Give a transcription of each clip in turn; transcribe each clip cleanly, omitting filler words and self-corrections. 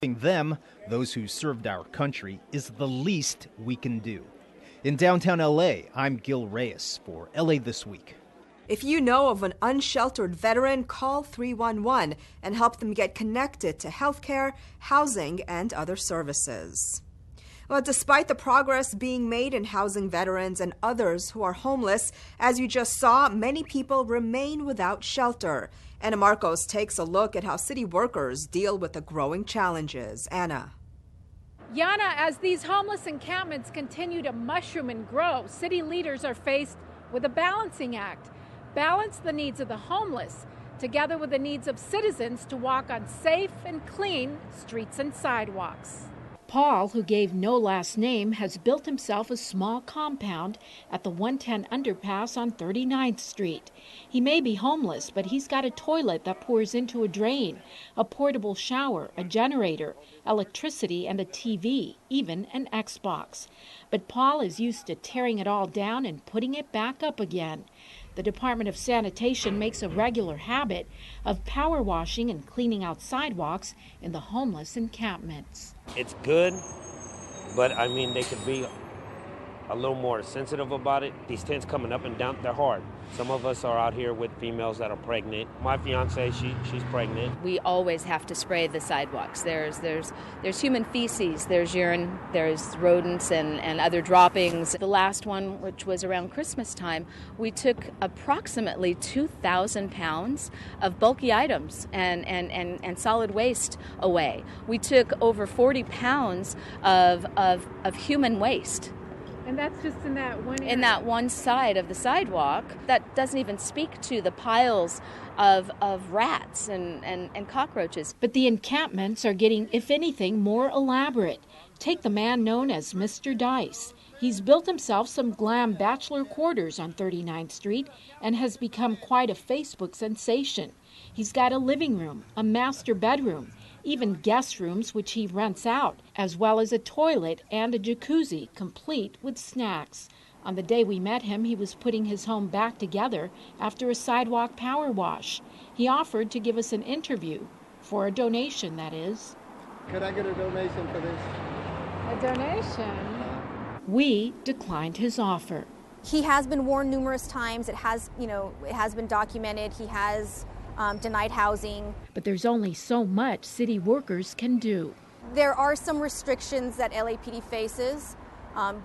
Them, those who served our country, is the least we can do. In downtown LA, I'm Gil Reyes for LA This Week. If you know of an unsheltered veteran, call 311 and help them get connected to healthcare, housing, and other services. Well, despite the progress being made in housing veterans and others who are homeless, as you just saw, many people remain without shelter. Anna Marcos takes a look at how city workers deal with the growing challenges. Anna. Yana, as these homeless encampments continue to mushroom and grow, city leaders are faced with a balancing act. Balance the needs of the homeless together with the needs of citizens to walk on safe and clean streets and sidewalks. Paul, who gave no last name, has built himself a small compound at the 110 underpass on 39th Street. He may be homeless, but he's got a toilet that pours into a drain, a portable shower, a generator, electricity, and a TV, even an Xbox. But Paul is used to tearing it all down and putting it back up again. The Department of Sanitation makes a regular habit of power washing and cleaning out sidewalks in the homeless encampments. It's good, but I mean, they could be a little more sensitive about it. These tents coming up and down, they're hard. Some of us are out here with females that are pregnant. My fiance, she's pregnant. We always have to spray the sidewalks. There's human feces, there's urine, there's rodents and other droppings. The last one, which was around Christmas time, we took approximately 2,000 pounds of bulky items and solid waste away. We took over 40 pounds of human waste. And that's just in that one area. In that one side of the sidewalk. That doesn't even speak to the piles of rats and cockroaches. But the encampments are getting, if anything, more elaborate. Take the man known as Mr. Dice. He's built himself some glam bachelor quarters on 39th Street and has become quite a Facebook sensation. He's got a living room, a master bedroom, even guest rooms which he rents out, as well as a toilet and a jacuzzi, complete with snacks. On the day we met him, he was putting his home back together after a sidewalk power wash. He offered to give us an interview, for a donation, that is. Could I get a donation for this? A donation? We declined his offer. He has been warned numerous times. It has been documented. He has denied housing. But there's only so much city workers can do. There are some restrictions that LAPD faces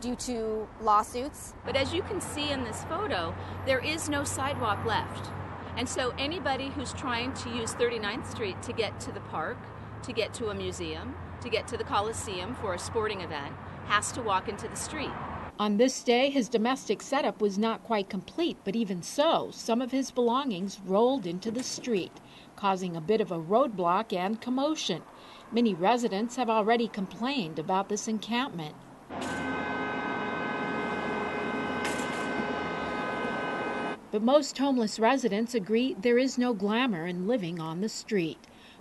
due to lawsuits. But as you can see in this photo, there is no sidewalk left. And so anybody who's trying to use 39th Street to get to the park, to get to a museum, to get to the Coliseum for a sporting event, has to walk into the street. On this day, his domestic setup was not quite complete, but even so, some of his belongings rolled into the street, causing a bit of a roadblock and commotion. Many residents have already complained about this encampment. But most homeless residents agree there is no glamour in living on the street.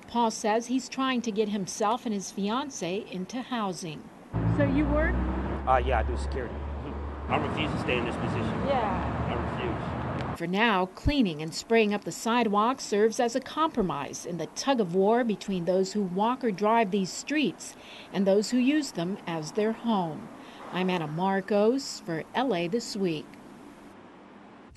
Paul says he's trying to get himself and his fiancée into housing. So you work? Yeah, I do security. I refuse to stay in this position. Yeah. I refuse. For now, cleaning and spraying up the sidewalks serves as a compromise in the tug of war between those who walk or drive these streets and those who use them as their home. I'm Anna Marcos for LA This Week.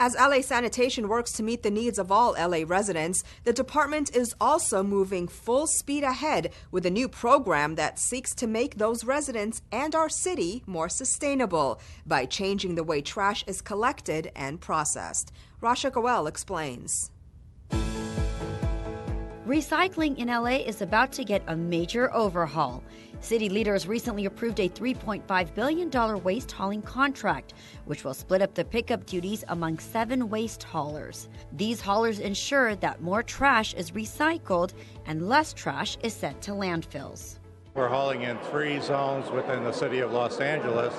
As LA Sanitation works to meet the needs of all LA residents, the department is also moving full speed ahead with a new program that seeks to make those residents and our city more sustainable by changing the way trash is collected and processed. Rasha Goel explains. Recycling in LA is about to get a major overhaul. City leaders recently approved a $3.5 billion waste hauling contract, which will split up the pickup duties among 7 waste haulers. These haulers ensure that more trash is recycled and less trash is sent to landfills. We're hauling in 3 zones within the city of Los Angeles,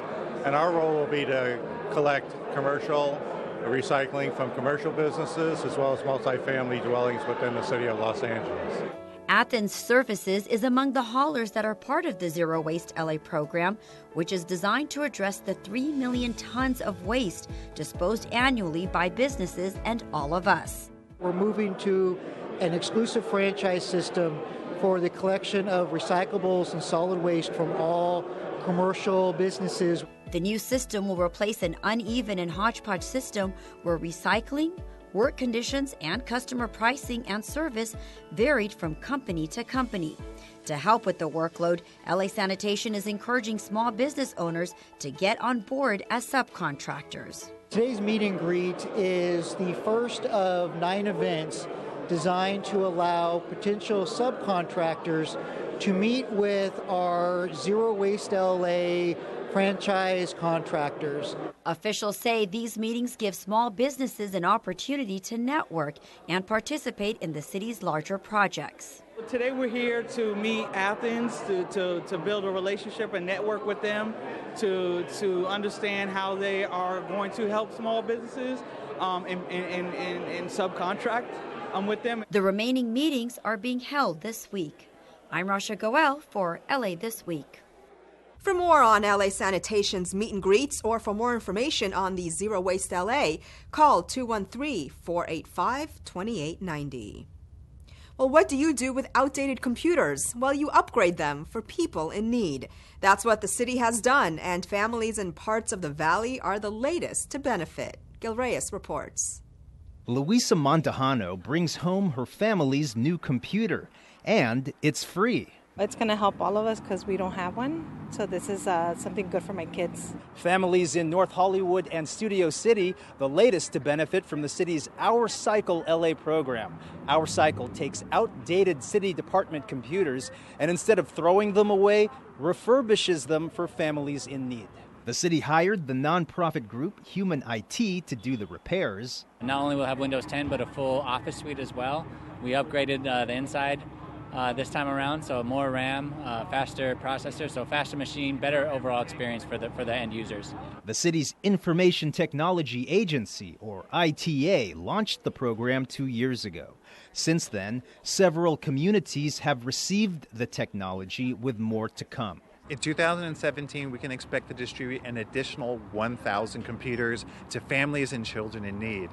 and our role will be to collect commercial recycling from commercial businesses as well as multifamily dwellings within the city of Los Angeles. Athens Services is among the haulers that are part of the Zero Waste LA program, which is designed to address the 3 million tons of waste disposed annually by businesses and all of us. We're moving to an exclusive franchise system for the collection of recyclables and solid waste from all commercial businesses. The new system will replace an uneven and hodgepodge system where recycling, work conditions, and customer pricing and service varied from company to company. To help with the workload, LA Sanitation is encouraging small business owners to get on board as subcontractors. Today's meet and greet is the first of 9 events designed to allow potential subcontractors to meet with our Zero Waste LA franchise contractors. Officials say these meetings give small businesses an opportunity to network and participate in the city's larger projects. Today we're here to meet Athens, to build a relationship and network with them, to understand how they are going to help small businesses and subcontract with them. The remaining meetings are being held this week. I'm Rasha Goel for LA This Week. For more on LA Sanitation's meet and greets or for more information on the Zero Waste LA, call 213-485-2890. Well, what do you do with outdated computers? Well, you upgrade them for people in need. That's what the city has done, and families in parts of the valley are the latest to benefit. Gil Reyes reports. Luisa Montejano brings home her family's new computer, and it's free. It's going to help all of us because we don't have one. So this is something good for my kids. Families in North Hollywood and Studio City, the latest to benefit from the city's Our Cycle LA program. Our Cycle takes outdated city department computers and instead of throwing them away, refurbishes them for families in need. The city hired the nonprofit group Human IT to do the repairs. Not only will have Windows 10, but a full office suite as well. We upgraded the inside this time around, so more RAM, faster processor, so faster machine, better overall experience for the end users. The city's Information Technology Agency, or ITA, launched the program 2 years ago. Since then, several communities have received the technology, with more to come. In 2017, we can expect to distribute an additional 1,000 computers to families and children in need.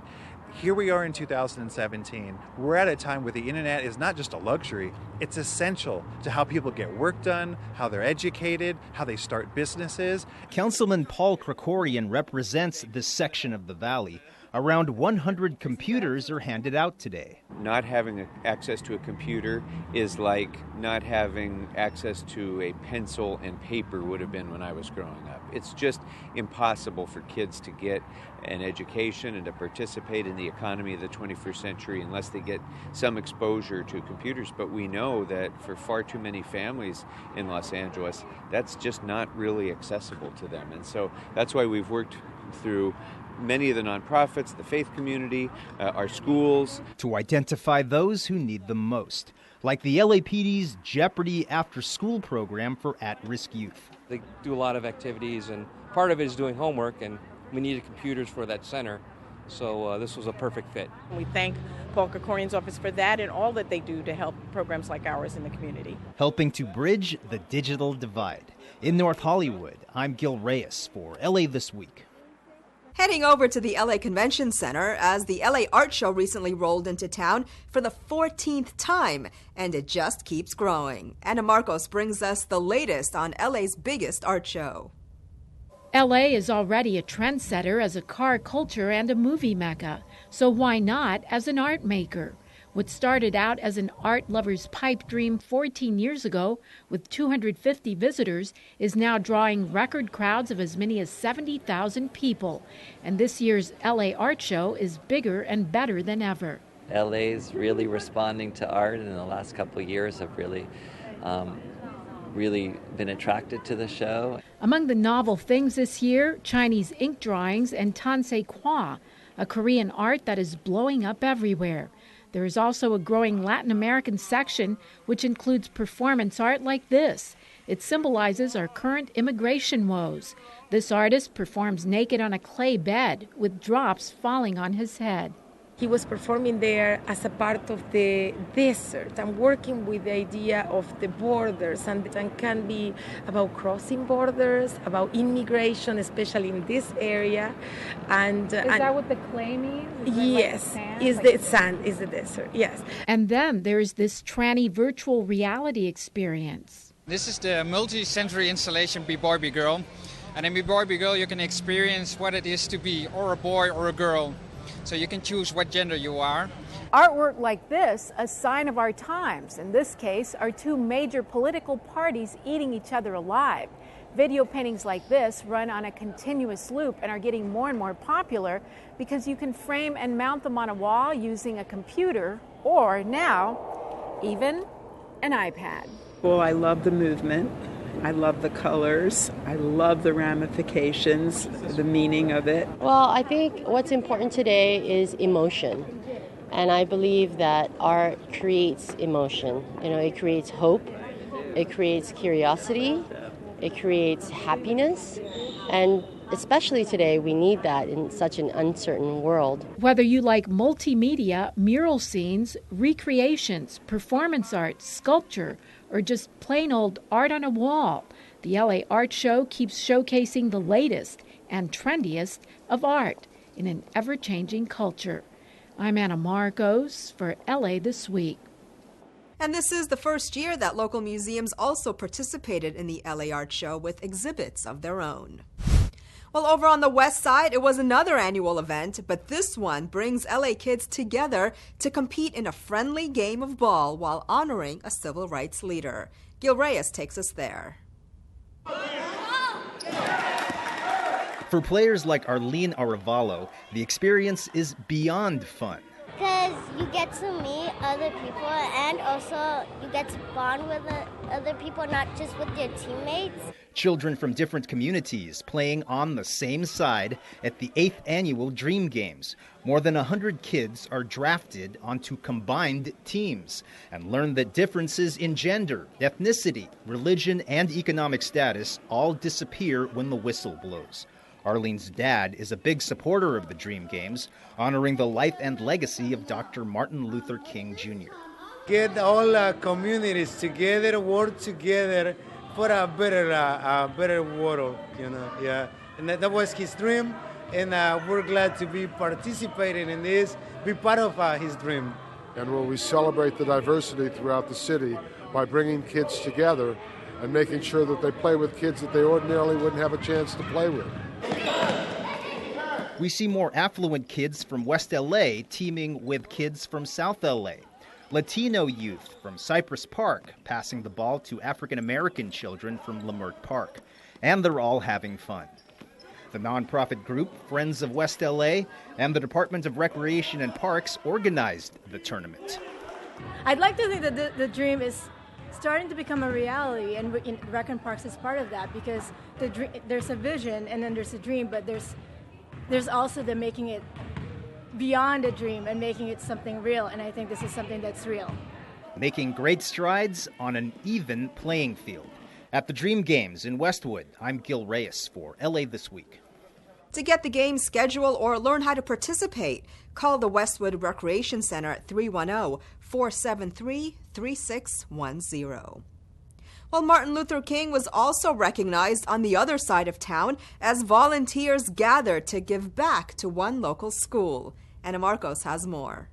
Here we are in 2017. We're at a time where the internet is not just a luxury, it's essential to how people get work done, how they're educated, how they start businesses. Councilman Paul Krikorian represents this section of the valley. Around 100 computers are handed out today. Not having access to a computer is like not having access to a pencil and paper would have been when I was growing up. It's just impossible for kids to get an education and to participate in the economy of the 21st century unless they get some exposure to computers. But we know that for far too many families in Los Angeles, that's just not really accessible to them. And so that's why we've worked through many of the nonprofits, the faith community, our schools, to identify those who need them most, like the LAPD's Jeopardy after-school program for at-risk youth. They do a lot of activities, and part of it is doing homework, and we needed computers for that center, so this was a perfect fit. We thank Paul Krikorian's office for that and all that they do to help programs like ours in the community. Helping to bridge the digital divide. In North Hollywood, I'm Gil Reyes for LA This Week. Heading over to the LA Convention Center as the LA Art Show recently rolled into town for the 14th time, and it just keeps growing. Anna Marcos brings us the latest on LA's biggest art show. LA is already a trendsetter as a car culture and a movie mecca, so why not as an art maker? What started out as an art lover's pipe dream 14 years ago with 250 visitors is now drawing record crowds of as many as 70,000 people. And this year's LA Art Show is bigger and better than ever. LA's really responding to art, and in the last couple of years have really been attracted to the show. Among the novel things this year, Chinese ink drawings and Tansei Kwa, a Korean art that is blowing up everywhere. There is also a growing Latin American section which includes performance art like this. It symbolizes our current immigration woes. This artist performs naked on a clay bed with drops falling on his head. He was performing there as a part of the desert and working with the idea of the borders, and can be about crossing borders, about immigration, especially in this area. And is that what the clay means? Yes, is the sand, is the desert, yes. And then there's this tranny virtual reality experience. This is the multi-sensory installation Be Boy Be Girl. And in Be Boy Be Girl you can experience what it is to be or a boy or a girl. So you can choose what gender you are. Artwork like this, a sign of our times. In this case, are two major political parties eating each other alive. Video paintings like this run on a continuous loop and are getting more and more popular because you can frame and mount them on a wall using a computer or now, even an iPad. Well, I love the movement. I love the colors. I love the ramifications, the meaning of it. Well, I think what's important today is emotion. And I believe that art creates emotion. You know, it creates hope, it creates curiosity, it creates happiness. And especially today, we need that in such an uncertain world. Whether you like multimedia, mural scenes, recreations, performance art, sculpture, or just plain old art on a wall, the LA Art Show keeps showcasing the latest and trendiest of art in an ever-changing culture. I'm Anna Marcos for LA This Week. And this is the first year that local museums also participated in the LA Art Show with exhibits of their own. Well, over on the west side, it was another annual event, but this one brings LA kids together to compete in a friendly game of ball while honoring a civil rights leader. Gil Reyes takes us there. For players like Arlene Arevalo, the experience is beyond fun. Because you get to meet other people and also you get to bond with other people, not just with your teammates. Children from different communities playing on the same side at the 8th annual Dream Games. More than 100 kids are drafted onto combined teams and learn that differences in gender, ethnicity, religion, and economic status all disappear when the whistle blows. Arlene's dad is a big supporter of the Dream Games, honoring the life and legacy of Dr. Martin Luther King Jr. Get all communities together, work together for a better world, you know, yeah. And that was his dream, and we're glad to be participating in this, be part of his dream. And where we celebrate the diversity throughout the city by bringing kids together and making sure that they play with kids that they ordinarily wouldn't have a chance to play with. We see more affluent kids from West LA teaming with kids from South LA. Latino youth from Cypress Park passing the ball to African American children from Leimert Park. And they're all having fun. The nonprofit group Friends of West LA and the Department of Recreation and Parks organized the tournament. I'd like to think that the dream is starting to become a reality, and Rec and Parks is part of that, because there's a vision and then there's a dream, but there's also the making it beyond a dream and making it something real, and I think this is something that's real. Making great strides on an even playing field. At the Dream Games in Westwood, I'm Gil Reyes for LA This Week. To get the game schedule or learn how to participate, call the Westwood Recreation Center at 310-473-3610. Well, Martin Luther King was also recognized on the other side of town as volunteers gathered to give back to one local school. Anna Marcos has more.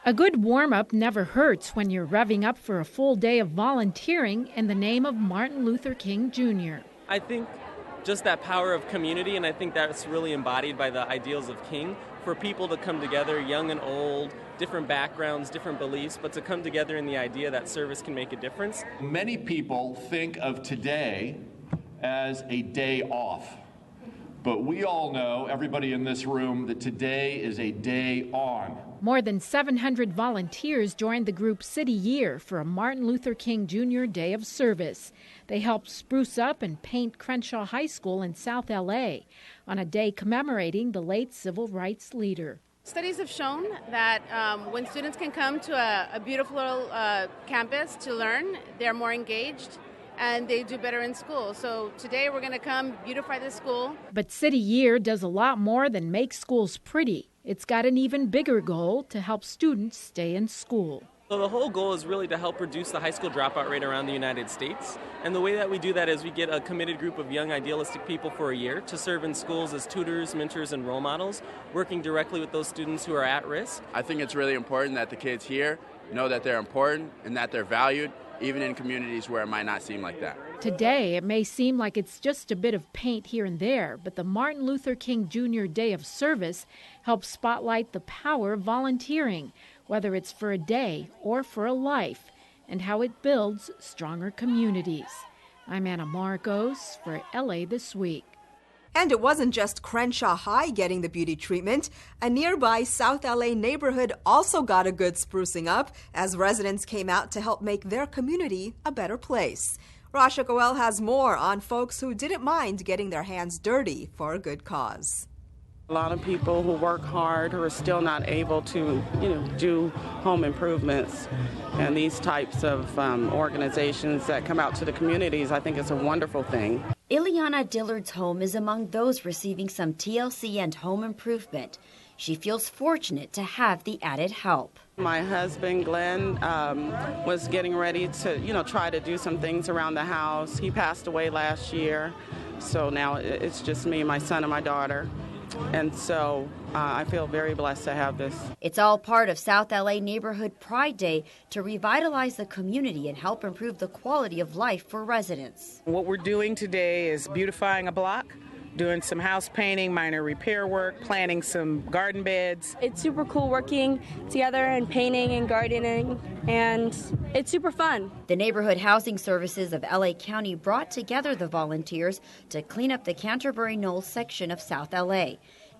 A good warm-up never hurts when you're revving up for a full day of volunteering in the name of Martin Luther King Jr. I think just that power of community, and I think that's really embodied by the ideals of King, for people to come together, young and old, different backgrounds, different beliefs, but to come together in the idea that service can make a difference. Many people think of today as a day off, but we all know, everybody in this room, that today is a day on. More than 700 volunteers joined the group City Year for a Martin Luther King Jr. Day of Service. They helped spruce up and paint Crenshaw High School in South LA on a day commemorating the late civil rights leader. Studies have shown that when students can come to a beautiful campus to learn, they're more engaged and they do better in school. So today we're going to come beautify the school. But City Year does a lot more than make schools pretty. It's got an even bigger goal to help students stay in school. So the whole goal is really to help reduce the high school dropout rate around the United States. And the way that we do that is we get a committed group of young, idealistic people for a year to serve in schools as tutors, mentors, and role models, working directly with those students who are at risk. I think it's really important that the kids here know that they're important and that they're valued, even in communities where it might not seem like that. Today, it may seem like it's just a bit of paint here and there, but the Martin Luther King Jr. Day of Service helps spotlight the power of volunteering, whether it's for a day or for a life, and how it builds stronger communities. I'm Anna Marcos for LA This Week. And it wasn't just Crenshaw High getting the beauty treatment. A nearby South LA neighborhood also got a good sprucing up as residents came out to help make their community a better place. Rasha Goel has more on folks who didn't mind getting their hands dirty for a good cause. A lot of people who work hard who are still not able to, do home improvements. And these types of organizations that come out to the communities, I think it's a wonderful thing. Ileana Dillard's home is among those receiving some TLC and home improvement. She feels fortunate to have the added help. My husband, Glenn, was getting ready to, try to do some things around the house. He passed away last year, so now it's just me, my son, and my daughter. And so I feel very blessed to have this. It's all part of South LA Neighborhood Pride Day to revitalize the community and help improve the quality of life for residents. What we're doing today is beautifying a block, doing some house painting, minor repair work, planting some garden beds. It's super cool working together and painting and gardening, and it's super fun. The Neighborhood Housing Services of LA County brought together the volunteers to clean up the Canterbury Knolls section of South LA.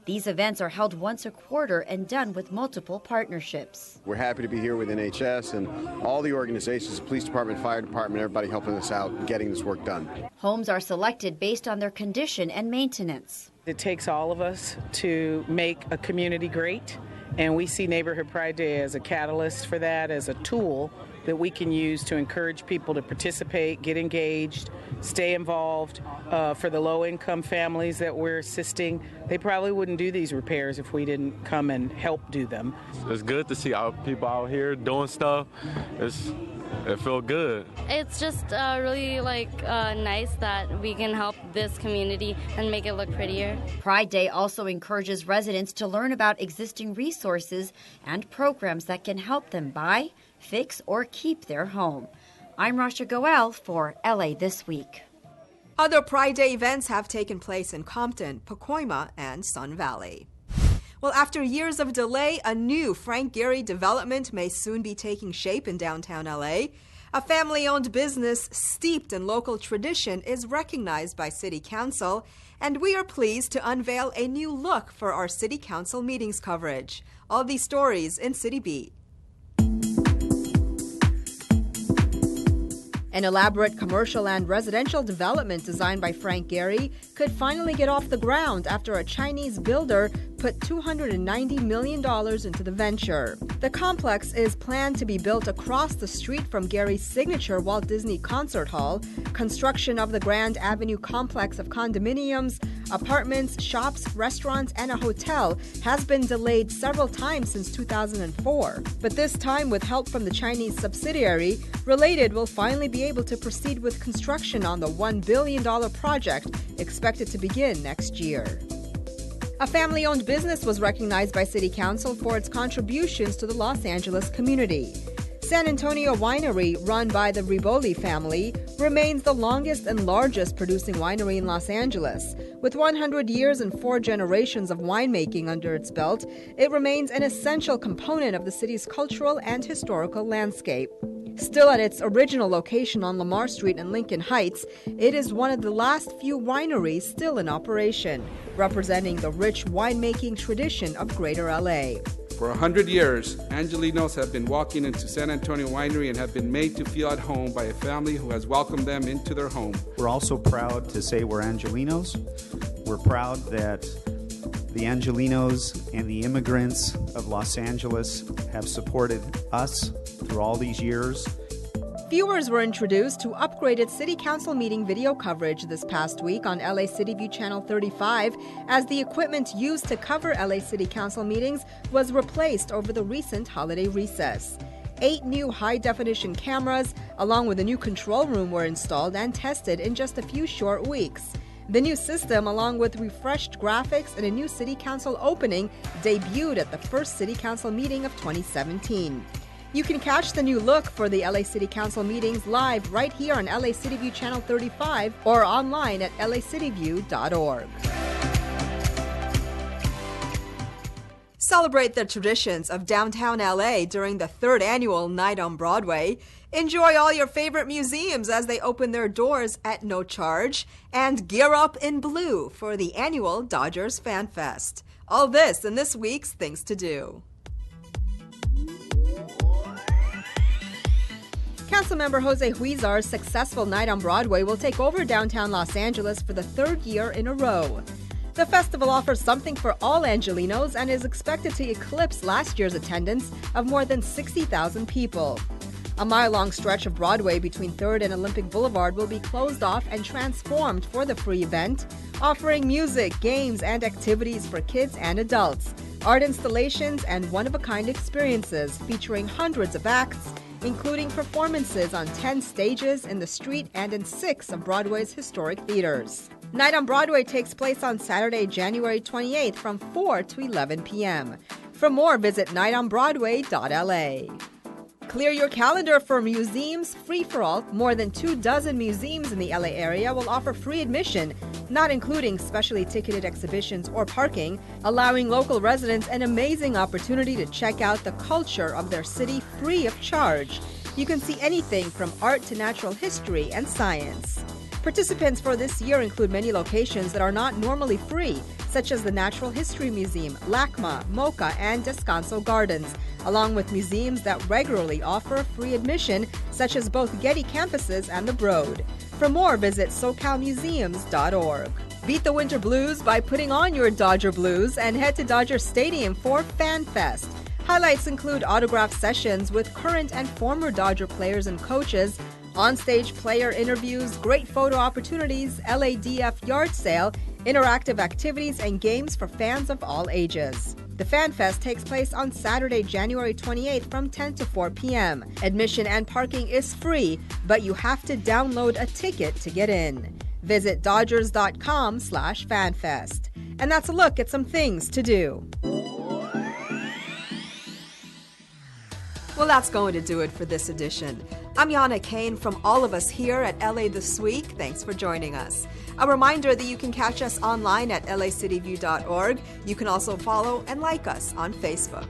These events are held once a quarter and done with multiple partnerships. We're happy to be here with NHS and all the organizations, police department, fire department, everybody helping us out and getting this work done. Homes are selected based on their condition and maintenance. It takes all of us to make a community great, and we see Neighborhood Pride Day as a catalyst for that, as a tool that we can use to encourage people to participate, get engaged, stay involved. For the low-income families that we're assisting, they probably wouldn't do these repairs if we didn't come and help do them. It's good to see our people out here doing stuff. It feels good. It's just really nice that we can help this community and make it look prettier. Pride Day also encourages residents to learn about existing resources and programs that can help them buy, fix, or keep their home. I'm Rasha Goel for LA This Week. Other Pride Day events have taken place in Compton, Pacoima, and Sun Valley. Well, after years of delay, a new Frank Gehry development may soon be taking shape in downtown LA. A family-owned business steeped in local tradition is recognized by City Council, and we are pleased to unveil a new look for our City Council meetings coverage. All these stories in City Beat. An elaborate commercial and residential development designed by Frank Gehry could finally get off the ground after a Chinese builder put $290 million into the venture. The complex is planned to be built across the street from Gehry's signature Walt Disney Concert Hall. Construction of the Grand Avenue complex of condominiums, apartments, shops, restaurants, and a hotel has been delayed several times since 2004. But this time, with help from the Chinese subsidiary, Related will finally be able to proceed with construction on the $1 billion project expected to begin next year. A family-owned business was recognized by City Council for its contributions to the Los Angeles community. San Antonio Winery, run by the Riboli family, remains the longest and largest producing winery in Los Angeles. With 100 years and 4 generations of winemaking under its belt, it remains an essential component of the city's cultural and historical landscape. Still at its original location on Lamar Street in Lincoln Heights, it is one of the last few wineries still in operation, representing the rich winemaking tradition of Greater LA. For 100 years, Angelinos have been walking into San Antonio Winery and have been made to feel at home by a family who has welcomed them into their home. We're also proud to say we're Angelinos. We're proud that the Angelinos and the immigrants of Los Angeles have supported us through all these years. Viewers were introduced to upgraded City Council meeting video coverage this past week on LA City View Channel 35 as the equipment used to cover LA City Council meetings was replaced over the recent holiday recess. 8 new high-definition cameras, along with a new control room, were installed and tested in just a few short weeks. The new system, along with refreshed graphics and a new City Council opening, debuted at the first City Council meeting of 2017. You can catch the new look for the LA City Council meetings live right here on LA City View Channel 35 or online at lacityview.org. Celebrate the traditions of downtown LA during the 3rd annual Night on Broadway. Enjoy all your favorite museums as they open their doors at no charge. And gear up in blue for the annual Dodgers Fan Fest. All this in this week's Things to Do. Councilmember Jose Huizar's successful Night on Broadway will take over downtown Los Angeles for the 3rd year in a row. The festival offers something for all Angelinos and is expected to eclipse last year's attendance of more than 60,000 people. A mile-long stretch of Broadway between 3rd and Olympic Boulevard will be closed off and transformed for the free event, offering music, games, and activities for kids and adults, art installations, and one-of-a-kind experiences featuring hundreds of acts, including performances on 10 stages in the street and in 6 of Broadway's historic theaters. Night on Broadway takes place on Saturday, January 28th from 4 to 11 p.m. For more, visit nightonbroadway.la. Clear your calendar for Museums Free-for-All. More than 24 museums in the LA area will offer free admission, not including specially ticketed exhibitions or parking, allowing local residents an amazing opportunity to check out the culture of their city free of charge. You can see anything from art to natural history and science. Participants for this year include many locations that are not normally free, such as the Natural History Museum, LACMA, MoCA, and Descanso Gardens, along with museums that regularly offer free admission, such as both Getty campuses and the Broad. For more, visit socalmuseums.org. Beat the winter blues by putting on your Dodger blues and head to Dodger Stadium for Fan Fest. Highlights include autograph sessions with current and former Dodger players and coaches, on-stage player interviews, great photo opportunities, LADF yard sale, interactive activities, and games for fans of all ages. The Fan Fest takes place on Saturday, January 28th from 10 to 4 p.m. Admission and parking is free, but you have to download a ticket to get in. Visit dodgers.com/fanfest. And that's a look at some things to do. Well, that's going to do it for this edition. I'm Yana Kane from all of us here at LA This Week. Thanks for joining us. A reminder that you can catch us online at lacityview.org. You can also follow and like us on Facebook.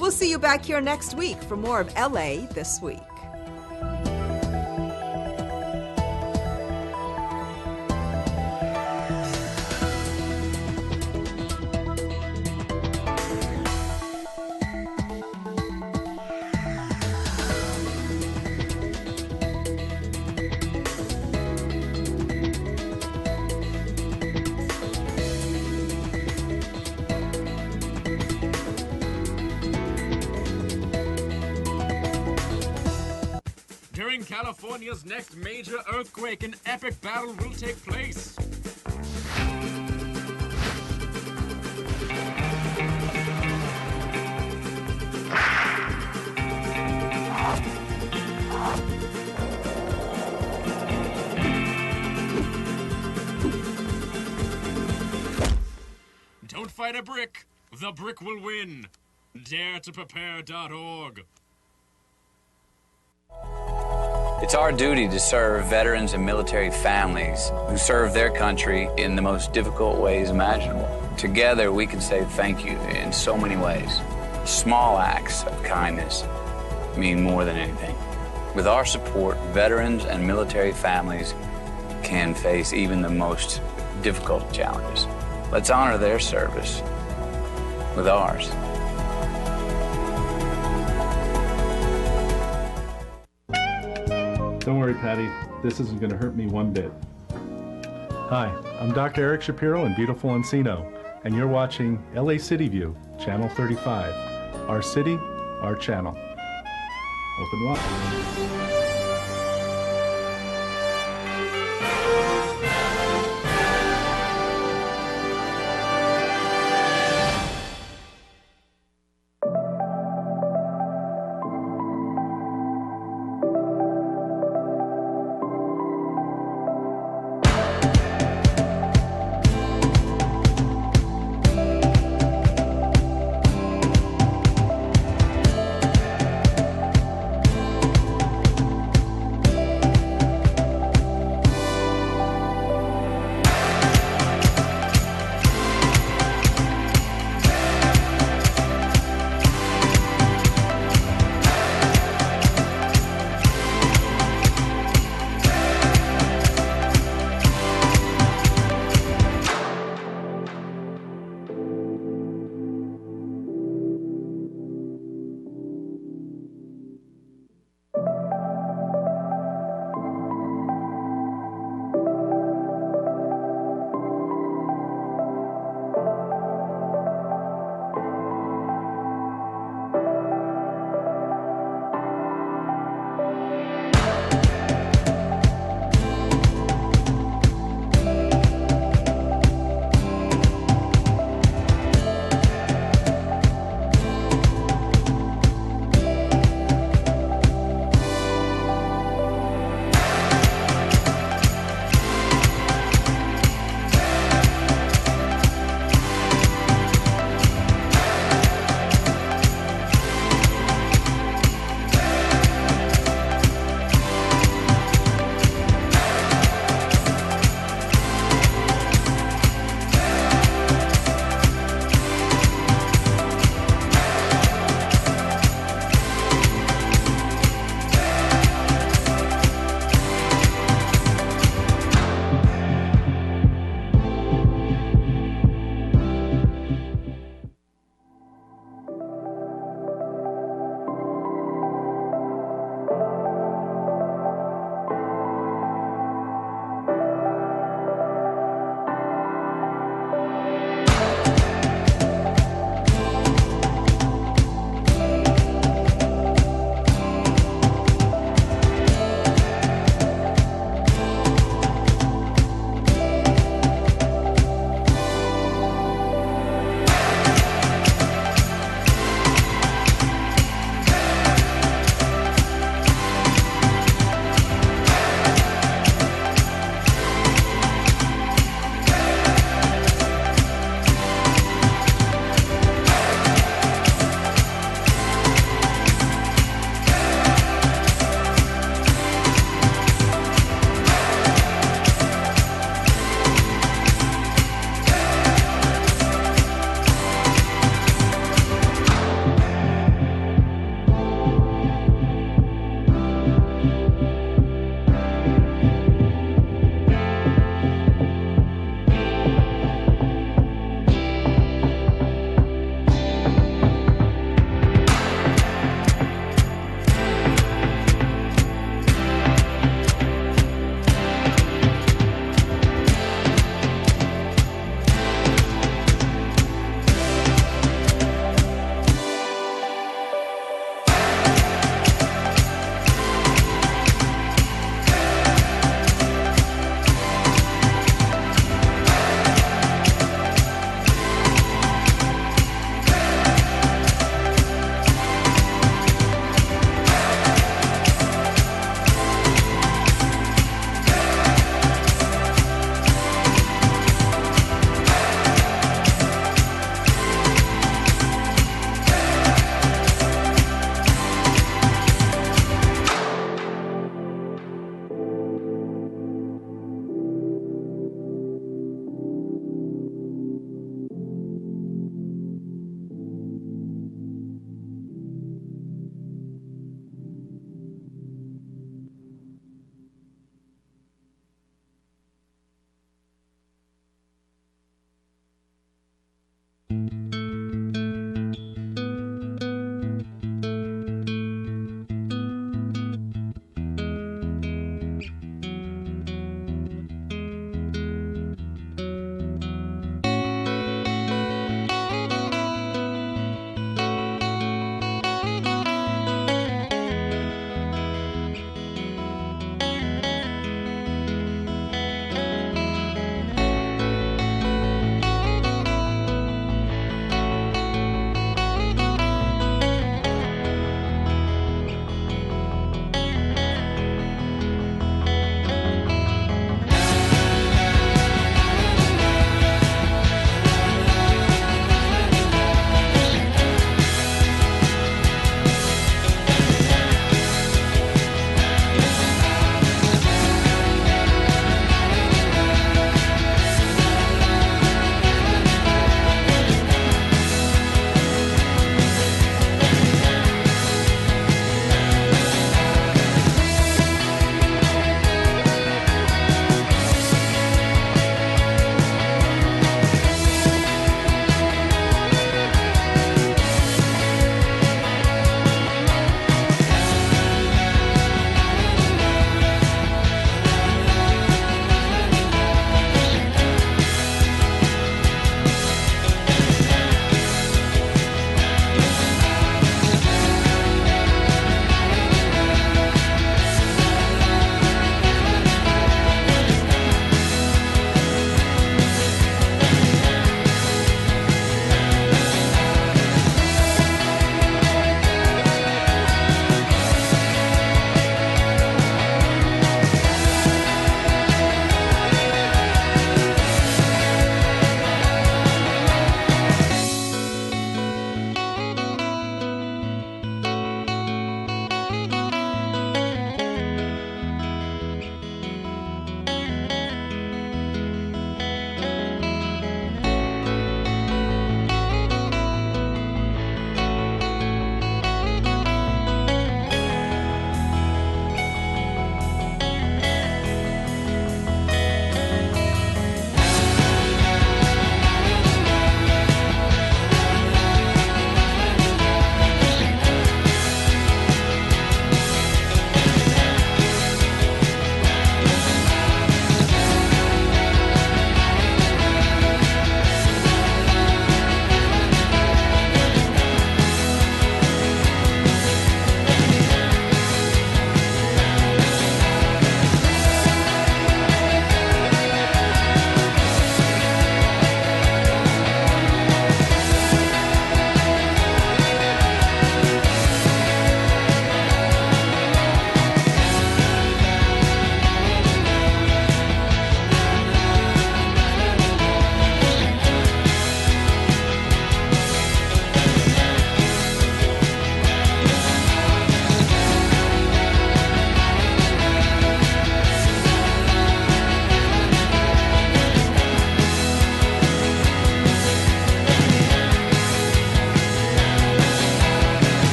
We'll see you back here next week for more of LA This Week. During California's next major earthquake, an epic battle will take place. Don't fight a brick. The brick will win. DareToPrepare.org. It's our duty to serve veterans and military families who serve their country in the most difficult ways imaginable. Together, we can say thank you in so many ways. Small acts of kindness mean more than anything. With our support, veterans and military families can face even the most difficult challenges. Let's honor their service with ours. Don't worry, Patty. This isn't going to hurt me one bit. Hi, I'm Dr. Eric Shapiro in beautiful Encino, and you're watching LA City View, Channel 35. Our city, our channel. Open wide.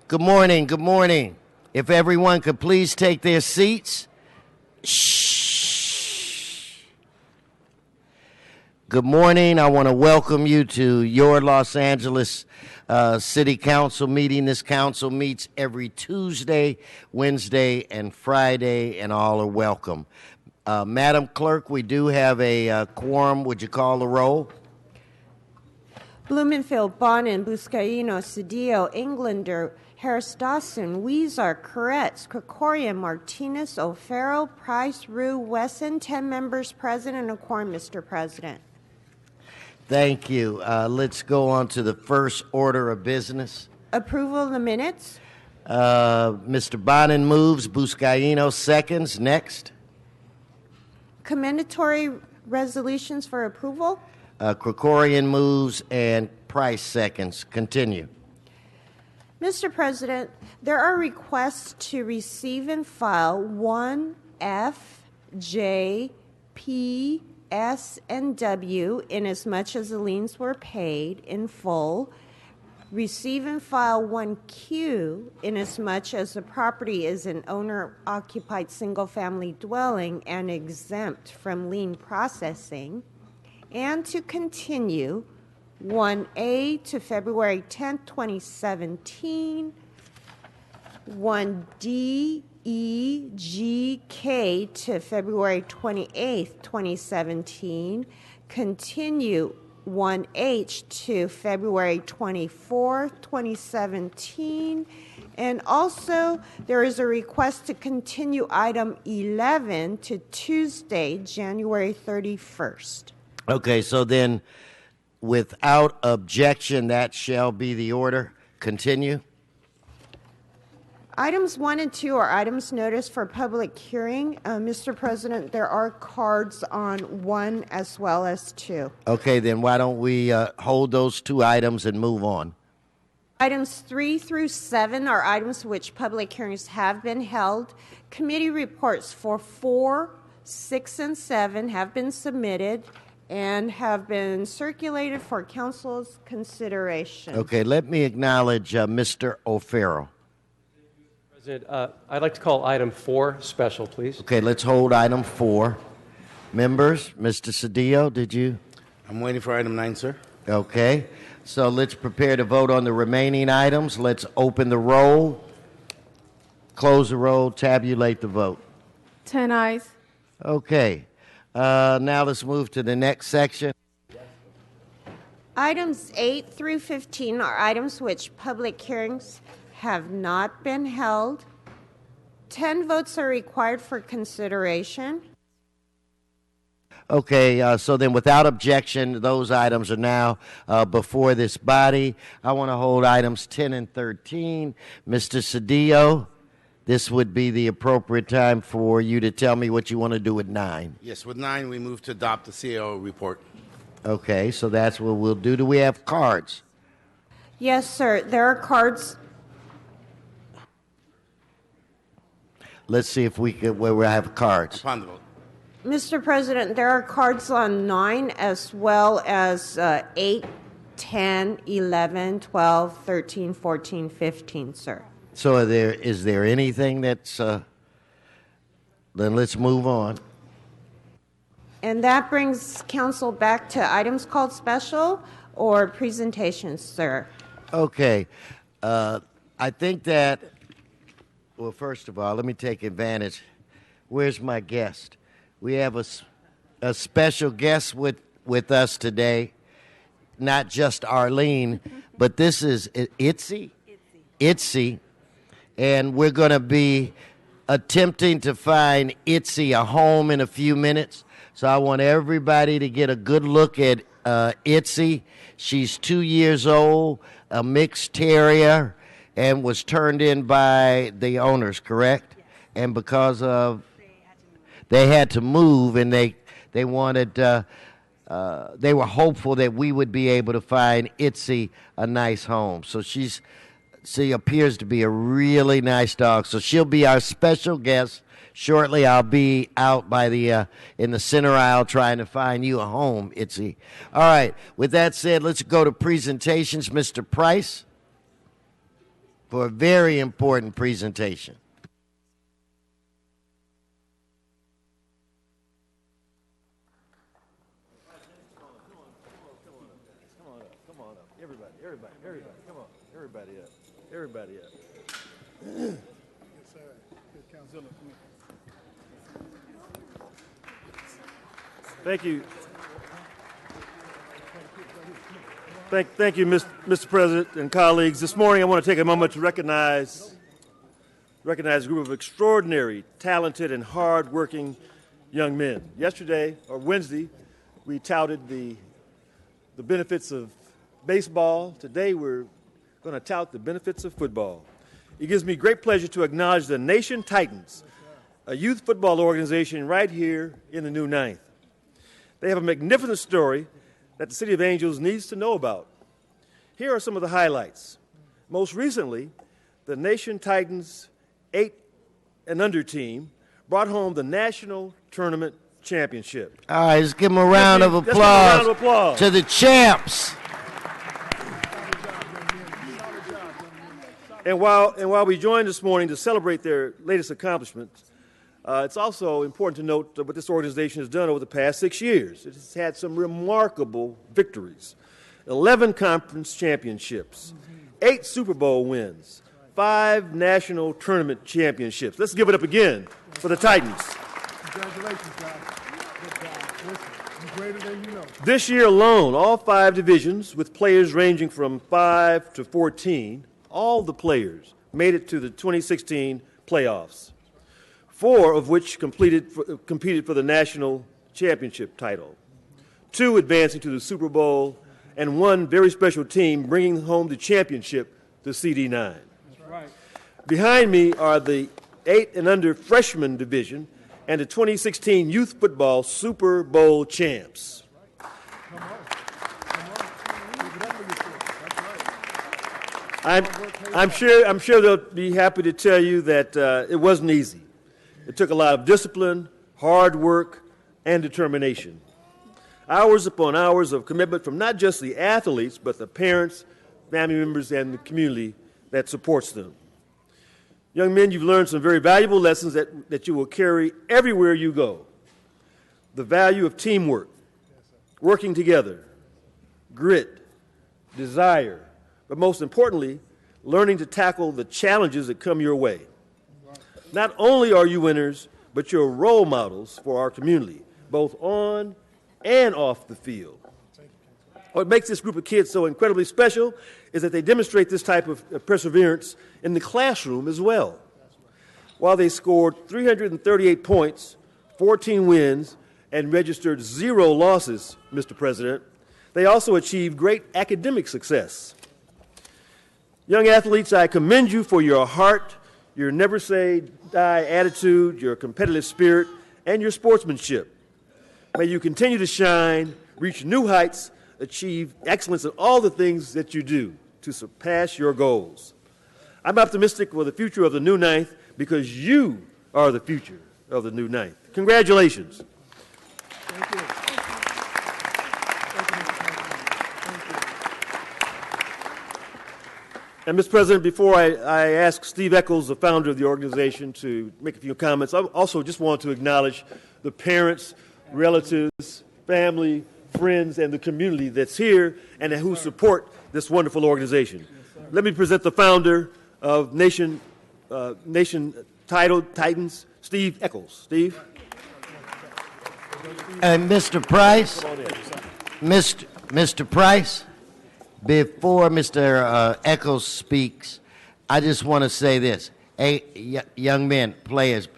Good morning, good morning. If everyone could please take their seats. Shh. Good morning. I want to welcome you to your Los Angeles City Council meeting. This council meets every Tuesday, Wednesday, and Friday, and all are welcome. Madam Clerk, we do have a quorum. Would you call the roll? Blumenfield, Bonin, Buscaino, Cedillo, Englander, Harris Dawson, Weezer, Koretz, Krikorian, Martinez, O'Farrell, Price, Rue, Wesson, 10 members present and a quorum, Mr. President. Thank you. Let's go on to the first order of business. Approval of the minutes. Mr. Bonin moves, Buscaino seconds. Next. Commendatory resolutions for approval. Krikorian moves and Price seconds. Continue. Mr. President, there are requests to receive and file 1 F, J, P, S, and W inasmuch as the liens were paid in full. Receive and file 1 Q inasmuch as the property is an owner-occupied single-family dwelling and exempt from lien processing. And to continue 1A to February 10th, 2017, 1D, E, G, K to February 28th, 2017, continue 1H to February 24th, 2017, and also there is a request to continue item 11 to Tuesday, January 31st. Okay, so then without objection, that shall be the order. Continue. Items 1 and 2 are items noticed for public hearing. Mr. President, there are cards on 1 as well as 2. Okay, then why don't we hold those 2 items and move on? Items 3 through 7 are items which public hearings have been held. Committee reports for 4, 6, and 7 have been submitted and have been circulated for council's consideration. Okay, let me acknowledge Mr. O'Farrell. President, I'd like to call item 4 special, please. Okay, let's hold item 4. Members, Mr. Cedillo, did you? I'm waiting for item 9, sir. Okay, so let's prepare to vote on the remaining items. Let's open the roll, close the roll, tabulate the vote. 10 ayes. Okay, now let's move to the next section. Items 8 through 15 are items which public hearings have not been held. 10 votes are required for consideration. Okay, so then without objection, those items are now before this body. I want to hold items 10 and 13. Mr. Cedillo, this would be the appropriate time for you to tell me what you want to do with 9. Yes, with 9, we move to adopt the CAO report. Okay, so that's what we'll do. Do we have cards? Yes, sir. There are cards. Let's see if we could, where we have cards. Upon the vote. Mr. President, there are cards on 9 as well as 8, 10, 11, 12, 13, 14, 15, sir. So is there anything that's, then let's move on. And that brings council back to items called special or presentations, sir. Okay. I think that, well, first of all, let me take advantage. Where's my guest? We have a special guest with us today, not just Arlene, but this is Itzy. And we're going to be attempting to find Itzy a home in a few minutes. So I want everybody to get a good look at Itzy. She's 2 years old, a mixed terrier, and was turned in by the owners, correct? Yes. And because of they had to move, and they wanted they were hopeful that we would be able to find Itzy a nice home. So she appears to be a really nice dog. So she'll be our special guest shortly. I'll be out by the in the center aisle trying to find you a home, Itzy. All right. With that said, let's go to presentations. Mr. Price. for a very important presentation. Everybody up. Thank you. Thank you, Mr. President and colleagues. This morning I want to take a moment to recognize a group of extraordinary, talented, and hard-working young men. Yesterday, or Wednesday, we touted the benefits of baseball. Today we're going to tout the benefits of football. It gives me great pleasure to acknowledge the Nation Titans, a youth football organization right here in the New Ninth. They have a magnificent story that the City of Angels needs to know about. Here are some of the highlights. Most recently, the Nation Titans 8 and under team brought home the National Tournament Championship. All right, let's give them a round of applause to the champs. And while we join this morning to celebrate their latest accomplishments, it's also important to note what this organization has done over the past 6 years. It has had some remarkable victories: 11 conference championships, 8 Super Bowl wins, 5 national tournament championships. Let's give it up again for the Titans. Congratulations, guys. Good job. Listen, you're greater than you know. This year alone, all 5 divisions, with players ranging from 5 to 14, all the players made it to the 2016 playoffs, 4 of which competed for the national championship title, 2 advancing to the Super Bowl, and 1 very special team bringing home the championship to CD9. That's right. Behind me are the 8 and under freshman division and the 2016 youth football Super Bowl champs. I'm sure they'll be happy to tell you that it wasn't easy. It took a lot of discipline, hard work, and determination. Hours upon hours of commitment from not just the athletes, but the parents, family members, and the community that supports them. Young men, you've learned some very valuable lessons that you will carry everywhere you go. The value of teamwork, working together, grit, desire, but most importantly, learning to tackle the challenges that come your way. Not only are you winners, but you're role models for our community, both on and off the field. What makes this group of kids so incredibly special is that they demonstrate this type of perseverance in the classroom as well. While they scored 338 points, 14 wins, and registered 0 losses, Mr. President, they also achieved great academic success. Young athletes, I commend you for your heart, your never-say-die attitude, your competitive spirit, and your sportsmanship. May you continue to shine, reach new heights, achieve excellence in all the things that you do to surpass your goals. I'm optimistic for the future of the New Ninth because you are the future of the New Ninth. Congratulations. Thank you. And, Mr. President, before I ask Steve Eccles, the founder of the organization, to make a few comments, I also just want to acknowledge the parents, relatives, family, friends, and the community that's here and who support this wonderful organization. Let me present the founder of Nation Titans, Steve Eccles. Steve? And Mr. Price, Mr. Price, before Mr. Eccles speaks, I just want to say this. Hey, young men, players,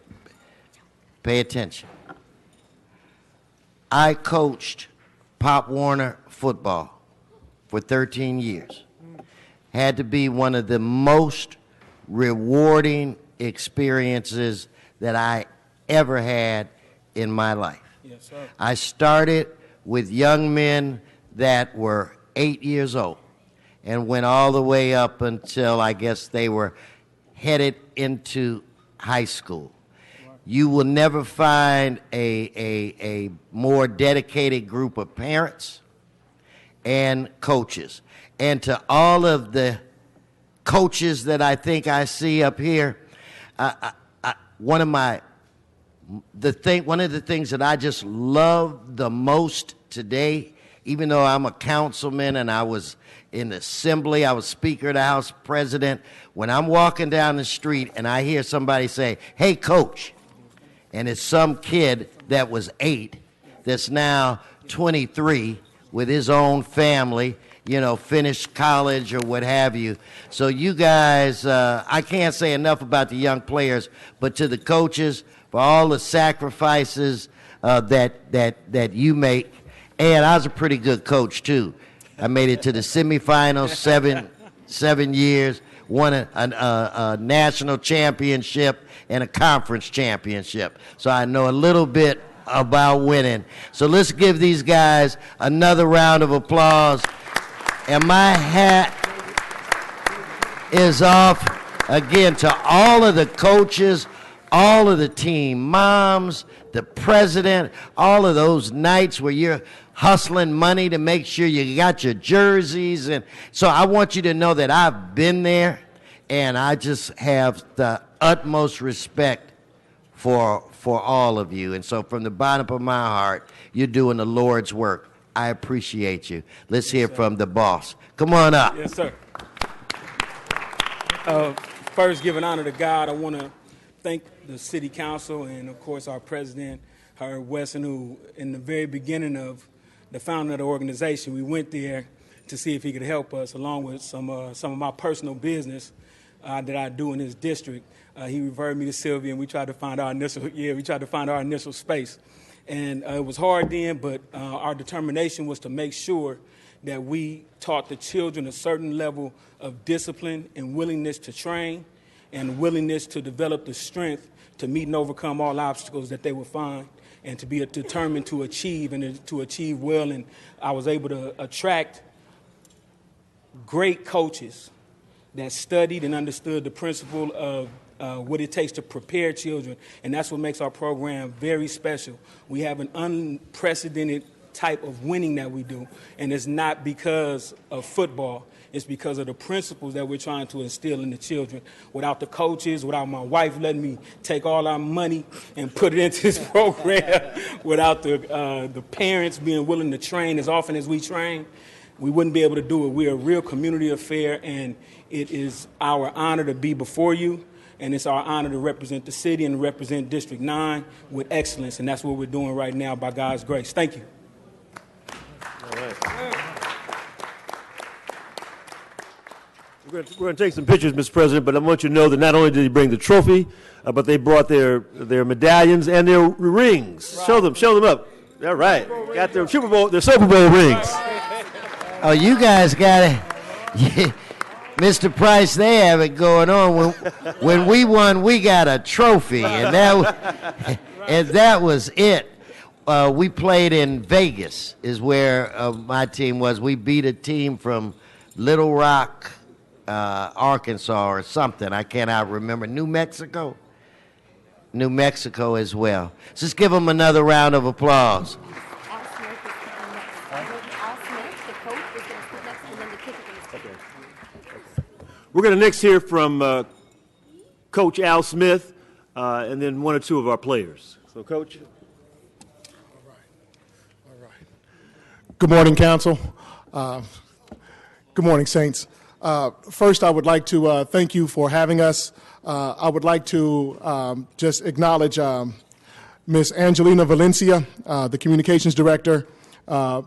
pay attention. I coached Pop Warner football for 13 years. Had to be one of the most rewarding experiences that I ever had in my life. Yes, sir. I started with young men that were 8 years old and went all the way up until I guess they were headed into high school. You will never find a more dedicated group of parents and coaches. And to all of the coaches that I think I see up here. One of the things that I just love the most today, even though I'm a councilman and I was in the assembly, I was Speaker of the House, President, when I'm walking down the street and I hear somebody say, "Hey, coach," and it's some kid that was 8 that's now 23 with his own family, finished college or what have you. So you guys, I can't say enough about the young players, but to the coaches, for all the sacrifices that you make. And I was a pretty good coach, too. I made it to the semifinals 7 years, won a national championship and a conference championship. So I know a little bit about winning. So let's give these guys another round of applause. And my hat is off again to all of the coaches, all of the team moms, the president, all of those nights where you're hustling money to make sure you got your jerseys. And so I want you to know that I've been there, and I just have the utmost respect for all of you. And so from the bottom of my heart, you're doing the Lord's work. I appreciate you. Let's hear from the boss. Come on up. Yes, sir. First, giving honor to God, I want to thank the city council and, of course, our president, Herb Wesson, who in the very beginning of the founding of the organization, we went there to see if he could help us, along with some of my personal business that I do in his district. He referred me to Sylvia, and we tried to find our initial space. And it was hard then, but our determination was to make sure that we taught the children a certain level of discipline and willingness to train and willingness to develop the strength to meet and overcome all obstacles that they would find and to be determined to achieve and to achieve well. And I was able to attract great coaches that studied and understood the principle of what it takes to prepare children, and that's what makes our program very special. We have an unprecedented type of winning that we do, and it's not because of football. It's because of the principles that we're trying to instill in the children. Without the coaches, without my wife letting me take all our money and put it into this program, without the parents being willing to train as often as we train, we wouldn't be able to do it. We're a real community affair, and it is our honor to be before you. And it's our honor to represent the city and represent District 9 with excellence. And that's what we're doing right now by God's grace. Thank you. All right. We're going to take some pictures, Mr. President, but I want you to know that not only did he bring the trophy, but they brought their medallions and their rings. Right. Show them up. All right. Got their Super Bowl rings. Oh, you guys got it. Yeah. Mr. Price, they have it going on. When we won, we got a trophy, and that was it. We played in Vegas, is where my team was. We beat a team from Little Rock, Arkansas, or something. I cannot remember. New Mexico as well. So let's give them another round of applause. We're going to next hear from Coach Al Smith and then one or two of our players. So, Coach. All right. Good morning, Council. Good morning, Saints. First, I would like to thank you for having us. I would like to just acknowledge Ms. Angelina Valencia, the Communications Director,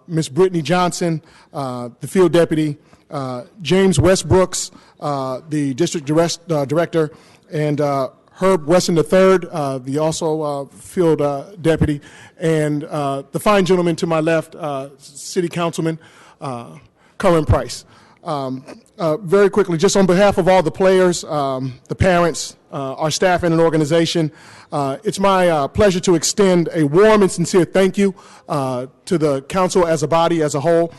Ms. Brittany Johnson, the Field Deputy, James Westbrooks, the District Director, and Herb Wesson III, the also Field Deputy, and the fine gentleman to my left, City Councilman Curran Price. Very quickly, just on behalf of all the players, the parents, our staff and an organization, it's my pleasure to extend a warm and sincere thank you to the council as a body, as a whole,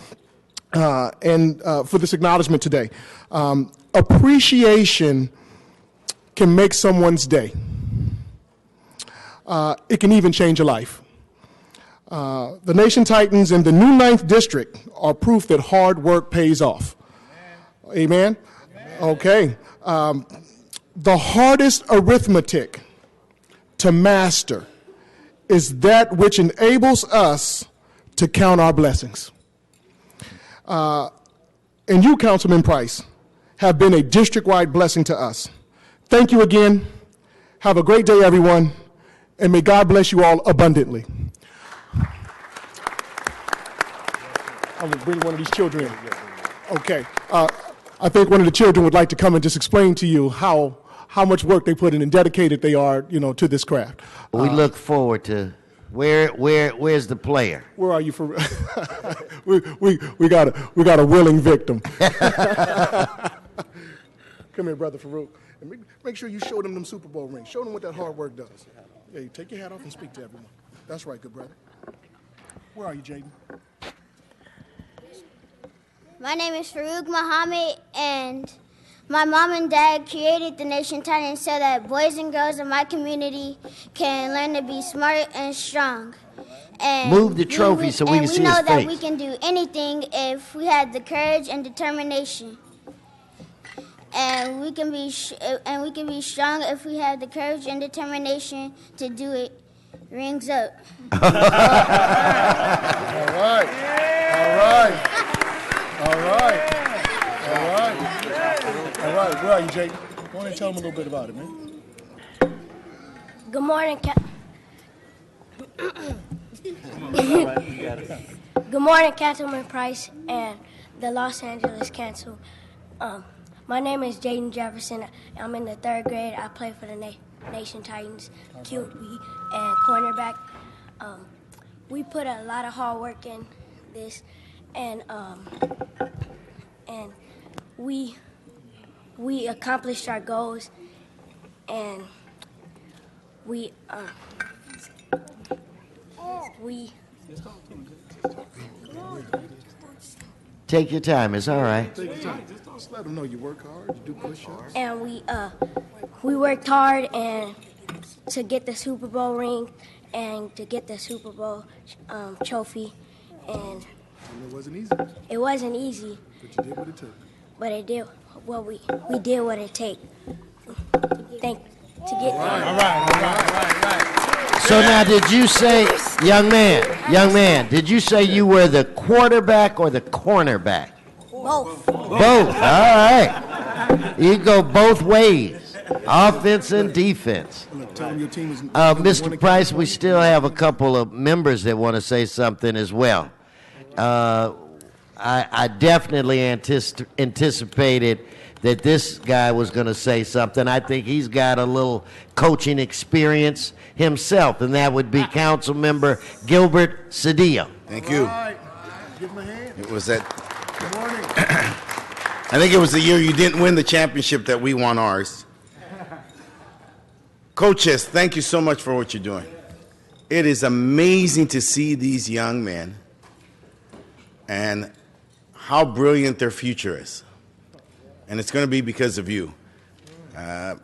and for this acknowledgement today. Appreciation can make someone's day. It can even change a life. The Nation Titans and the new 9th District are proof that hard work pays off. Amen? Okay. The hardest arithmetic to master is that which enables us to count our blessings. And you, Councilman Price, have been a district-wide blessing to us. Thank you again. Have a great day, everyone, and may God bless you all abundantly. I'm going to bring one of these children in. Okay. I think one of the children would like to come and just explain to you how much work they put in and dedicated they are, to this craft. We look forward to where's the player? Where are you for? we got a willing victim. Come here, Brother Farouk, and make sure you show them Super Bowl rings. Show them what that hard work does. Hey, take your hat off and speak to everyone. That's right, good brother. Where are you, Jaden? My name is Farouk Muhammad, and my mom and dad created the Nation Titans so that boys and girls in my community can learn to be smart and strong. And move the trophy so we can see his face. And we know that we can do anything if we have the courage and determination. And we can be strong if we have the courage and determination to do it. Rings up. All right. Where are you, Jake? Go on and tell them a little bit about it, man. Good morning, Good morning, Councilman Price and the Los Angeles Council. My name is Jaden Jefferson. I'm in the 3rd grade. I play for the Nation Titans, QB, and cornerback. We put a lot of hard work in this, and we accomplished our goals, and we Take your time. It's all right. Take your time. Just let them know you work hard, you do push-ups. And we worked hard and to get the Super Bowl ring and to get the Super Bowl trophy, and it wasn't easy. It wasn't easy. But you did what it took. But it did. Well, we did what it takes. All right. So now, did you say, young man, did you say you were the quarterback or the cornerback? Both. Both. All right. You go both ways, offense and defense. Mr. Price, we still have a couple of members that want to say something as well. I definitely anticipated that this guy was going to say something. I think he's got a little coaching experience himself, and that would be Council Member Gilbert Cedillo. Thank you. All right. Give him a hand. It was that. Good morning. I think it was the year you didn't win the championship that we won ours. Coaches, thank you so much for what you're doing. It is amazing to see these young men and how brilliant their future is. And it's going to be because of you.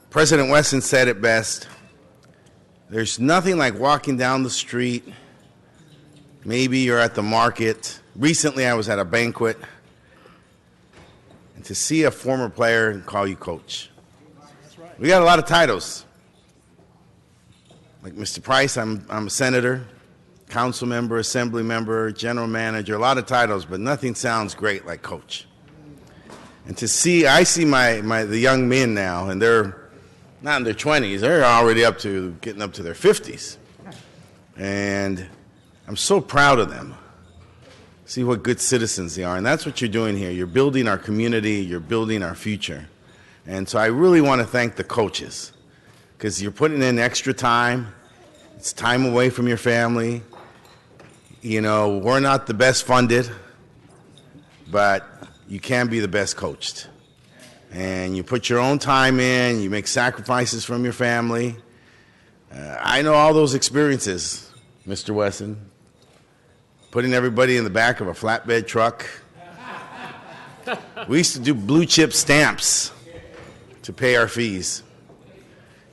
President Wesson said it best. There's nothing like walking down the street. Maybe you're at the market. Recently, I was at a banquet. And to see a former player and call you coach. We got a lot of titles. Like Mr. Price, I'm a senator, council member, assembly member, general manager, a lot of titles, but nothing sounds great like coach. And to see, I see the young men now, and they're not in their 20s, they're already getting up to their 50s. And I'm so proud of them. See what good citizens they are, and that's what you're doing here. You're building our community, you're building our future. And so I really want to thank the coaches, because you're putting in extra time. It's time away from your family. You know, we're not the best funded, but you can be the best coached. And you put your own time in, you make sacrifices from your family. I know all those experiences, Mr. Wesson. Putting everybody in the back of a flatbed truck. We used to do blue chip stamps to pay our fees.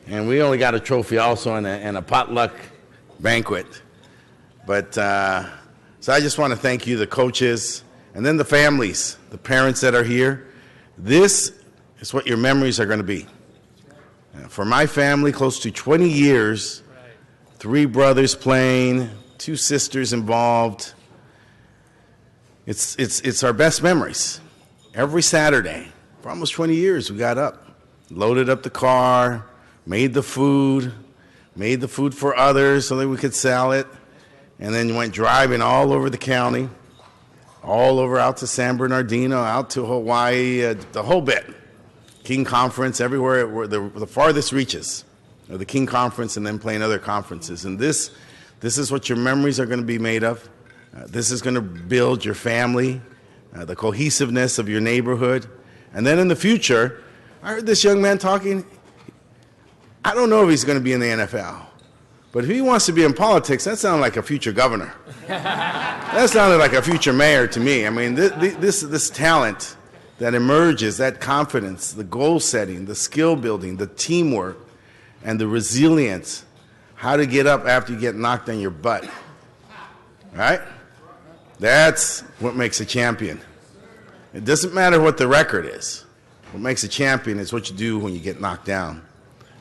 And we only got a trophy also in a potluck banquet. But so I just want to thank you, the coaches, and then the families, the parents that are here. This It's what your memories are going to be. For my family, close to 20 years, 3 brothers playing, 2 sisters involved. It's our best memories. Every Saturday, for almost 20 years, we got up, loaded up the car, made the food for others so that we could sell it, and then went driving all over the county, all over out to San Bernardino, out to Hawaii, the whole bit. King Conference, everywhere, the farthest reaches of the King Conference, and then playing other conferences. And this is what your memories are going to be made of. This is going to build your family, the cohesiveness of your neighborhood. And then in the future, I heard this young man talking. I don't know if he's going to be in the NFL, but if he wants to be in politics, that sounded like a future governor. That sounded like a future mayor to me. I mean, this talent that emerges, that confidence, the goal setting, the skill building, the teamwork, and the resilience, how to get up after you get knocked on your butt, right? That's what makes a champion. It doesn't matter what the record is. What makes a champion is what you do when you get knocked down.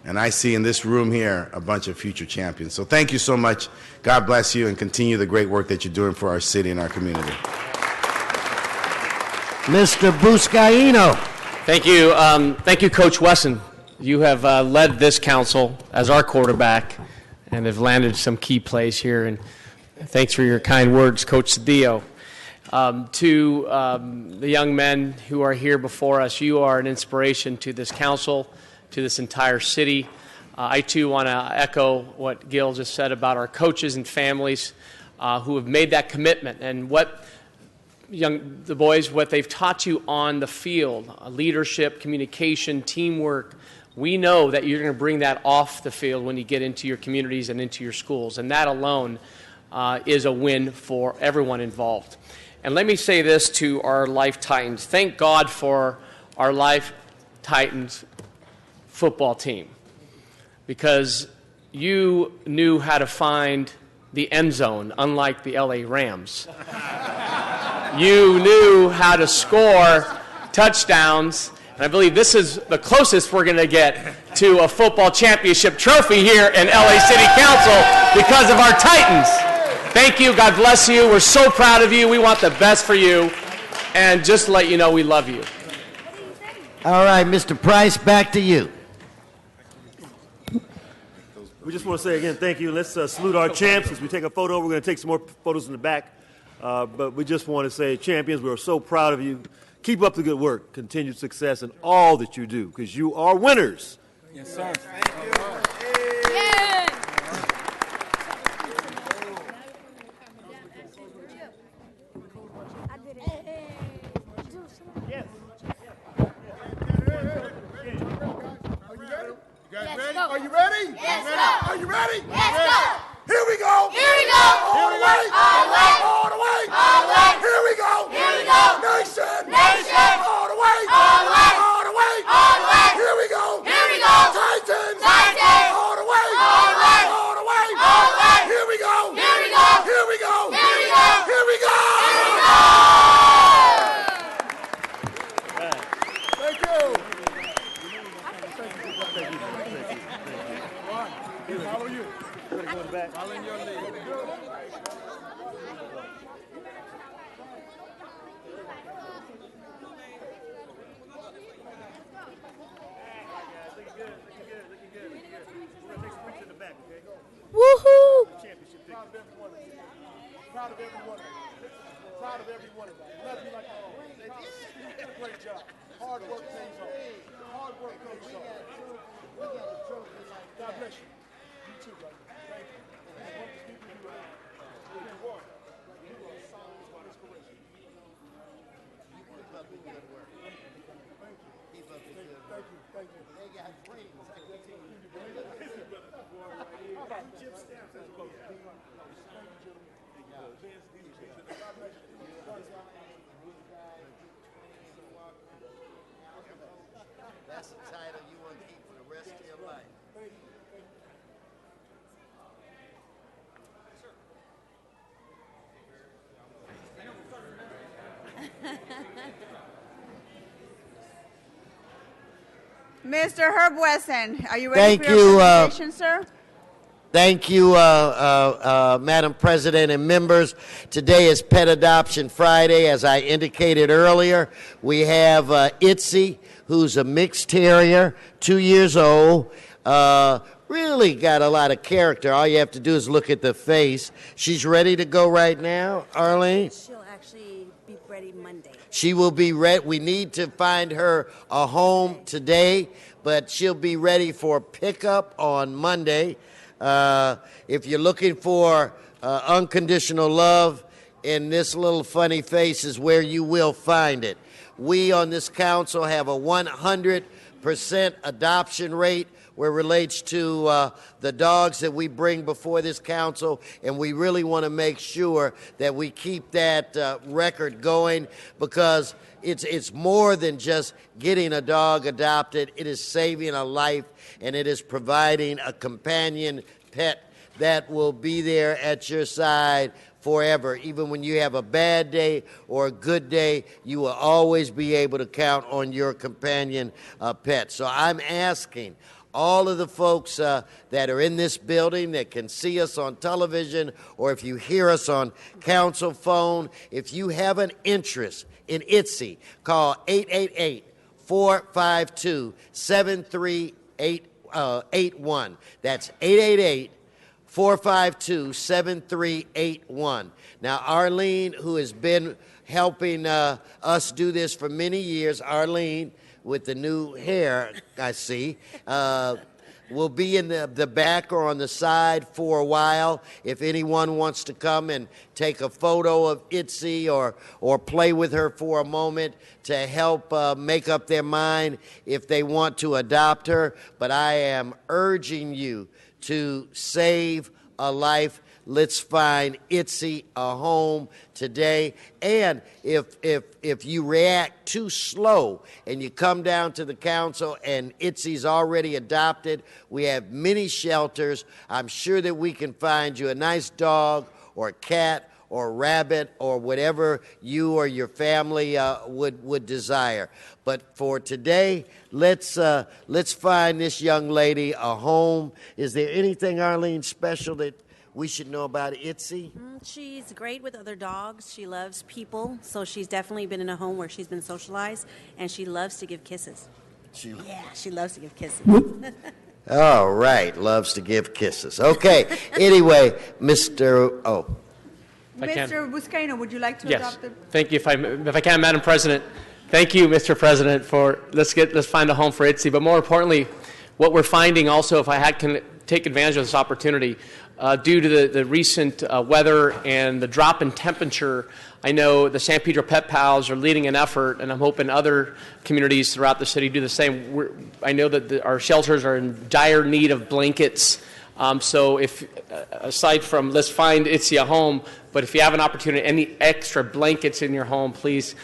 And I see in this room here a bunch of future champions. So thank you so much. God bless you, and continue the great work that you're doing for our city and our community. Mr. Buscaino. Thank you. Thank you, Coach Wesson. You have led this council as our quarterback and have landed some key plays here. And thanks for your kind words, Coach Cedillo. To the young men who are here before us, you are an inspiration to this council, to this entire city. I, too, want to echo what Gil just said about our coaches and families who have made that commitment, and what the boys, what they've taught you on the field, leadership, communication, teamwork. We know that you're going to bring that off the field when you get into your communities and into your schools, and that alone is a win for everyone involved. And let me say this to our Life Titans. Thank God for our Life Titans football team, because you knew how to find the end zone, unlike the LA Rams. You knew how to score touchdowns, and I believe this is the closest we're going to get to a football championship trophy here in LA City Council because of our Titans. Thank you. God bless you. We're so proud of you. We want the best for you. And just to let you know, we love you. All right, Mr. Price, back to you. We just want to say again, thank you. Let's salute our champs as we take a photo. We're going to take some more photos in the back. But we just want to say, champions, we're so proud of you. Keep up the good work. Continued success in all that you do, because you are winners. Yes, sir. Thank you. Are you ready? Yes, go. Are you ready? Yes, go. Here we go. Here we go. All the way. All the way. All the way. All the way. Here we go. Here we go. Nation. Nation. All the way. All the way. All the way. All the way. Here we go. Here we go. Titans. Titans. All the way. All the way. All the way. All the way. Here we go. Here we go. Here we go. Here we go. Here we go. Here we go. Thank you. Follow you. Follow in your lead. Woohoo! Proud of every one of you. Proud of every one of you. Love you like all. Great job. Hard work pays off. Hard work pays off. God bless you. You too, brother. Thank you. You won. You are a solid inspiration. Keep up the good work. Thank you. Keep up the good work. Thank you. Thank you. They got dreams like your team. How about Jim Stamps as well? Thank you, Jim. God bless you. That's the title you want to keep for the rest of your life. Thank you. Mr. Herb Wesson, are you ready Thank for your you, presentation, sir? Thank you, Madam President and members. Today is Pet Adoption Friday. As I indicated earlier, we have Itzy, who's a mixed terrier, 2 years old. Really got a lot of character. All you have to do is look at the face. She's ready to go right now, Arlene? She'll actually be ready Monday. She will be ready. We need to find her a home today, but she'll be ready for pickup on Monday. If you're looking for unconditional love, in this little funny face is where you will find it. We on this council have a 100% adoption rate where it relates to the dogs that we bring before this council, and we really want to make sure that we keep that record going, because it's more than just getting a dog adopted. It is saving a life, and it is providing a companion pet that will be there at your side forever. Even when you have a bad day or a good day, you will always be able to count on your companion pet. So I'm asking all of the folks that are in this building that can see us on television, or if you hear us on council phone, if you have an interest in Itzy, call 888-452-7381. That's 888-452-7381. Now, Arlene, who has been helping us do this for many years, Arlene, with the new hair, I see, will be in the back or on the side for a while. If anyone wants to come and take a photo of Itzy or play with her for a moment to help make up their mind if they want to adopt her. But I am urging you to save a life. Let's find Itzy a home today. And if you react too slow and you come down to the council and Itzy's already adopted, we have many shelters. I'm sure that we can find you a nice dog or a cat or a rabbit or whatever you or your family would desire. But for today, let's find this young lady a home. Is there anything, Arlene, special that we should know about Itzy? She's great with other dogs. She loves people, so she's definitely been in a home where she's been socialized, and she loves to give kisses. She loves to give kisses. All right, loves to give kisses. Okay, anyway, Mr. Mr. Buscaino, would you like to Yes. adopt the... Thank you. If I can, Madam President, thank you, Mr. President, for let's find a home for Itzy. But more importantly, what we're finding also, if I can take advantage of this opportunity, due to the recent weather and the drop in temperature, I know the San Pedro Pet Pals are leading an effort, and I'm hoping other communities throughout the city do the same. I know that our shelters are in dire need of blankets. So if, aside from let's find Itzy a home, but if you have an opportunity, any extra blankets in your home, please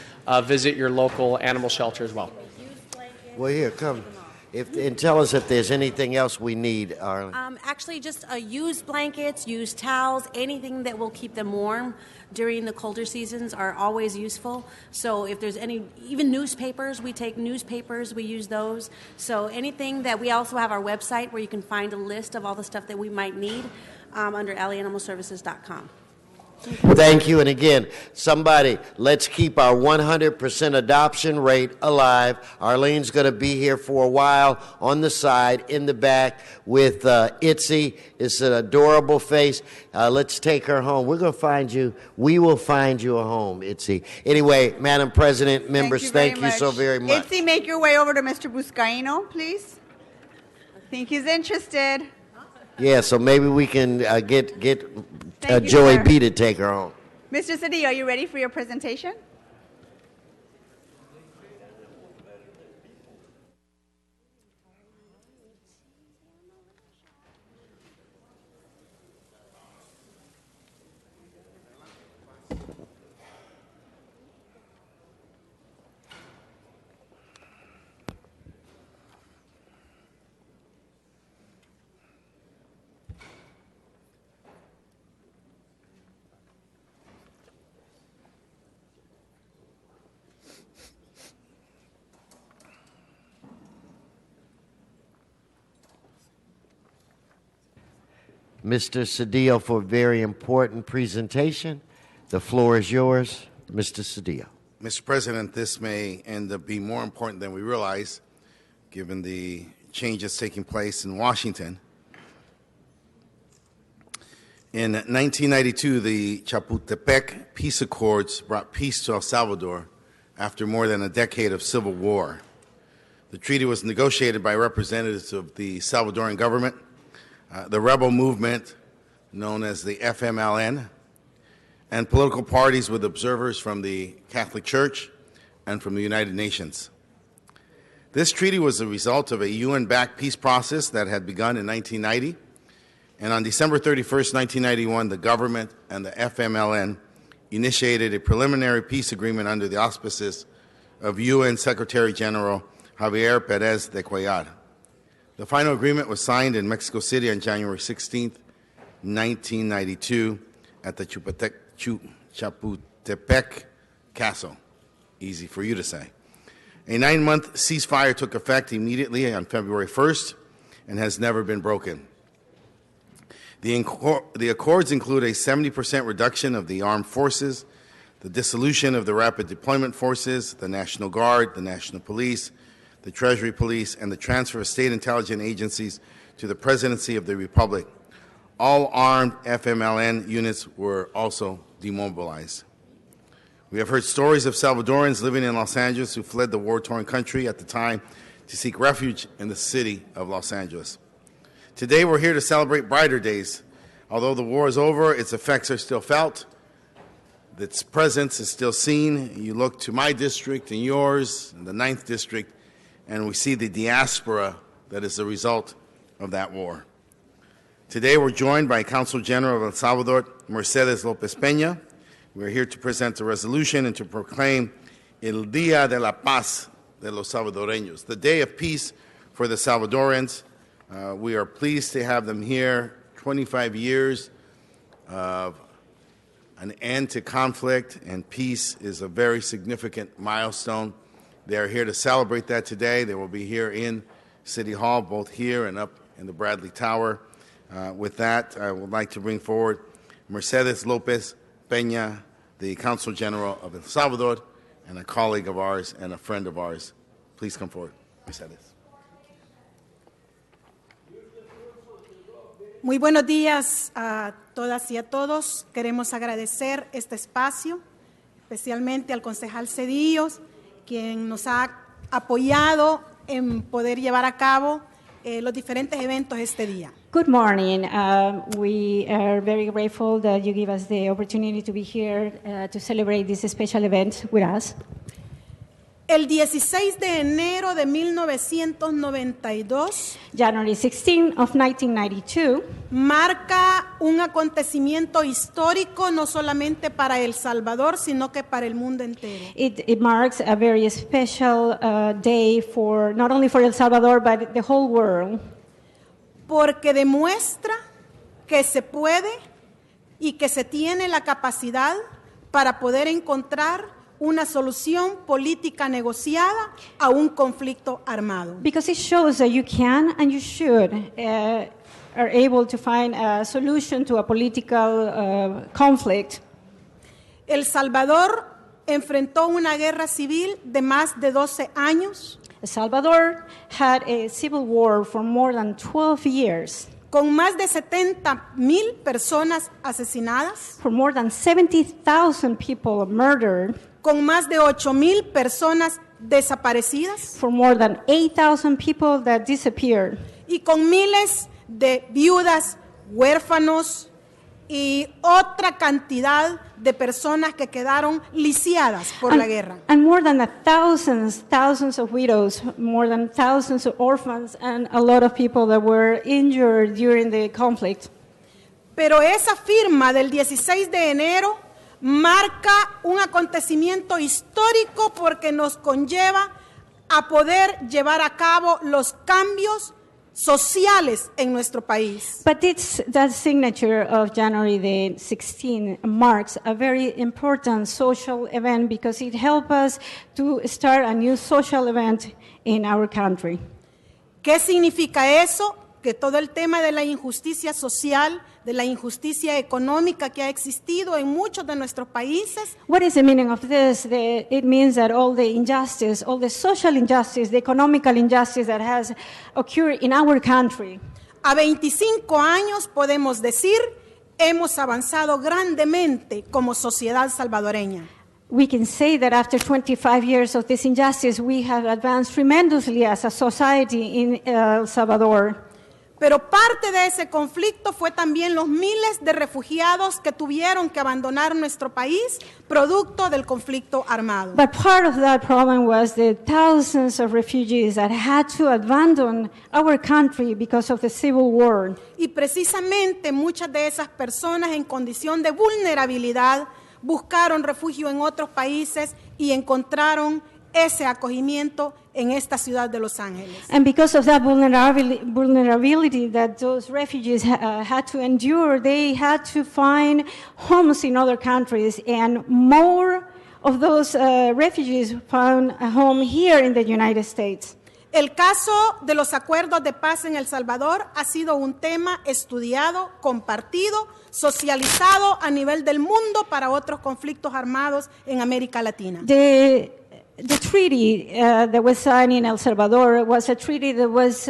visit your local animal shelter as well. Well, here, come. And tell us if there's anything else we need, Arlen. Actually, just used blankets, used towels, anything that will keep them warm during the colder seasons are always useful. So if there's any, even newspapers, we take newspapers, we use those. So anything that we also have our website where you can find a list of all the stuff that we might need under alleanimalservices.com. Thank you. And again, somebody, let's keep our 100% adoption rate alive. Arlene's going to be here for a while on the side, in the back with Itzy. It's an adorable face. Let's take her home. We're going to find you. We will find you a home, Itzy. Anyway, Madam President, members, thank you so very much. Itzy, make your way over to Mr. Buscaino, please. I think he's interested. Yeah, so maybe we can get Thank you, Joey sir. B to take her home. Mr. Cedillo, are you ready for your presentation? Mr. Cedillo for a very important presentation. The floor is yours, Mr. Cedillo. Mr. President, this may end up being more important than we realize, given the changes taking place in Washington. In 1992, the Chapultepec Peace Accords brought peace to El Salvador after more than a decade of civil war. The treaty was negotiated by representatives of the Salvadoran government, the rebel movement known as the FMLN, and political parties with observers from the Catholic Church and from the United Nations. This treaty was the result of a UN-backed peace process that had begun in 1990, and on December 31st, 1991, the government and the FMLN initiated a preliminary peace agreement under the auspices of UN Secretary General Javier Pérez de Cuellar. The final agreement was signed in Mexico City on January 16th, 1992, at the Chapultepec Castle. Easy for you to say. A 9-month ceasefire took effect immediately on February 1st and has never been broken. The accords include a 70% reduction of the armed forces, the dissolution of the Rapid Deployment Forces, the National Guard, the National Police, the Treasury Police, and the transfer of state intelligence agencies to the Presidency of the Republic. All armed FMLN units were also demobilized. We have heard stories of Salvadorans living in Los Angeles who fled the war-torn country at the time to seek refuge in the city of Los Angeles. Today, we're here to celebrate brighter days. Although the war is over, its effects are still felt. Its presence is still seen. You look to my district and yours, and the 9th District, and we see the diaspora that is the result of that war. Today, we're joined by Consul General of El Salvador, Mercedes Lopez Peña. We're here to present a resolution and to proclaim El Día de la Paz de los Salvadoreños, the Day of Peace for the Salvadorans. We are pleased to have them here. 25 years of an end to conflict and peace is a very significant milestone. They are here to celebrate that today. They will be here in City Hall, both here and up in the Bradley Tower. With that, I would like to bring forward Mercedes Lopez Peña, the Consul General of El Salvador, and a colleague of ours and a friend of ours. Please come forward, Mercedes. Muy buenos días a todas y a todos. Queremos agradecer este espacio, especialmente al concejal Cedillo, quien nos ha apoyado en poder llevar a cabo los diferentes eventos este día. Good morning. We are very grateful that you give us the opportunity to be here to celebrate this special event with us. El 16 de enero de 1992, January 16 of 1992, marca un acontecimiento histórico no solamente para El Salvador, sino que para el mundo entero. It marks a very special day for not only for El Salvador but the whole world. Porque demuestra que se puede y que se tiene la capacidad para poder encontrar una solución política negociada a un conflicto armado. Because it shows that you can and you should are able to find a solution to a political conflict. El Salvador enfrentó una guerra civil de más de 12 años. El Salvador had a civil war for more than 12 years. Con más de 70,000 personas asesinadas. For more than 70,000 people murdered. Con más de 8,000 personas desaparecidas. For more than 8,000 people that disappeared. Y con miles de viudas, huérfanos y otra cantidad de personas que quedaron lisiadas por la guerra. And more than thousands of widows, more than thousands of orphans, and a lot of people that were injured during the conflict. Pero esa firma del 16 de enero marca un acontecimiento histórico porque nos conlleva a poder llevar a cabo los cambios sociales en nuestro país. But that signature of January the 16th marks a very important social event because it helps us to start a new social event in our country. ¿Qué significa eso? que todo el tema de la injusticia social, de la injusticia económica que ha existido en muchos de nuestros países. What is the meaning of this? It means that all the injustice, all the social injustice, the economical injustice that has occurred in our country. A 25 años podemos decir, hemos avanzado grandemente como sociedad salvadoreña. We can say that after 25 years of this injustice, we have advanced tremendously as a society in El Salvador. Pero parte de ese conflicto fue también los miles de refugiados que tuvieron que abandonar nuestro país producto del conflicto armado. But part of that problem was the thousands of refugees that had to abandon our country because of the civil war. Y precisamente muchas de esas personas en condición de vulnerabilidad buscaron refugio en otros países y encontraron ese acogimiento en esta ciudad de Los Ángeles. And because of that vulnerability that those refugees had to endure, they had to find homes in other countries, and more of those refugees found a home here in the United States. El caso de los acuerdos de paz en El Salvador ha sido un tema estudiado, compartido, socializado a nivel del mundo para otros conflictos armados en América Latina. The treaty that was signed in El Salvador was a treaty that was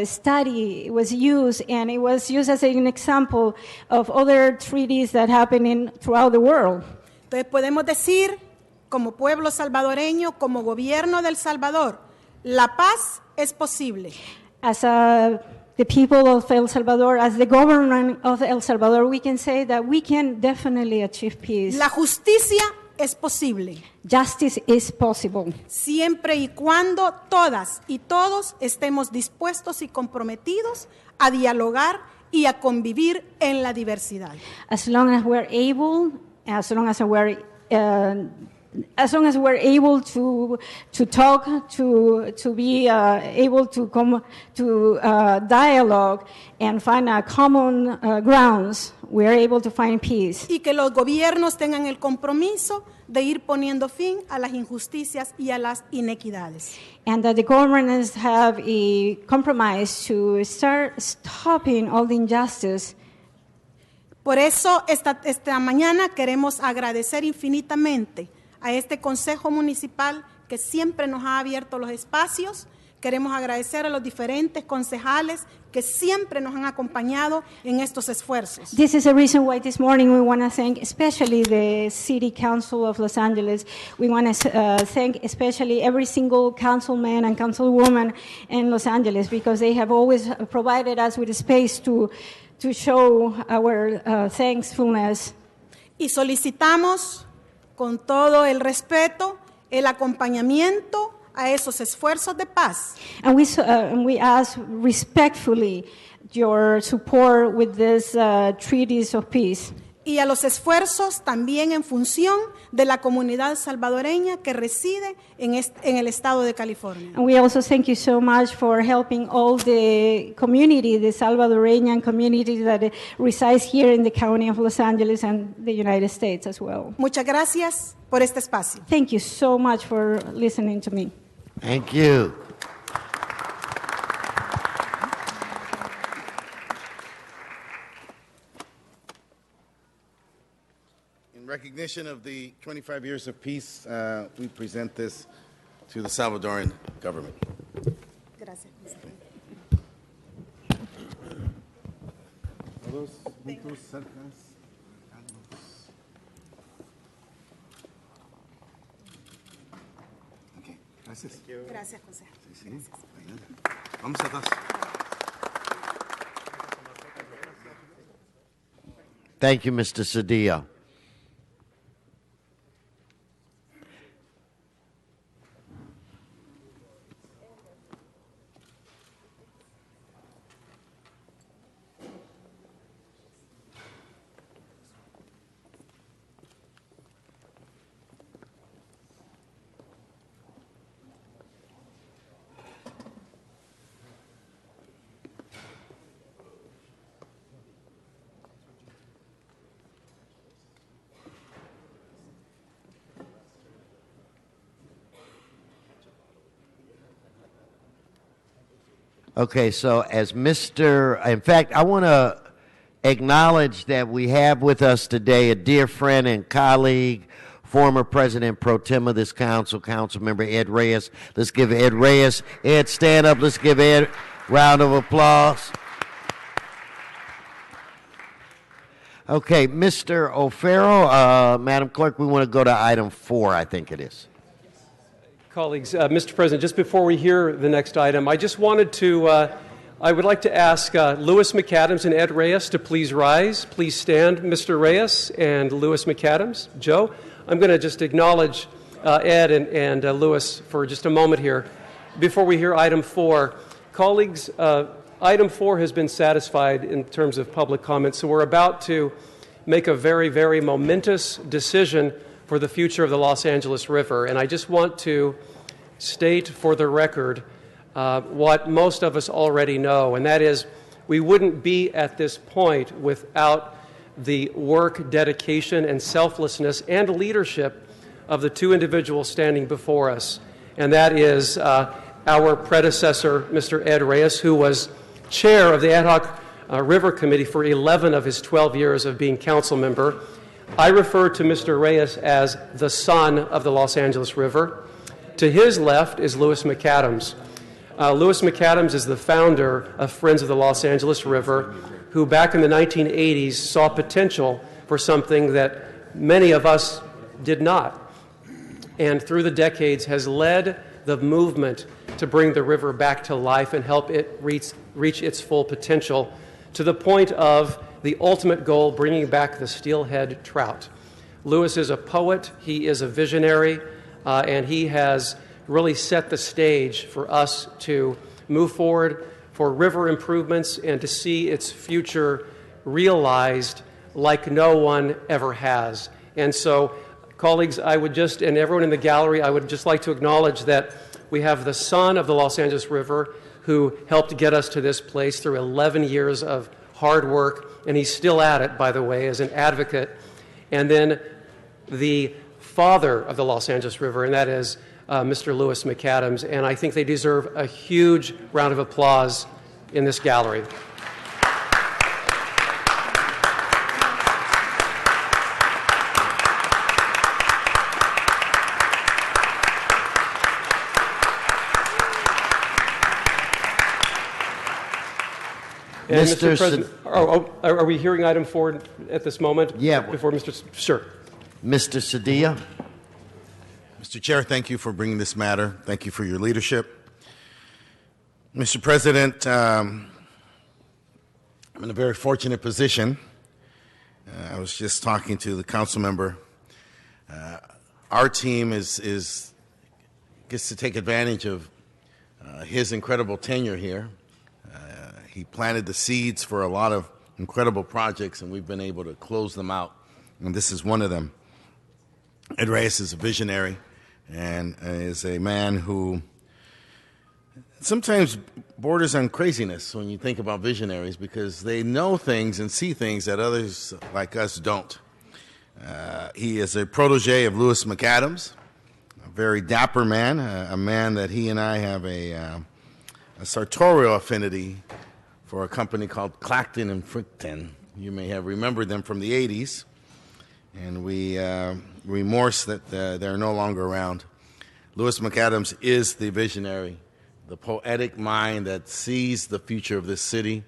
studied, was used, and it was used as an example of other treaties that happen throughout the world. Entonces podemos decir, como pueblo salvadoreño, como gobierno del Salvador, la paz es posible. As the people of El Salvador, as the government of El Salvador, we can say that we can definitely achieve peace. La justicia es posible. Justice is possible. Siempre y cuando todas y todos estemos dispuestos y comprometidos a dialogar y a convivir en la diversidad. As long as we're able to talk, to be able to come to dialogue and find a common grounds, we're able to find peace. Y que los gobiernos tengan el compromiso de ir poniendo fin a las injusticias y a las inequidades. And that the governments have a compromise to start stopping all the injustice. Por eso esta mañana queremos agradecer infinitamente a este Consejo Municipal que siempre nos ha abierto los espacios. Queremos agradecer a los diferentes concejales que siempre nos han acompañado en estos esfuerzos. This is the reason why this morning we want to thank especially the City Council of Los Angeles. We want to thank especially every single councilman and councilwoman in Los Angeles, because they have always provided us with a space to show our thankfulness. Y solicitamos con todo el respeto el acompañamiento a esos esfuerzos de paz. And we ask respectfully your support with these treaties of peace. Y a los esfuerzos también en función de la comunidad salvadoreña que reside en el estado de California. And we also thank you so much for helping all the community, the Salvadorian community that resides here in the county of Los Angeles and the United States as well. Muchas gracias por este espacio. Thank you so much for listening to me. Thank you. In recognition of the 25 years of peace, we present this to the Salvadoran government. Gracias. Todos juntos, cercas. Okay, gracias. Gracias, consejero. Sí, sí. Vamos atrás. Thank you, Mr. Cedillo. Okay, so as in fact, I want to acknowledge that we have with us today a dear friend and colleague, former President Pro Tem of this council, Councilmember Ed Reyes. Let's give Ed Reyes. Ed, stand up. Let's give Ed a round of applause. Okay, Mr. O'Farrell, Madam Clerk, we want to go to item 4, I think it is. Colleagues, Mr. President, just before we hear the next item, I just wanted to, I would like to ask Louis McAdams and Ed Reyes to please rise. Please stand, Mr. Reyes and Louis McAdams. Joe, I'm going to just acknowledge Ed and Louis for just a moment here before we hear item 4. Colleagues, item 4 has been satisfied in terms of public comment, so we're about to make a very, very momentous decision for the future of the Los Angeles River. And I just want to state for the record what most of us already know, and that is we wouldn't be at this point without the work, dedication, and selflessness and leadership of the two individuals standing before us. And that is our predecessor, Mr. Ed Reyes, who was chair of the Ad hoc River Committee for 11 of his 12 years of being council member. I refer to Mr. Reyes as the son of the Los Angeles River. To his left is Louis McAdams. Louis McAdams is the founder of Friends of the Los Angeles River, who back in the 1980s saw potential for something that many of us did not, and through the decades has led the movement to bring the river back to life and help it reach its full potential to the point of the ultimate goal, bringing back the steelhead trout. Louis is a poet, he is a visionary, and he has really set the stage for us to move forward for river improvements and to see its future realized like no one ever has. And so, colleagues, I would just, and everyone in the gallery, I would just like to acknowledge that we have the son of the Los Angeles River who helped get us to this place through 11 years of hard work, and he's still at it, by the way, as an advocate. And then the father of the Los Angeles River, and that is Mr. Louis McAdams, and I think they deserve a huge round of applause in this gallery. And Mr. President, are we hearing item 4 at this moment? Yeah. Before Mr. Sure. Mr. Cedillo. Mr. Chair, thank you for bringing this matter. Thank you for your leadership. Mr. President, I'm in a very fortunate position. I was just talking to the council member. Our team gets to take advantage of his incredible tenure here. He planted the seeds for a lot of incredible projects, and we've been able to close them out, and this is one of them. Ed Reyes is a visionary and is a man who sometimes borders on craziness when you think about visionaries, because they know things and see things that others like us don't. He is a protege of Louis McAdams, a very dapper man, a man that he and I have a sartorial affinity for a company called Clacton and Frickton. You may have remembered them from the 80s, and we remorse that they're no longer around. Louis McAdams is the visionary, the poetic mind that sees the future of this city.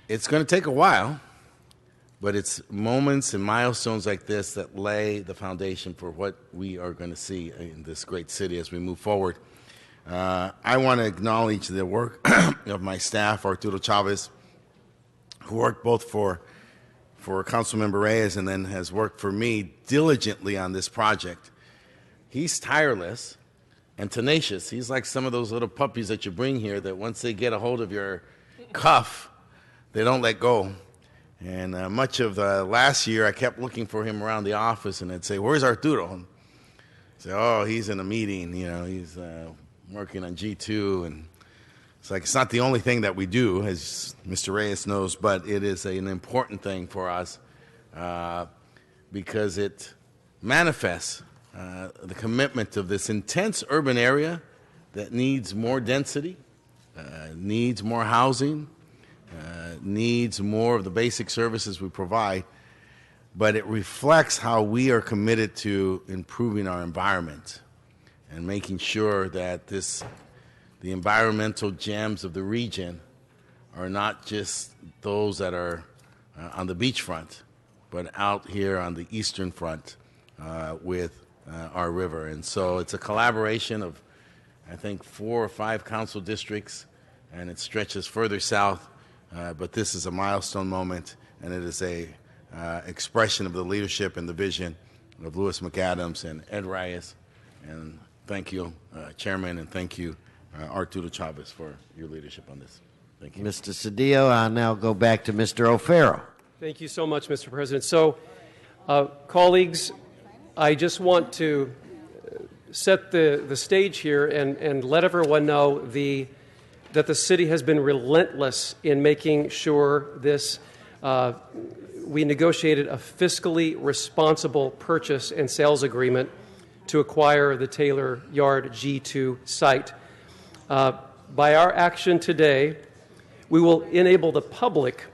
It's going to take a while, but it's moments and milestones like this that lay the foundation for what we are going to see in this great city as we move forward. I want to acknowledge the work of my staff, Arturo Chavez, who worked both for Councilmember Reyes and then has worked for me diligently on this project. He's tireless and tenacious. He's like some of those little puppies that you bring here that once they get a hold of your cuff, they don't let go. And much of last year, I kept looking for him around the office, and I'd say, "Where's Arturo?" And I'd say, "Oh, he's in a meeting. You know, he's working on G2." And it's not the only thing that we do, as Mr. Reyes knows, but it is an important thing for us because it manifests the commitment of this intense urban area that needs more density, needs more housing, needs more of the basic services we provide, but it reflects how we are committed to improving our environment and making sure that the environmental gems of the region are not just those that are on the beachfront, but out here on the eastern front with our river. And so it's a collaboration of, I think, 4 or 5 council districts, and it stretches further south. But this is a milestone moment, and it is a expression of the leadership and the vision of Louis McAdams and Ed Reyes. And thank you, Chairman, and thank you, Arturo Chavez, for your leadership on this. Thank you. Mr. Cedillo, I'll now go back to Mr. O'Farrell. Thank you so much, Mr. President. So, colleagues, I just want to set the stage here and let everyone know that the city has been relentless in making sure this we negotiated a fiscally responsible purchase and sales agreement to acquire the Taylor Yard G2 site. By our action today, we will enable the public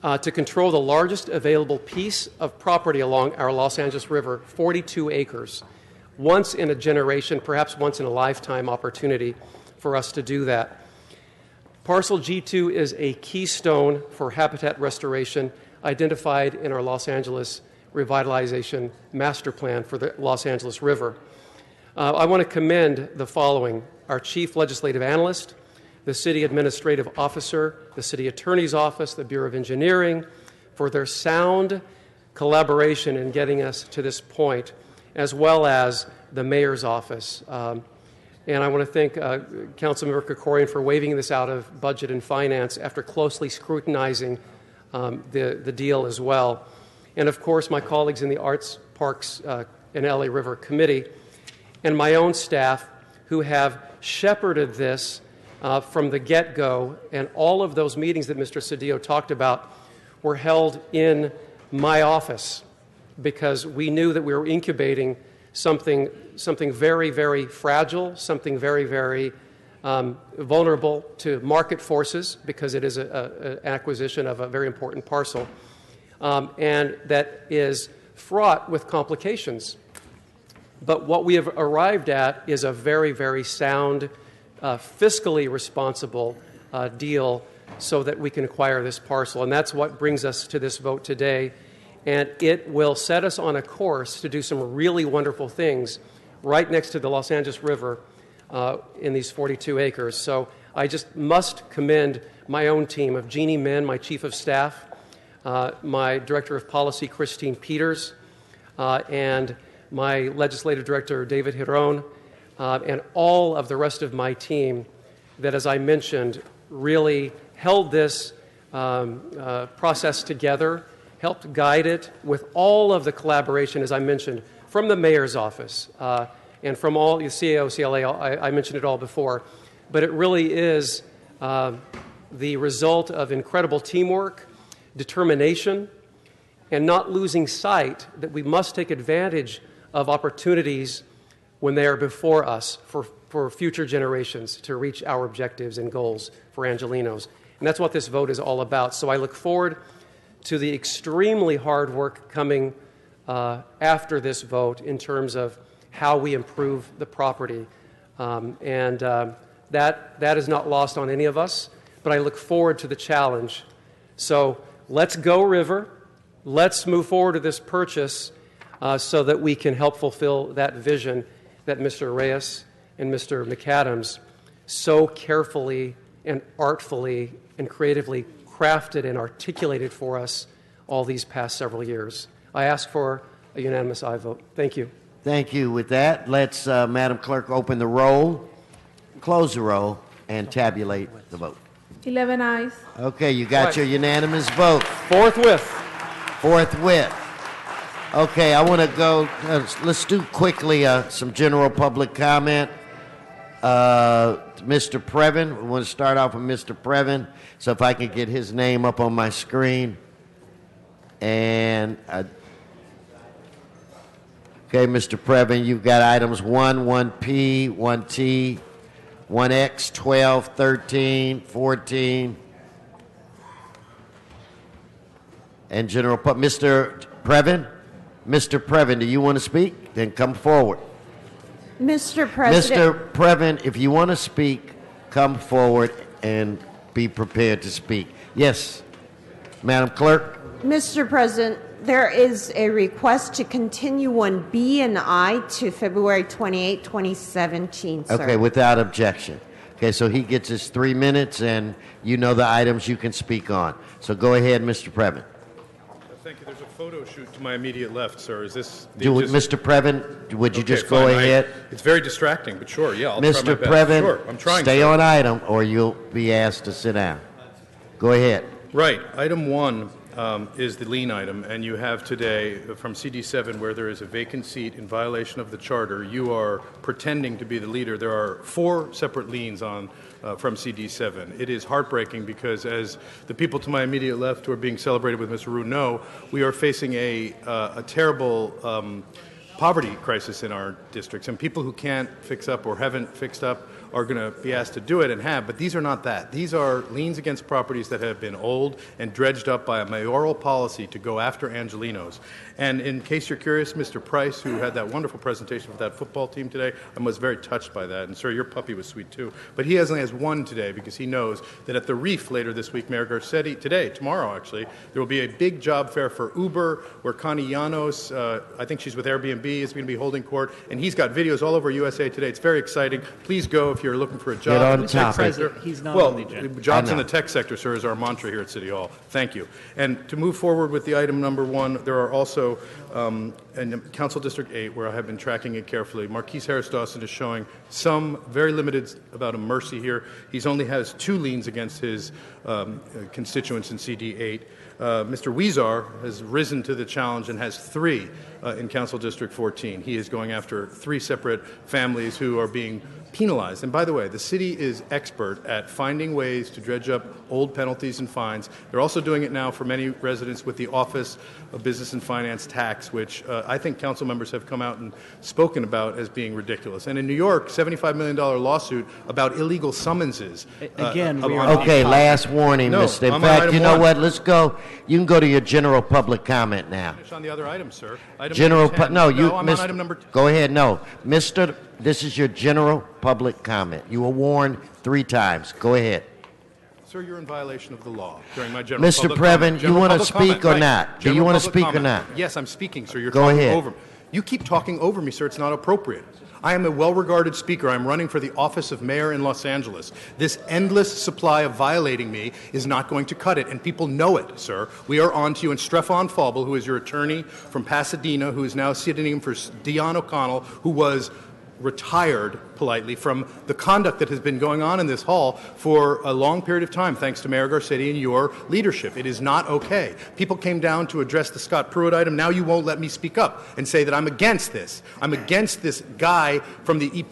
to control the largest available piece of property along our Los Angeles River, 42 acres. Once in a generation, perhaps once in a lifetime opportunity for us to do that. Parcel G2 is a keystone for habitat restoration identified in our Los Angeles Revitalization Master Plan for the Los Angeles River. I want to commend the following: our Chief Legislative Analyst, the City Administrative Officer, the City Attorney's Office, the Bureau of Engineering, for their sound collaboration in getting us to this point, as well as the Mayor's Office. And I want to thank Councilmember Krikorian for waiving this out of Budget and Finance after closely scrutinizing the deal as well. And of course, my colleagues in the Arts, Parks, and LA River Committee, and my own staff who have shepherded this from the get-go. And all of those meetings that Mr. Cedillo talked about were held in my office because we knew that we were incubating something very, very fragile, something very, very vulnerable to market forces because it is an acquisition of a very important parcel, and that is fraught with complications. But what we have arrived at is a very, very sound, fiscally responsible deal so that we can acquire this parcel. And that's what brings us to this vote today. And it will set us on a course to do some really wonderful things right next to the Los Angeles River in these 42 acres. So I just must commend my own team of Jeannie Min, my Chief of Staff, my Director of Policy, Christine Peters, and my Legislative Director, David Hiron, and all of the rest of my team that, as I mentioned, really held this process together, helped guide it with all of the collaboration, as I mentioned, from the Mayor's Office and from all the CAO, CLA, I mentioned it all before. But it really is the result of incredible teamwork, determination, and not losing sight that we must take advantage of opportunities when they are before us for future generations to reach our objectives and goals for Angelenos. And that's what this vote is all about. So I look forward to the extremely hard work coming after this vote in terms of how we improve the property. That is not lost on any of us, but I look forward to the challenge. So let's go, River. Let's move forward to this purchase so that we can help fulfill that vision that Mr. Reyes and Mr. McAdams so carefully and artfully and creatively crafted and articulated for us all these past several years. I ask for a unanimous aye vote. Thank you. Thank you. With that, let's, Madam Clerk, open the roll, close the roll, and tabulate the vote. 11 ayes. Okay, you got your unanimous vote. Forthwith. Forthwith. Okay, I want to go, let's do quickly some general public comment. Mr. Previn, we want to start off with Mr. Previn, so if I could get his name up on my screen. And, okay, Mr. Previn, you've got items 1, 1P, 1T, 1X, 12, 13, 14. And General Mr. Previn? Mr. Previn, do you want to speak? Then come forward. Mr. President. Mr. Previn, if you want to speak, come forward and be prepared to speak. Yes, Madam Clerk. Mr. President, there is a request to continue 1B and I to February 28, 2017, sir. Okay, without objection. Okay, so he gets his 3 minutes, and you know the items you can speak on. So go ahead, Mr. Previn. Thank you. There's a photo shoot to my immediate left, sir. Is this... Mr. Previn, would you just go fine. ahead? It's very distracting, but sure, yeah, I'll try my Mr. best. Previn, Sure, I'm trying, stay sir. on item, or you'll be asked to sit down. Go ahead. Right. Item 1 is the lien item, and you have today from CD7 where there is a vacant seat in violation of the charter. You are pretending to be the leader. There are 4 separate liens on from CD7. It is heartbreaking because, as the people to my immediate left who are being celebrated with Mr. Roux know, we are facing a terrible poverty crisis in our districts, and people who can't fix up or haven't fixed up are going to be asked to do it and have, but these are not that. These are liens against properties that have been old and dredged up by a mayoral policy to go after Angelenos. And in case you're curious, Mr. Price, who had that wonderful presentation for that football team today, I was very touched by that. And sir, your puppy was sweet too. But he only has 1 today because he knows that at the Reef later this week, Mayor Garcetti, tomorrow actually, there will be a big job fair for Uber where Connie Llanos, I think she's with Airbnb, is going to be holding court. And he's got videos all over USA Today. It's very exciting. Please go if you're looking for a job. Get on in the tech topic. sector. He's not well, on the agenda. jobs I in know. the tech sector, sir, is our mantra here at City Hall. Thank you. And to move forward with the item number 1, there are also in Council District 8, where I have been tracking it carefully, Marquise Harris Dawson is showing some very limited about a mercy here. He only has 2 liens against his constituents in CD 8. Mr. Weezar has risen to the challenge and has 3 in Council District 14. He is going after 3 separate families who are being penalized. And by the way, the city is expert at finding ways to dredge up old penalties and fines. They're also doing it now for many residents with the Office of Business and Finance tax, which I think council members have come out and spoken about as being ridiculous. And in New York, $75 million lawsuit about illegal summonses. Okay, last warning, No, Mr. In I'm on fact, item you know 1. what? Let's go. You can go to your general public comment now. Finish on the other item, sir. Item General, number 10. no, you, I'm Mr. on item number 10. Go ahead. No, Mr. This is your general public comment. You were warned 3 times. Go ahead. Sir, you're in violation of the law during my general Mr. public Previn, comment. you General want to public speak comment, or right. not? Do you General want to public speak or comment. not? Yes, I'm speaking, sir. You're Go talking ahead. over me. You keep talking over me, sir. It's not appropriate. I am a well-regarded speaker. I'm running for the office of mayor in Los Angeles. This endless supply of violating me is not going to cut it, and people know it, sir. We are on to you. And Stefan Faubel, who is your attorney from Pasadena, who is now sitting in for Dion O'Connell, who was retired politely from the conduct that has been going on in this hall for a long period of time, thanks to Mayor Garcetti and your leadership. It is not okay. People came down to address the Scott Pruitt item. Now you won't let me speak up and say that I'm against this. I'm against this guy from the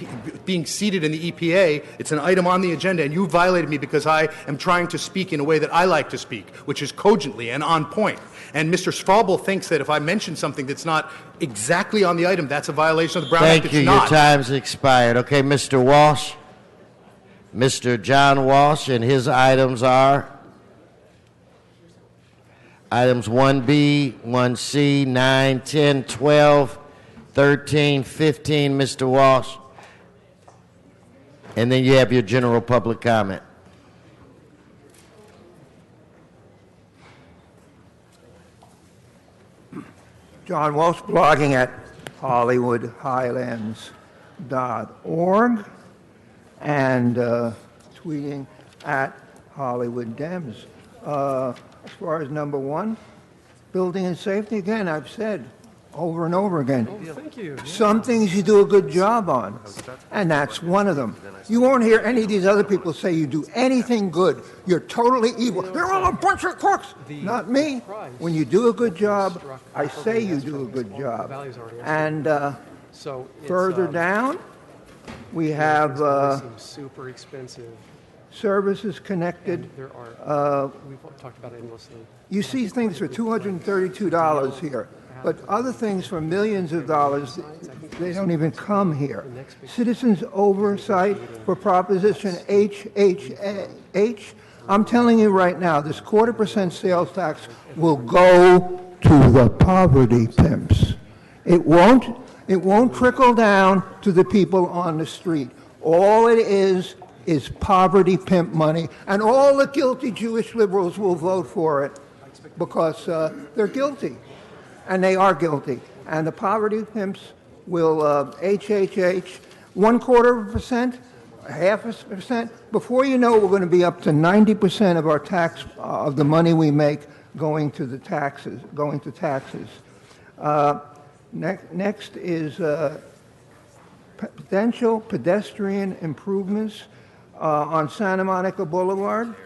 being seated in the EPA. It's an item on the agenda, and you violated me because I am trying to speak in a way that I like to speak, which is cogently and on point. And Mr. Straubel thinks that if I mention something that's not exactly on the item, that's a violation of the Brown Act. Thank you. It's Your not. time's expired. Okay, Mr. Walsh. Mr. John Walsh, and his items are items 1B, 1C, 9, 10, 12, 13, 15, Mr. Walsh. And then you have your general public comment. John Walsh, blogging at HollywoodHighlands.org and tweeting at Hollywood Dems. As far as number 1, building and safety, again, I've said over and over again. Thank you. Some things you do a good job on, and that's one of them. You won't hear any of these other people say you do anything good. You're totally evil. They're all a bunch of crooks. Not me. When you do a good job, I say you do a good job. And further down, we have super expensive. Services connected. There are. We've talked about it endlessly. You see things for $232 here, but other things for millions of dollars. They don't even come here. Citizens oversight for Proposition HHH. I'm telling you right now, this 0.25% sales tax will go to the poverty pimps. It won't trickle down to the people on the street. All it is poverty pimp money, and all the guilty Jewish liberals will vote for it because they're guilty, and they are guilty. And the poverty pimps will HHH 0.25%, 0.5%. Before you know it, we're going to be up to 90% of our tax of the money we make going to the taxes. Next is potential pedestrian improvements on Santa Monica Boulevard.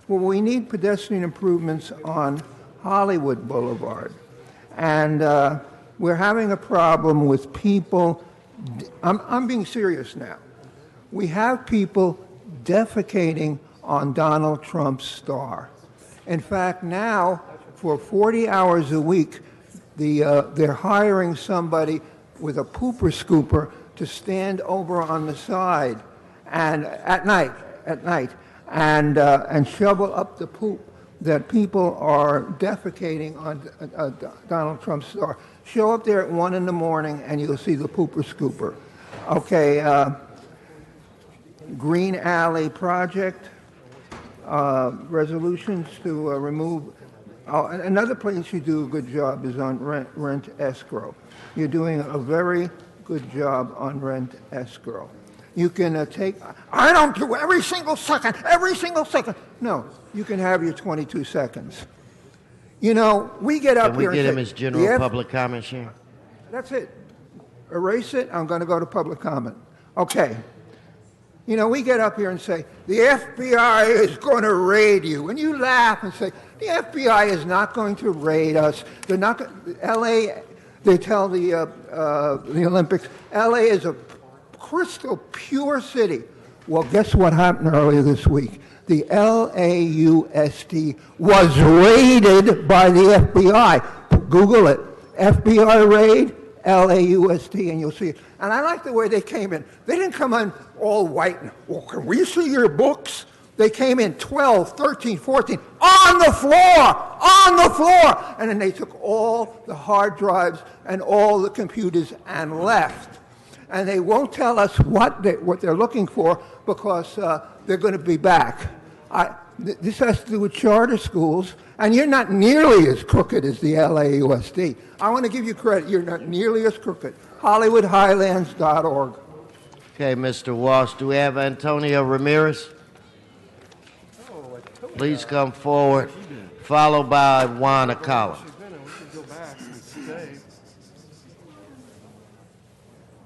Well, we need pedestrian improvements on Hollywood Boulevard. And we're having a problem with people. I'm being serious now. We have people defecating on Donald Trump's star. In fact, now, for 40 hours a week, they're hiring somebody with a pooper scooper to stand over on the side and at night, and shovel up the poop that people are defecating on Donald Trump's star. Show up there at 1 in the morning and you'll see the pooper scooper. Okay, Green Alley project, resolutions to remove. Another place you do a good job is on rent escrow. You're doing a very good job on rent escrow. You can take, I don't do every single second. No, you can have your 22 seconds. You know, we get up here and say, Can we get him his general public comment, Sharon? That's it. Erase it. I'm going to go to public comment. Okay. You know, we get up here and say, the FBI is going to raid you. And you laugh and say, the FBI is not going to raid us. They're not going L.A., they tell the Olympics, L.A. is a crystal pure city. Well, guess what happened earlier this week? The LAUSD was raided by the FBI. Google it. FBI raid, LAUSD, and you'll see it. And I like the way they came in. They didn't come in all white. Well, can we see your books? They came in 12, 13, 14, on the floor. And then they took all the hard drives and all the computers and left. And they won't tell us what they're looking for because they're going to be back. This has to do with charter schools, and you're not nearly as crooked as the LAUSD. I want to give you credit. You're not nearly as crooked. HollywoodHighlands.org. Okay, Mr. Walsh. Do we have Antonio Ramirez? Please come forward, followed by Juan Acala.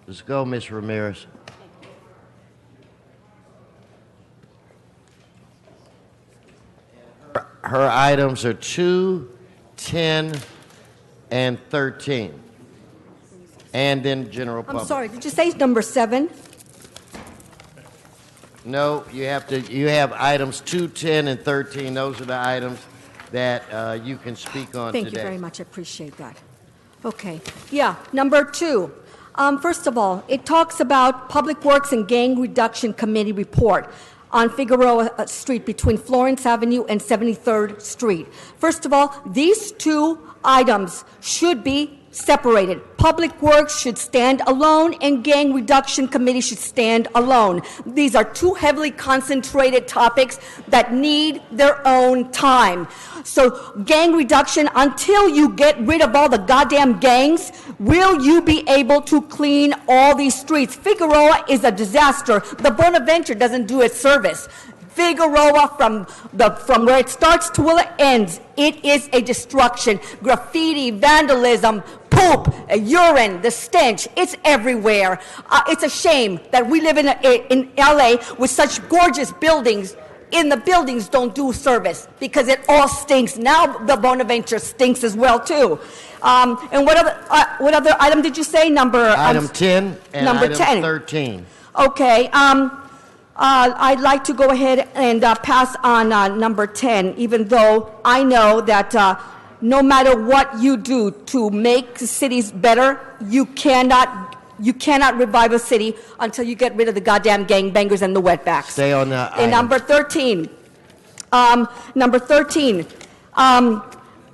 Let's go, Ms. Ramirez. Her items are 2, 10, and 13. And then general public. I'm sorry, did you say number 7? No, you have items 2, 10, and 13. Those are the items that you can speak on Thank today. you very much. I appreciate that. Okay. Yeah, number 2. First of all, it talks about Public Works and Gang Reduction Committee report on Figaro Street between Florence Avenue and 73rd Street. First of all, these two items should be separated. Public Works should stand alone and Gang Reduction Committee should stand alone. These are two heavily concentrated topics that need their own time. So gang reduction, until you get rid of all the goddamn gangs, will you be able to clean all these streets? Figueroa is a disaster. The Bonaventure doesn't do its service. Figueroa, from where it starts to where it ends, it is a destruction. Graffiti, vandalism, poop, urine, the stench, it's everywhere. It's a shame that we live in LA with such gorgeous buildings, and the buildings don't do service because it all stinks. Now the Bonaventure stinks as well too. And what other item did you say? Item 10 and number item 10. 13. Okay. I'd like to go ahead and pass on number 10, even though I know that no matter what you do to make cities better, you cannot you cannot revive a city until you get rid of the goddamn gangbangers and the wetbacks. Stay on the And item. number 13,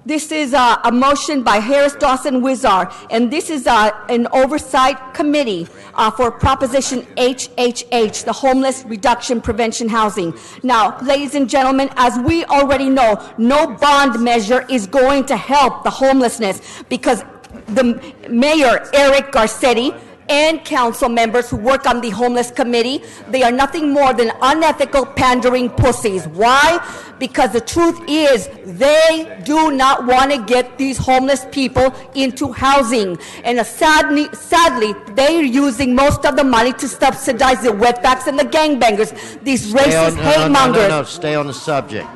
this is a motion by Harris Dawson Wizar, and this is an oversight committee for Proposition HHH, the Homeless Reduction Prevention Housing. Now, ladies and gentlemen, as we already know, no bond measure is going to help the homelessness because the Mayor, Eric Garcetti, and council members who work on the homeless committee, they are nothing more than unethical pandering pussies. Why? Because the truth is they do not want to get these homeless people into housing. And sadly, they're using most of the money to subsidize the wetbacks and the gangbangers, these racist hate mongers. No, stay on the subject.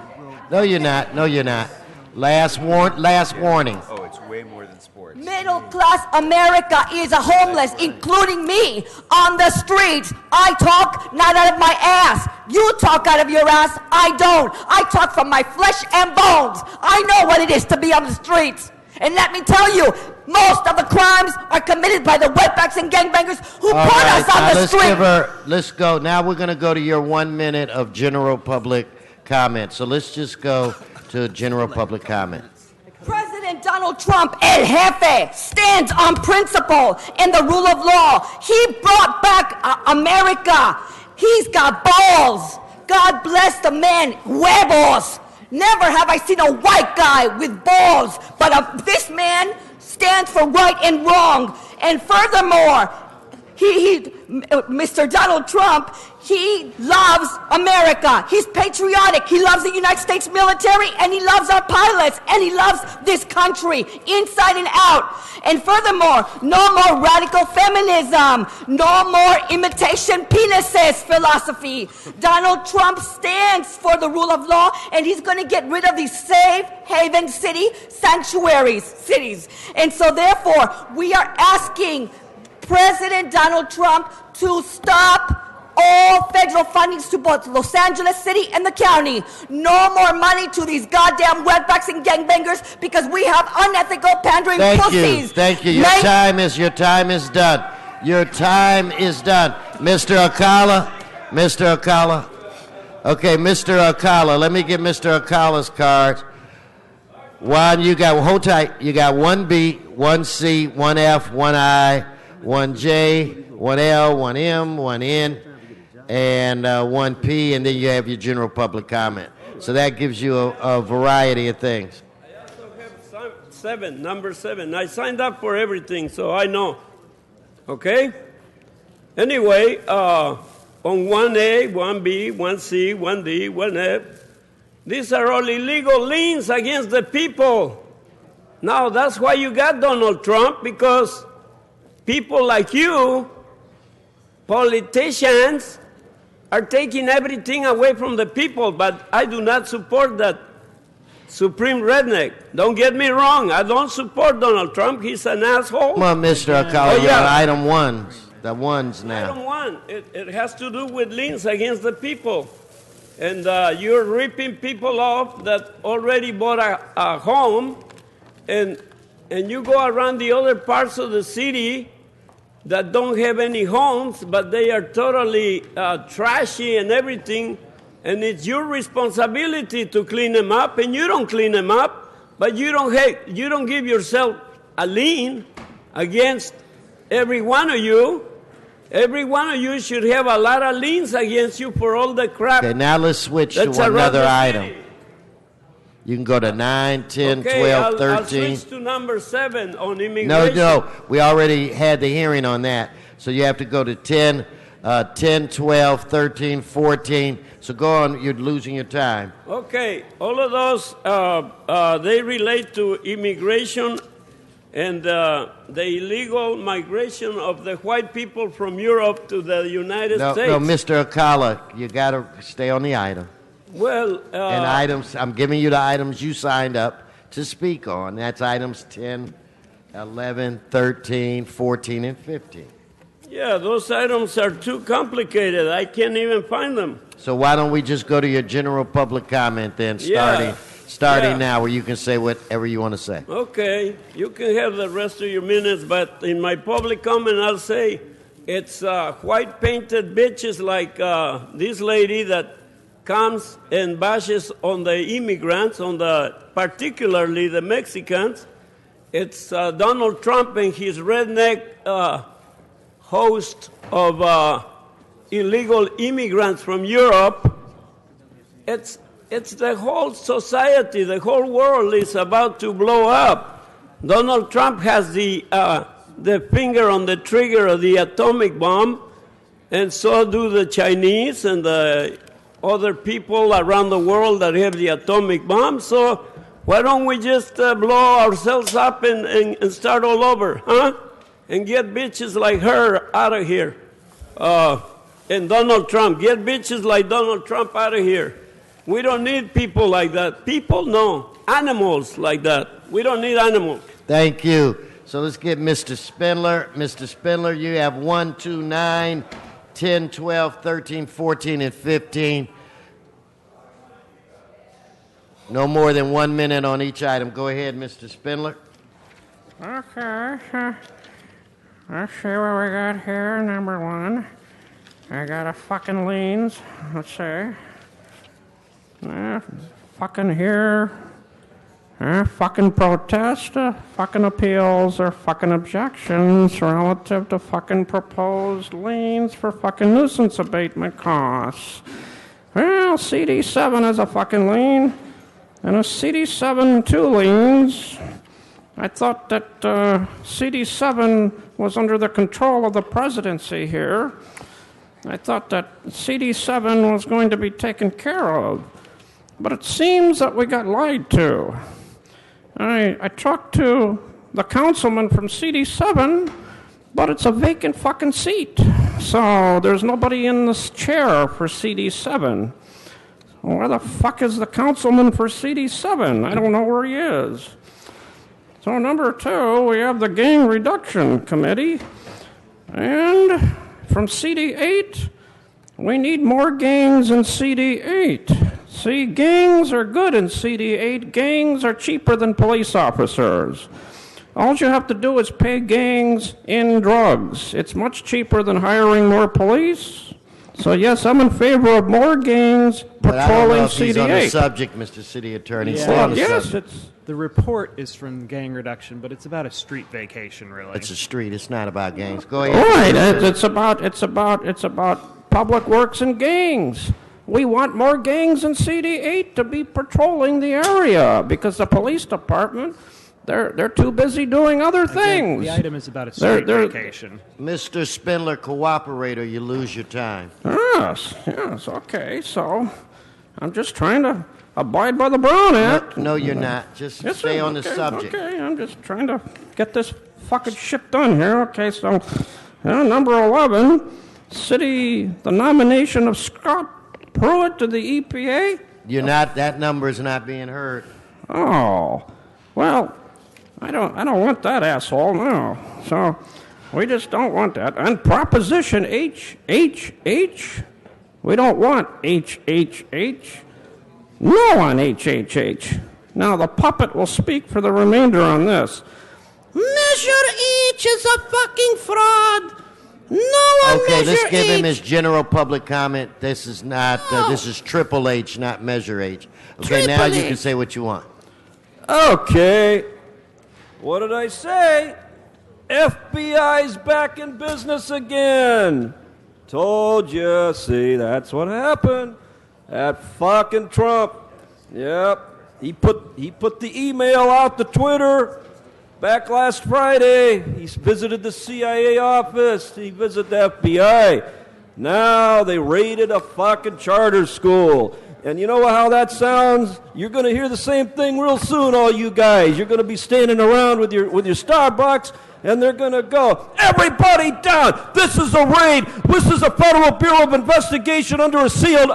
No, you're not. No, you're not. Last warning. Oh, it's way more than sports. Middle-class America is a homeless, including me, on the streets. I talk not out of my ass. You talk out of your ass. I don't. I talk from my flesh and bones. I know what it is to be on the streets. And let me tell you, most of the crimes are committed by the wetbacks and gangbangers who put us on the street. Let's go. Now we're going to go to your 1 minute of general public comment. So let's just go to general public comment. President Donald Trump, El Jefe, stands on principle and the rule of law. He brought back America. He's got balls. God bless the man, huevos. Never have I seen a white guy with balls, but this man stands for right and wrong. And furthermore, Mr. Donald Trump, he loves America. He's patriotic. He loves the United States military, and he loves our pilots, and he loves this country inside and out. And furthermore, no more radical feminism, no more imitation penises philosophy. Donald Trump stands for the rule of law, and he's going to get rid of these safe haven cities. And so therefore, we are asking President Donald Trump to stop all federal fundings to both Los Angeles City and the county. No more money to these goddamn wetbacks and gangbangers because we have unethical pandering pussies. Thank you. Your time is done. Your time is done. Mr. Alcala. Okay, Mr. Alcala. Let me get Mr. Alcala's cards. One, hold tight. You got 1B, 1C, 1F, 1I, 1J, 1L, 1M, 1N, and 1P, and then you have your general public comment. So that gives you a variety of things. I also have number 7. I signed up for everything, so I know. Okay? Anyway, on 1A, 1B, 1C, 1D, 1F, these are all illegal liens against the people. Now, that's why you got Donald Trump, because people like you, politicians, are taking everything away from the people, but I do not support that supreme redneck. Don't get me wrong. I don't support Donald Trump. He's an asshole. Come on, Mr. Alcala, you're on item 1. The 1s now. Item 1, it has to do with liens against the people. And you're ripping people off that already bought a home, and you go around the other parts of the city that don't have any homes, but they are totally trashy and everything, and it's your responsibility to clean them up, and you don't clean them up, but you don't give yourself a lien against every one of you. Every one of you should have a lot of liens against you for all the crap. Okay, now let's switch to another item. You can go to 9, 10, 12, 13. I'll switch to number 7 on immigration. No, we already had the hearing on that. So you have to go to 10, 12, 13, 14. So go on, you're losing your time. Okay, all of those, they relate to immigration and the illegal migration of the white people from Europe to the United States. No, Mr. Alcala, you got to stay on the item. Well, and items, I'm giving you the items you signed up to speak on. That's items 10, 11, 13, 14, and 15. Yeah, those items are too complicated. I can't even find them. So why don't we just go to your general public comment then, starting starting Yeah. now, where you can say whatever you want to say. Okay, you can have the rest of your minutes, but in my public comment, I'll say it's white painted bitches like this lady that comes and bashes on the immigrants, particularly the Mexicans. It's Donald Trump and his redneck host of illegal immigrants from Europe. It's the whole society, the whole world is about to blow up. Donald Trump has the finger on the trigger of the atomic bomb, and so do the Chinese and the other people around the world that have the atomic bomb. So why don't we just blow ourselves up and start all over, huh? And get bitches like her out of here. And Donald Trump, get bitches like Donald Trump out of here. We don't need people like that. People, no. Animals like that. We don't need animals. Thank you. So let's get Mr. Spindler. Mr. Spindler, you have 1, 2, 9, 10, 12, 13, 14, and 15. No more than 1 minute on each item. Go ahead, Mr. Spindler. Okay. Let's see what we got here. Number one. I got a fucking liens. Let's see. Fucking here. Fucking protest. Fucking appeals or fucking objections relative to fucking proposed liens for fucking nuisance abatement costs. Well, CD7 is a fucking lien. And a CD7 2 liens. I thought that CD7 was under the control of the presidency here. I thought that CD7 was going to be taken care of. But it seems that we got lied to. I talked to the councilman from CD7, but it's a vacant fucking seat. So there's nobody in this chair for CD7. Where the fuck is the councilman for CD7? I don't know where he is. So number two, we have the Gang Reduction Committee. And from CD8, we need more gangs in CD8. See, gangs are good in CD8. Gangs are cheaper than police officers. All you have to do is pay gangs in drugs. It's much cheaper than hiring more police. So yes, I'm in favor of more gangs But I don't know patrolling if he's on the CD8. subject, Mr. City Attorney. Yeah. Stay on the Yes, subject. The report is from gang reduction, but it's about a street vacation, really. It's a street. It's not about gangs. Go All ahead. right, it's about public works and gangs. We want more gangs in CD8 to be patrolling the area because the police department, they're too busy doing other things. The item is about a street vacation. Mr. Spindler, cooperate or you lose your time. Yes, okay. So I'm just trying to abide by the Brown Act. No, you're not. Just Yes, stay sir. on the Okay, subject. Okay, I'm just trying to get this fucking shit done here. Okay, so number 11, the nomination of Scott Pruitt to the EPA. You're not. That number is not being heard. Oh, well, I don't want that asshole, no. So we just don't want that. And Proposition H, we don't want H. No on H. Now the puppet will speak for the remainder on this. Measure H is a fucking fraud. No one Okay, measure let's give him H. his general public comment. This is not. This is Triple H, not Measure H. Okay, now Triple you can H. say what you want. Okay. What did I say? FBI's back in business again. Told you. See, that's what happened. That fucking Trump. Yep. He put the email out to Twitter back last Friday. He visited the CIA office. He visited the FBI. Now they raided a fucking charter school. And you know how that sounds? You're going to hear the same thing real soon, all you guys. You're going to be standing around with your Starbucks, and they're going to go, everybody down! This is a raid! This is a Federal Bureau of Investigation under a sealed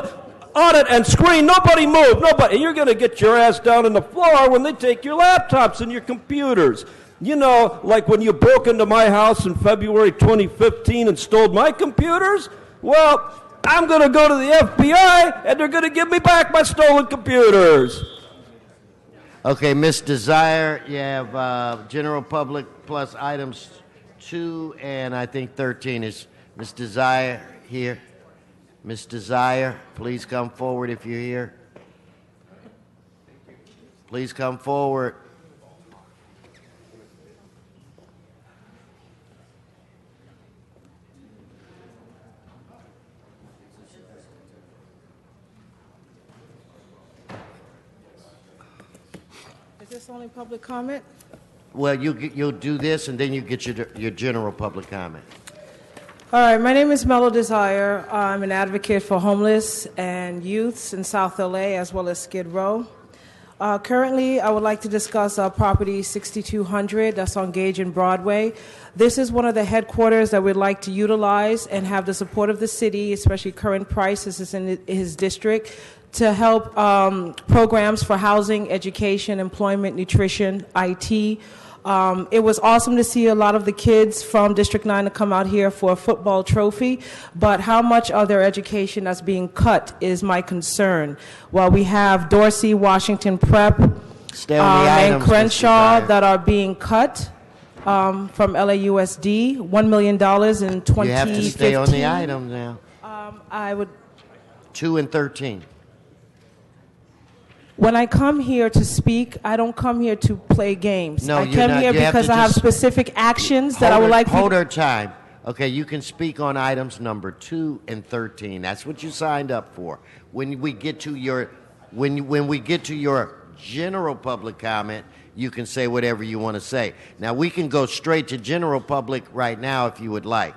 audit and screen. Nobody move! Nobody! And you're going to get your ass down on the floor when they take your laptops and your computers. You know, like when you broke into my house in February 2015 and stole my computers? Well, I'm going to go to the FBI, and they're going to give me back my stolen computers. Okay, Ms. Desire, you have general public plus items 2 and I think 13. Is Ms. Desire here? Ms. Desire, please come forward if you're here. Please come forward. Is this only public comment? Well, you'll do this, and then you get your general public comment. All right, my name is Mello Desire. I'm an advocate for homeless and youths in South LA as well as Skid Row. Currently, I would like to discuss property 6200 that's on Gage and Broadway. This is one of the headquarters that we'd like to utilize and have the support of the city, especially Current Price, this is in his district, to help programs for housing, education, employment, nutrition, IT. It was awesome to see a lot of the kids from District 9 to come out here for a football trophy, but how much of their education that's being cut is my concern. While we have Dorsey, Washington Prep, and Crenshaw that are being cut from LAUSD, $1 million in 2015. You have to stay on the item now. I would. 2 and 13. When I come here to speak, I don't come here to play games. No, I come here because I have specific actions that I would like to... Hold our time. Okay, you can speak on items number 2 and 13. That's what you signed up for. When we get to your general public comment, you can say whatever you want to say. Now, we can go straight to general public right now if you would like.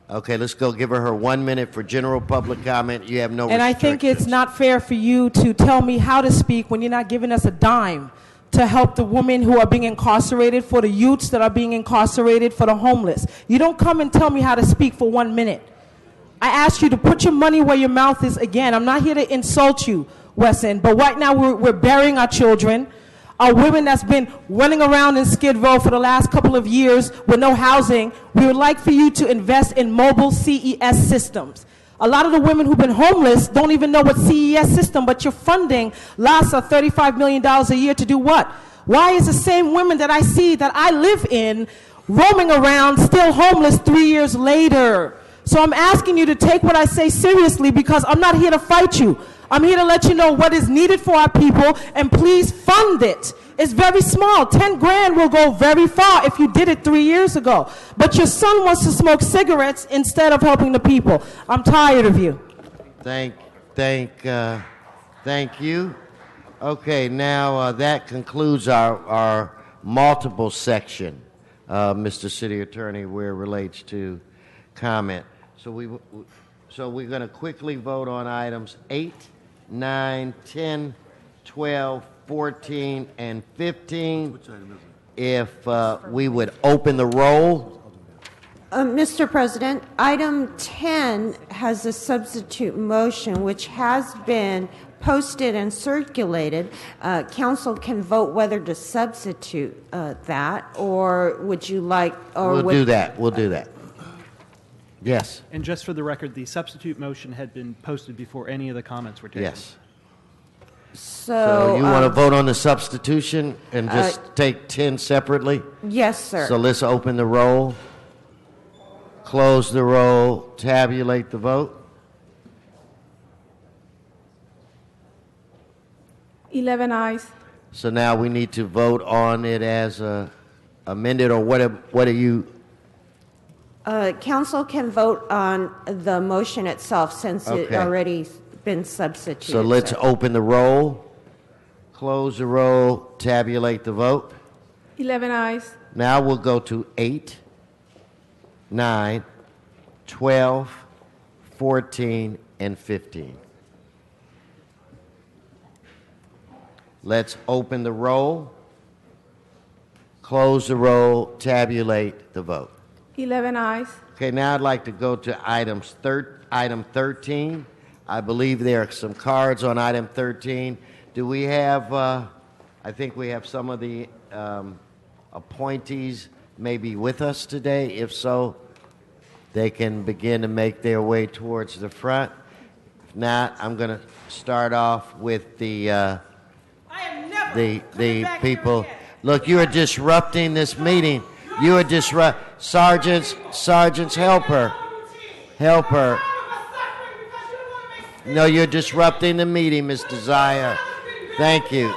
Okay, let's go give her 1 minute for general public comment. You have no And I think it's not fair for you to tell me how to speak when you're not giving us a dime to help the women who are being incarcerated, for the youths that are being incarcerated, for the homeless. You don't come and tell me how to speak for 1 minute. I asked you to put your money where your mouth is again. I'm not here to insult you, Wesson, but right now we're burying our children. Our women that's been running around in Skid Row for the last couple of years with no housing, we would like for you to invest in mobile CES systems. A lot of the women who've been homeless don't even know what CES system, but you're funding LASA $35 million a year to do what? Why is the same women that I see that I live in roaming around still homeless 3 years later? So I'm asking you to take what I say seriously, because I'm not here to fight you. I'm here to let you know what is needed for our people, and please fund it. It's very small. 10 grand will go very far if you did it 3 years ago. But your son wants to smoke cigarettes instead of helping the people. I'm tired of you. Thank you. Okay, now that concludes our multiple section, Mr. City Attorney, where it relates to comment. So we're going to quickly vote on items 8, 9, 10, 12, 14, and 15. If we would open the roll. Mr. President, item 10 has a substitute motion which has been posted and circulated. Council can vote whether to substitute that, or would you like... We'll do that. Yes. And just for the record, the substitute motion had been posted before any of the comments were taken. Yes. So you want to vote on the substitution and just take 10 separately? Yes, sir. So let's open the roll, close the roll, tabulate the vote. 11 ayes. So now we need to vote on it as amended, or what are you... Council can vote on the motion itself since it already been substituted. So let's open the roll, close the roll, tabulate the vote. 11 ayes. Now we'll go to 8, 9, 12, 14, and 15. Let's open the roll, close the roll, tabulate the vote. 11 ayes. Okay, now I'd like to go to item 13. I believe there are some cards on item 13. Do we have, I think we have some of the appointees maybe with us today. If so, they can begin to make their way towards the front. If not, I'm going to start off with the the people. Look, you are disrupting this meeting. You are sergeants, help her. Help her. No, you're disrupting the meeting, Ms. Desire. Thank you.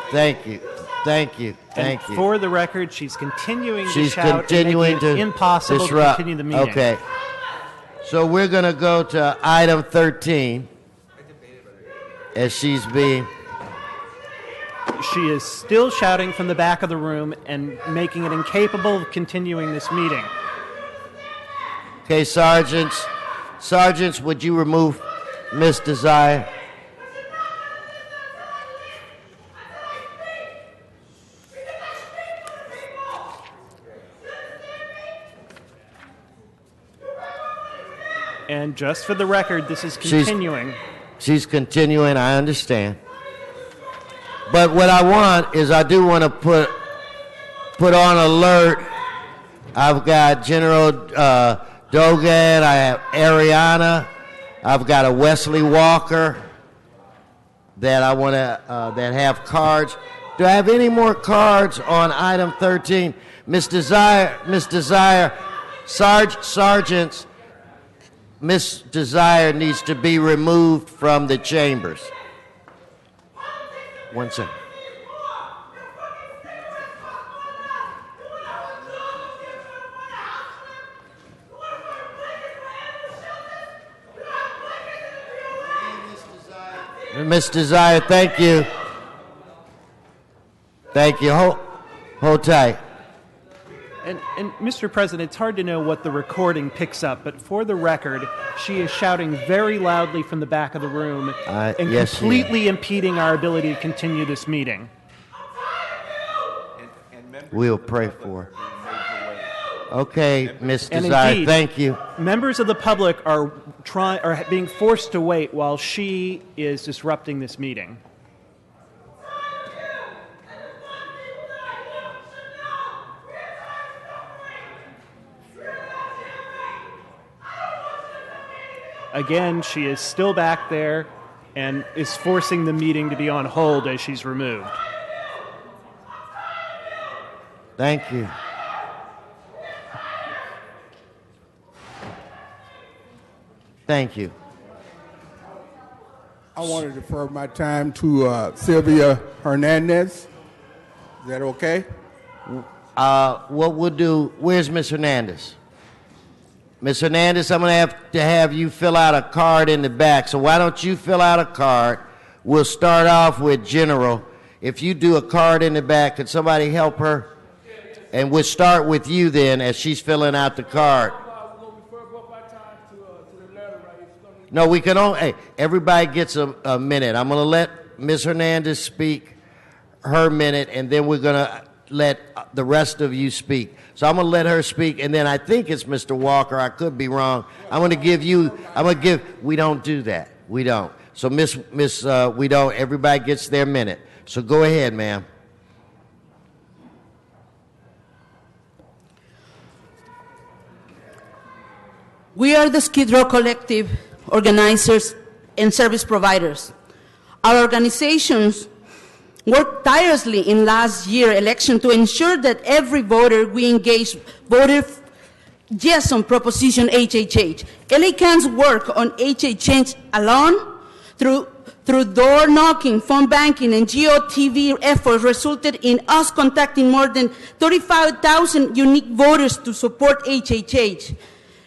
And for the record, she's continuing to She's shout continuing and making it to impossible disrupt. to continue the meeting. Okay. So we're going to go to item 13 as she's being... She is still shouting from the back of the room and making it incapable of continuing this meeting. Okay, sergeants, would you remove Miss Desire? And just for the record, this is continuing. She's continuing, I understand. But what I want is I do want to put on alert. I've got General Dogan, I have Ariana, I've got a Wesley Walker that I want to that have cards. Do I have any more cards on item 13? Miss Desire, sergeants, Miss Desire needs to be removed from the chambers. 1 second. Miss Desire, thank you. Thank you. Hold tight. And Mr. President, it's hard to know what the recording picks up, but for the record, she is shouting very loudly from the back of the room and yes, completely impeding our ability to continue this meeting. We'll pray for her. Okay, Miss And Desire, indeed, thank you. Members of the public are being forced to wait while she is disrupting this meeting. Again, she is still back there and is forcing the meeting to be on hold as she's removed. Thank you. Thank you. I want to defer my time to Sylvia Hernandez. Is that okay? What we'll do, where's Miss Hernandez? Miss Hernandez, I'm going to have you fill out a card in the back. So why don't you fill out a card? We'll start off with General. If you do a card in the back, could somebody help her? And we'll start with you then as she's filling out the card. No, we can only, hey, everybody gets a minute. I'm going to let Miss Hernandez speak her minute, and then we're going to let the rest of you speak. So I'm going to let her speak, and then I think it's Mr. Walker. I could be wrong. We don't do that. We don't. So we don't, everybody gets their minute. So go ahead, ma'am. We are the Skid Row Collective organizers and service providers. Our organizations worked tirelessly in last year's election to ensure that every voter we engaged voted yes on Proposition HHH. LA Can's work on HHH alone, through door knocking, phone banking, and GeoTV efforts resulted in us contacting more than 35,000 unique voters to support HHH.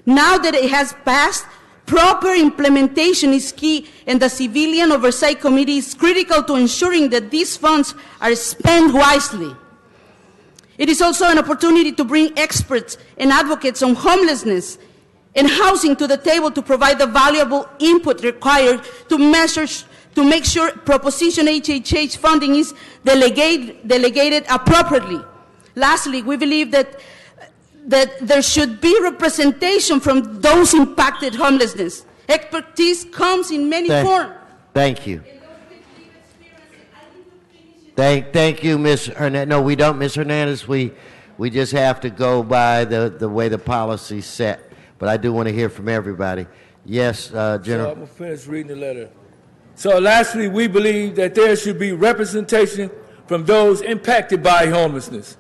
Now that it has passed, proper implementation is key, and the Civilian Oversight Committee is critical to ensuring that these funds are spent wisely. It is also an opportunity to bring experts and advocates on homelessness and housing to the table to provide the valuable input required to make sure Proposition HHH funding is delegated appropriately. Lastly, we believe that there should be representation from those impacted homelessness. Expertise comes in many forms. Thank you. Thank you, Ms. Hernandez. No, we don't, Ms. Hernandez. We just have to go by the way the policy's set. But I do want to hear from everybody. Yes, General. So I'm going to finish reading the letter. So lastly, we believe that there should be representation from those impacted by homelessness.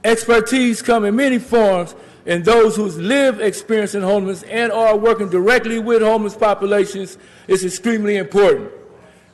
Expertise come in many forms, and those who live experiencing homelessness and are working directly with homeless populations is extremely important.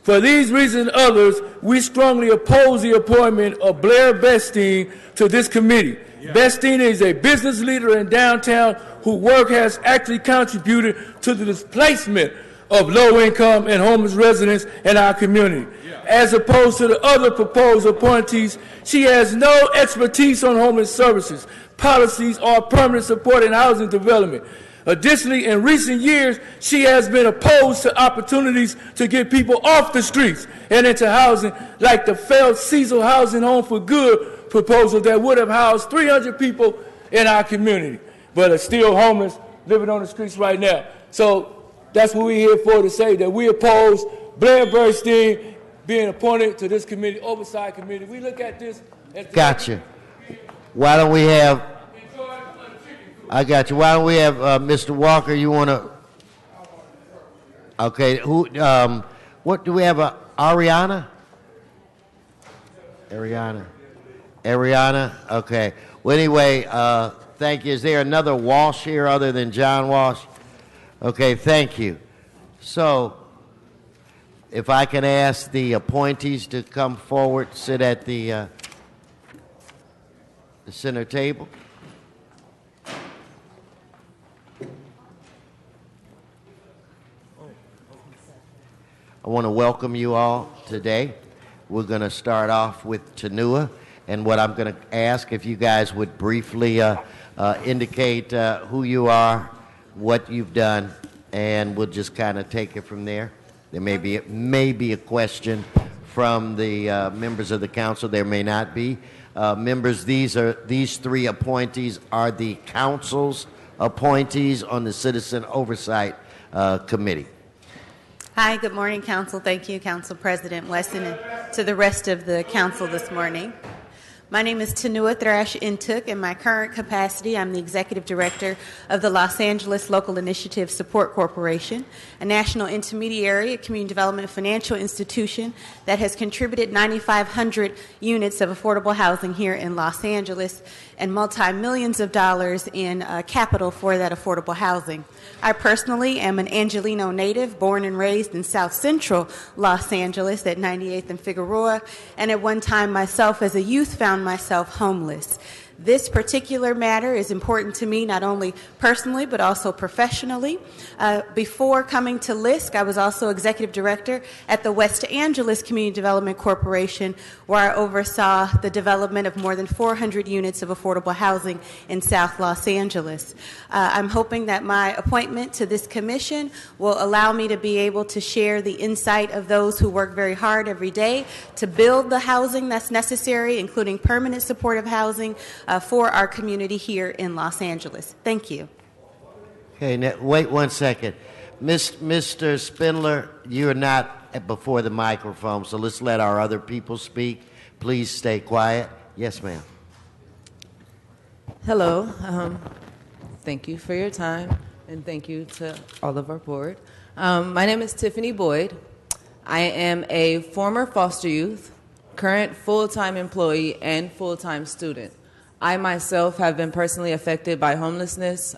For these reasons and others, we strongly oppose the appointment of Blair Bestine to this committee. Bestine is a business leader in downtown whose work has actually contributed to the displacement of low-income and homeless residents in our community. As opposed to the other proposed appointees, she has no expertise on homeless services, policies, or permanent support in housing development. Additionally, in recent years, she has been opposed to opportunities to get people off the streets and into housing, like the failed Cecil Housing Home for Good proposal that would have housed 300 people in our community, but are still homeless, living on the streets right now. So that's what we're here for, to say that we oppose Blair Burstein being appointed to this committee, oversight committee. We look at this as... Gotcha. Why don't we have... I got you. Why don't we have Mr. Walker? You want to... Okay. Who? What do we have? Ariana? Ariana? Okay. Well, anyway, thank you. Is there another Walsh here other than John Walsh? Okay, thank you. So, if I can ask the appointees to come forward, sit at the center table. I want to welcome you all today. We're going to start off with Tanua, and what I'm going to ask, if you guys would briefly indicate who you are, what you've done, and we'll just kind of take it from there. There may be a question from the members of the council. There may not be. Members, these three appointees are the council's appointees on the Citizen Oversight Committee. Hi, good morning, Council. Thank you, Council President Wesson, and to the rest of the Council this morning. My name is Tanua Thrash Intuk. In my current capacity, I'm the Executive Director of the Los Angeles Local Initiative Support Corporation, a national intermediary, a community development financial institution that has contributed 9,500 units of affordable housing here in Los Angeles and multi-millions of dollars in capital for that affordable housing. I personally am an Angelino native, born and raised in South Central Los Angeles at 98th and Figueroa, and at one time myself as a youth found myself homeless. This particular matter is important to me not only personally but also professionally. Before coming to LISC, I was also executive director at the West Angeles Community Development Corporation, where I oversaw the development of more than 400 units of affordable housing in South Los Angeles. I'm hoping that my appointment to this commission will allow me to be able to share the insight of those who work very hard every day to build the housing that's necessary, including permanent supportive housing, for our community here in Los Angeles. Thank you. Okay, now, wait one second. Mr. Spindler, you're not before the microphone, so let's let our other people speak. Please stay quiet. Yes, ma'am. Hello. Thank you for your time, and thank you to all of our board. My name is Tiffany Boyd. I am a former foster youth, current full-time employee, and full-time student. I myself have been personally affected by homelessness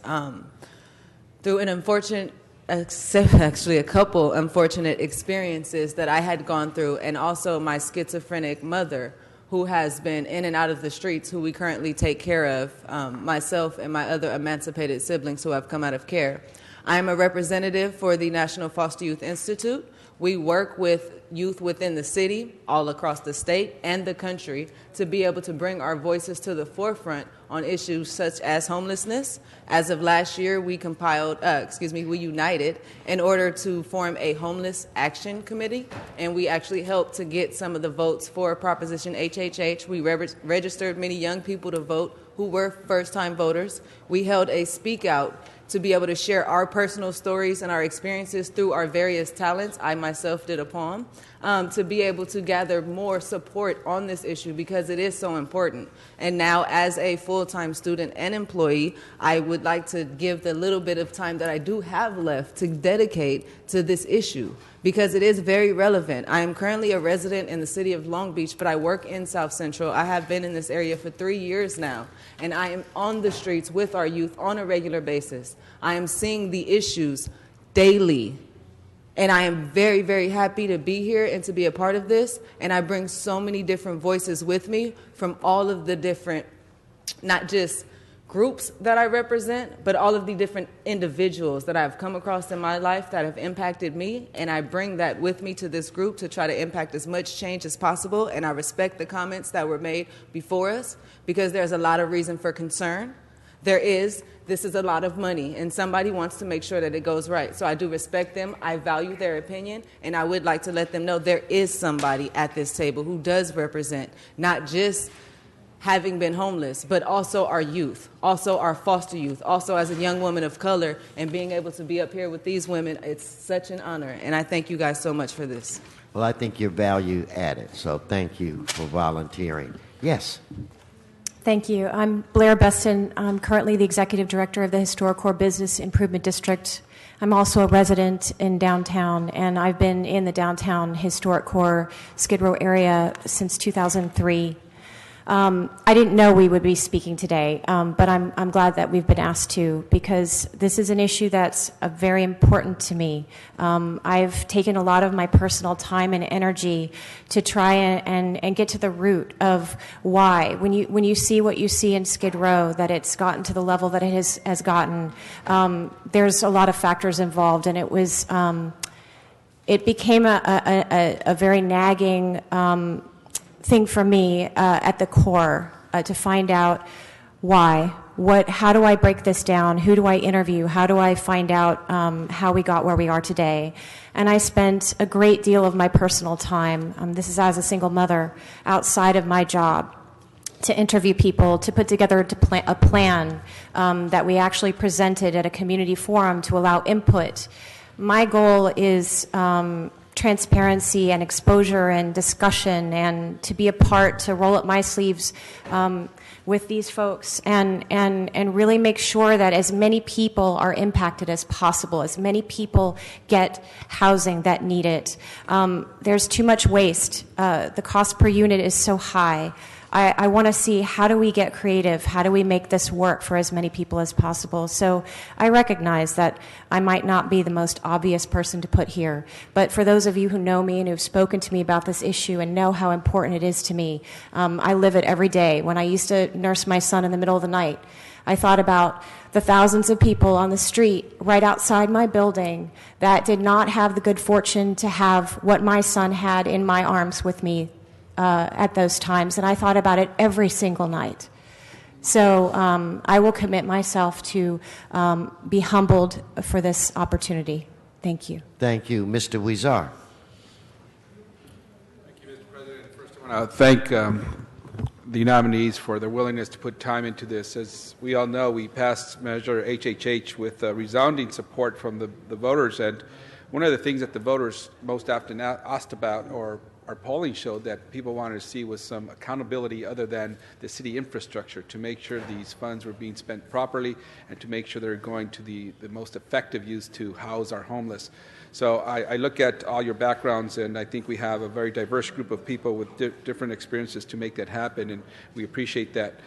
through an unfortunate, actually a couple unfortunate experiences that I had gone through, and also my schizophrenic mother, who has been in and out of the streets, who we currently take care of, myself and my other emancipated siblings who have come out of care. I am a representative for the National Foster Youth Institute. We work with youth within the city, all across the state and the country, to be able to bring our voices to the forefront on issues such as homelessness. As of last year, we we united in order to form a homeless action committee, and we actually helped to get some of the votes for Proposition HHH. We registered many young people to vote who were first-time voters. We held a speak out to be able to share our personal stories and our experiences through our various talents. I myself did a poem to be able to gather more support on this issue because it is so important. And now, as a full-time student and employee, I would like to give the little bit of time that I do have left to dedicate to this issue, because it is very relevant. I am currently a resident in the city of Long Beach, but I work in South Central. I have been in this area for 3 years now, and I am on the streets with our youth on a regular basis. I am seeing the issues daily, and I am very, very happy to be here and to be a part of this, and I bring so many different voices with me from all of the different, not just groups that I represent, but all of the different individuals that I've come across in my life that have impacted me, and I bring that with me to this group to try to impact as much change as possible, and I respect the comments that were made before us because there's a lot of reason for concern. This is a lot of money, and somebody wants to make sure that it goes right. So I do respect them, I value their opinion, and I would like to let them know there is somebody at this table who does represent not just having been homeless, but also our youth, also our foster youth, also as a young woman of color, and being able to be up here with these women, it's such an honor, and I thank you guys so much for this. Well, I think you're value added, so thank you for volunteering. Yes. Thank you. I'm Blair Beston. I'm currently the Executive Director of the Historic Core Business Improvement District. I'm also a resident in downtown, and I've been in the downtown Historic Core Skid Row area since 2003. I didn't know we would be speaking today, but I'm glad that we've been asked to, because this is an issue that's very important to me. I've taken a lot of my personal time and energy to try and get to the root of why. When you see what you see in Skid Row, that it's gotten to the level that it has gotten, there's a lot of factors involved, and it became a very nagging thing for me at the core to find out why. How do I break this down? Who do I interview? How do I find out how we got where we are today? And I spent a great deal of my personal time, this is as a single mother, outside of my job, to interview people, to put together a plan that we actually presented at a community forum to allow input. My goal is transparency and exposure and discussion, and to be a part, to roll up my sleeves with these folks and really make sure that as many people are impacted as possible, as many people get housing that need it. There's too much waste. The cost per unit is so high. I want to see, how do we get creative? How do we make this work for as many people as possible? So I recognize that I might not be the most obvious person to put here, but for those of you who know me and who've spoken to me about this issue and know how important it is to me, I live it every day. When I used to nurse my son in the middle of the night, I thought about the thousands of people on the street right outside my building that did not have the good fortune to have what my son had in my arms with me at those times, and I thought about it every single night. So I will commit myself to be humbled for this opportunity. Thank you. Thank you. Mr. Huizar. Thank you, Mr. President. First, I want to thank the nominees for their willingness to put time into this. As we all know, we passed Measure HHH with resounding support from the voters, and one of the things that the voters most often asked about, or our polling showed that people wanted to see, was some accountability other than the city infrastructure, to make sure these funds were being spent properly and to make sure they're going to the most effective use to house our homeless. So I look at all your backgrounds, and I think we have a very diverse group of people with different experiences to make that happen, and we appreciate that.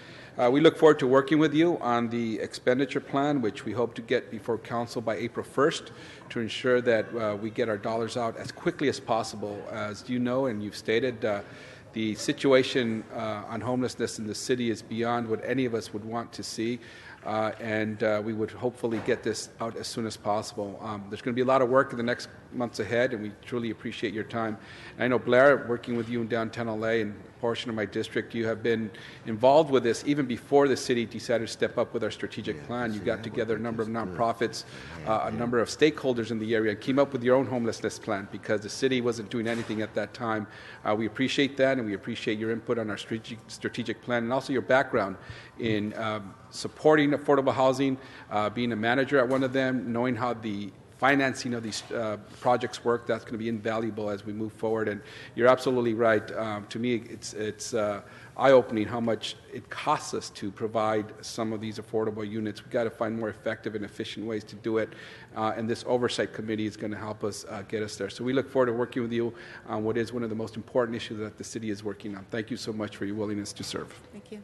We look forward to working with you on the expenditure plan, which we hope to get before council by April 1st, to ensure that we get our dollars out as quickly as possible. As you know and you've stated, the situation on homelessness in the city is beyond what any of us would want to see. And we would hopefully get this out as soon as possible. There's going to be a lot of work in the next months ahead, and we truly appreciate your time. And I know, Blair, working with you in downtown LA and a portion of my district, you have been involved with this even before the city decided to step up with our strategic plan. You got together a number of nonprofits, a number of stakeholders in the area, and came up with your own homelessness plan because the city wasn't doing anything at that time. We appreciate that, and we appreciate your input on our strategic plan, and also your background in supporting affordable housing, being a manager at one of them, knowing how the financing of these projects work. That's going to be invaluable as we move forward. And you're absolutely right. To me, it's eye-opening how much it costs us to provide some of these affordable units. We've got to find more effective and efficient ways to do it, and this oversight committee is going to help us get us there. So we look forward to working with you on what is one of the most important issues that the city is working on. Thank you so much for your willingness to serve. Thank you.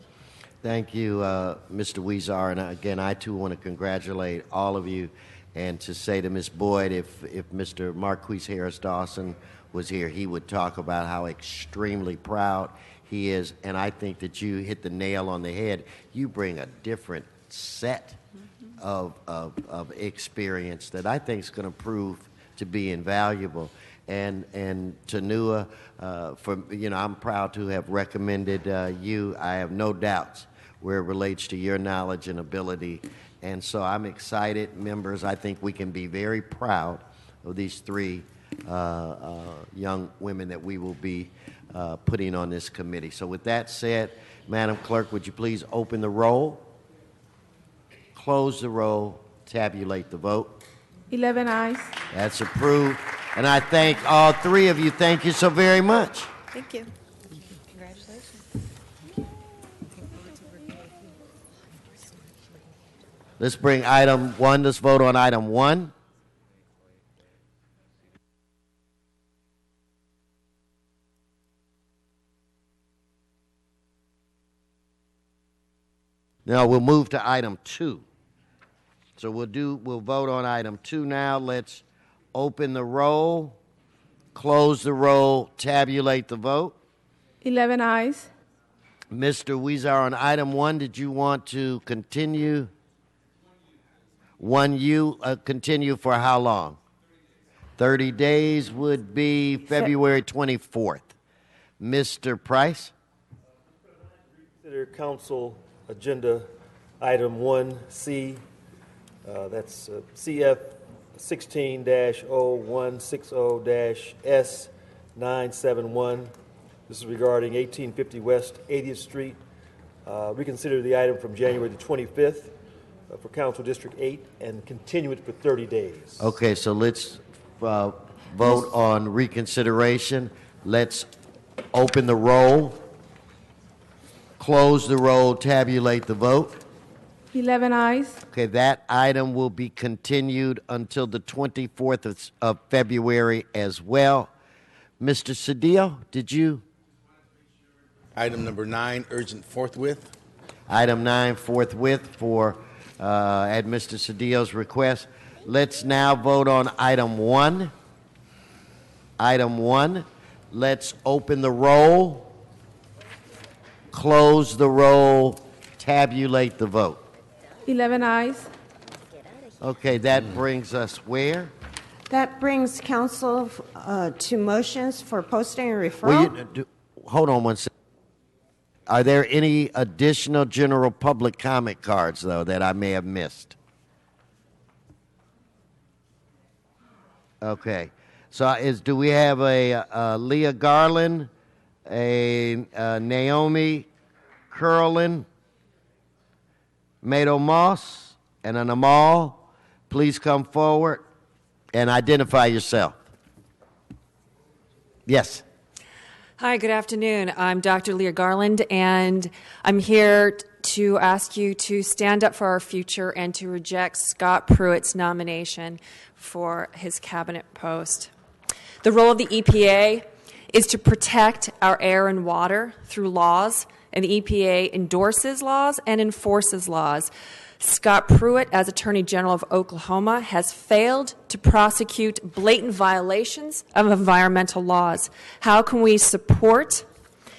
Thank you, Mr. Weezar. And again, I too want to congratulate all of you and to say to Ms. Boyd, if Mr. Marquise Harris Dawson was here, he would talk about how extremely proud he is. And I think that you hit the nail on the head. You bring a different set of experience that I think is going to prove to be invaluable. And Tanua, I'm proud to have recommended you. I have no doubts where it relates to your knowledge and ability. And so I'm excited, members. I think we can be very proud of these three young women that we will be putting on this committee. So with that said, Madam Clerk, would you please open the roll, close the roll, tabulate the vote. 11 ayes. That's approved. And I thank all three of you. Thank you so very much. Thank you. Congratulations. Let's bring item one. Let's vote on item one. Now we'll move to item two. So we'll vote on item two now. Let's open the roll, close the roll, tabulate the vote. 11 ayes. Mr. Weezar, on item one, did you want to continue? Continue for how long? 30 days would be February 24th. Mr. Price? Consider council agenda item 1C. That's CF 16-0160-S971. This is regarding 1850 West 80th Street. Reconsider the item from January the 25th for Council District 8 and continue it for 30 days. Okay, so let's vote on reconsideration. Let's open the roll, close the roll, tabulate the vote. 11 ayes. Okay, that item will be continued until the 24th of February as well. Mr. Cedillo, did you? Item number 9, urgent forthwith. Item 9, forthwith for at Mr. Cedillo's request. Let's now vote on item 1. Item 1. Let's open the roll, close the roll, tabulate the vote. 11 ayes. Okay, that brings us where? That brings council to motions for posting and referral. Hold on one second. Are there any additional general public comment cards, though, that I may have missed? Okay. So do we have a Leah Garland, a Naomi Curlin, Mado Moss, and an Amal? Please come forward and identify yourself. Yes. Hi, good afternoon. I'm Dr. Leah Garland, and I'm here to ask you to stand up for our future and to reject Scott Pruitt's nomination for his cabinet post. The role of the EPA is to protect our air and water through laws, and the EPA endorses laws and enforces laws. Scott Pruitt, as Attorney General of Oklahoma, has failed to prosecute blatant violations of environmental laws. How can we support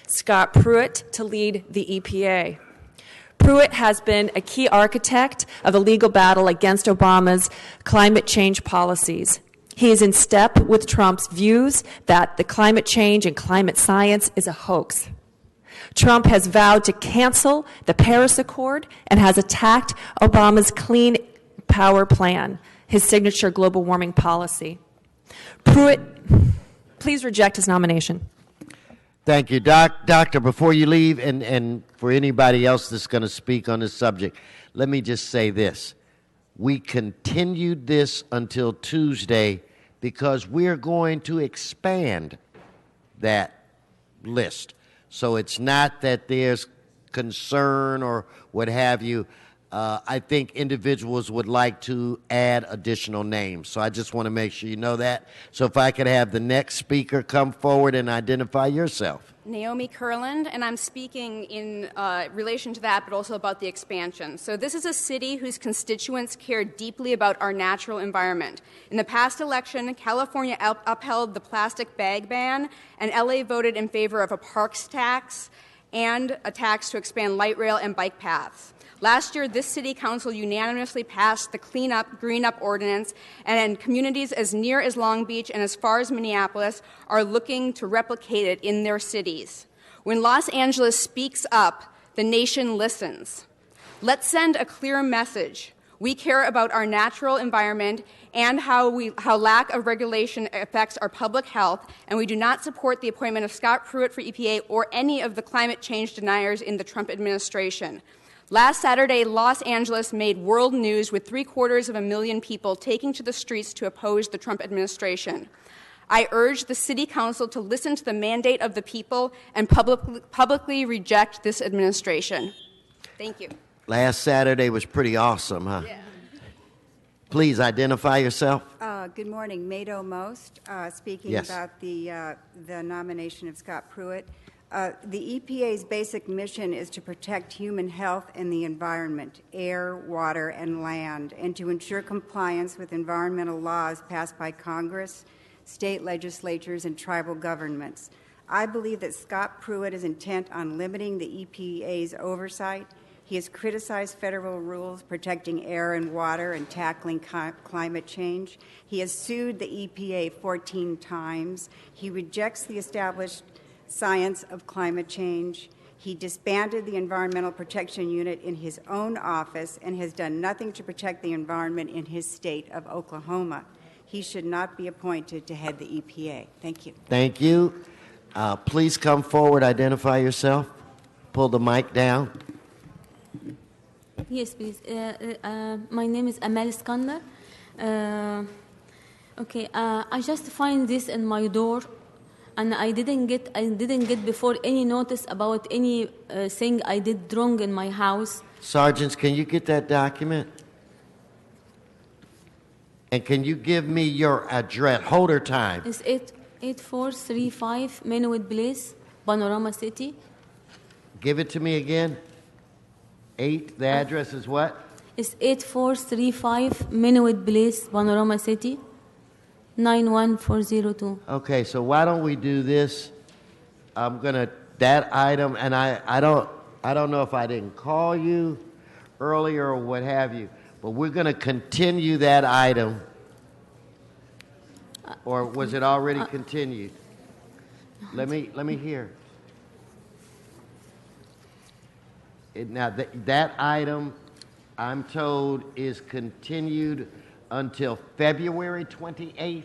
Scott Pruitt to lead the EPA? Pruitt has been a key architect of the legal battle against Obama's climate change policies. He is in step with Trump's views that the climate change and climate science is a hoax. Trump has vowed to cancel the Paris Accord and has attacked Obama's Clean Power Plan, his signature global warming policy. Pruitt, please reject his nomination. Thank you, Doctor. Before you leave, and for anybody else that's going to speak on this subject, let me just say this. we continued this until Tuesday because we're going to expand that list. So it's not that there's concern or what have you. I think individuals would like to add additional names. So I just want to make sure you know that. So if I could have the next speaker come forward and identify yourself. Naomi Kurland, and I'm speaking in relation to that, but also about the expansion. So this is a city whose constituents care deeply about our natural environment. In the past election, California upheld the plastic bag ban, and LA voted in favor of a parks tax and a tax to expand light rail and bike paths. Last year, this city council unanimously passed the Clean Up, Green Up ordinance, and communities as near as Long Beach and as far as Minneapolis are looking to replicate it in their cities. When Los Angeles speaks up, the nation listens. Let's send a clear message. We care about our natural environment and how lack of regulation affects our public health, and we do not support the appointment of Scott Pruitt for EPA or any of the climate change deniers in the Trump administration. Last Saturday, Los Angeles made world news with 750,000 people taking to the streets to oppose the Trump administration. I urge the City Council to listen to the mandate of the people and publicly reject this administration. Thank you. Last Saturday was pretty awesome, huh? Yeah. Please identify yourself. Good morning. Mado Most, speaking Yes. about the nomination of Scott Pruitt. The EPA's basic mission is to protect human health and the environment, air, water, and land, and to ensure compliance with environmental laws passed by Congress, state legislatures, and tribal governments. I believe that Scott Pruitt is intent on limiting the EPA's oversight. He has criticized federal rules protecting air and water and tackling climate change. He has sued the EPA 14 times. He rejects the established science of climate change. He disbanded the Environmental Protection Unit in his own office and has done nothing to protect the environment in his state of Oklahoma. He should not be appointed to head the EPA. Thank you. Thank you. Please come forward, identify yourself. Pull the mic down. Yes, please. My name is Amal Iskandar. I just find this in my door, and I didn't get before any notice about any thing I did wrong in my house. Sergeants, can you get that document? And can you give me your address? Holder time. It's 8435 Mainwood Place, Panorama City. Give it to me again. The address is what? It's 8435 Mainwood Place, Panorama City, 91402. Okay, so why don't we do this? I'm gonna that item, and I don't know if I didn't call you earlier or what have you, but we're gonna continue that item, or was it already continued? Let me hear. Now that item, I'm told, is continued until February 28th.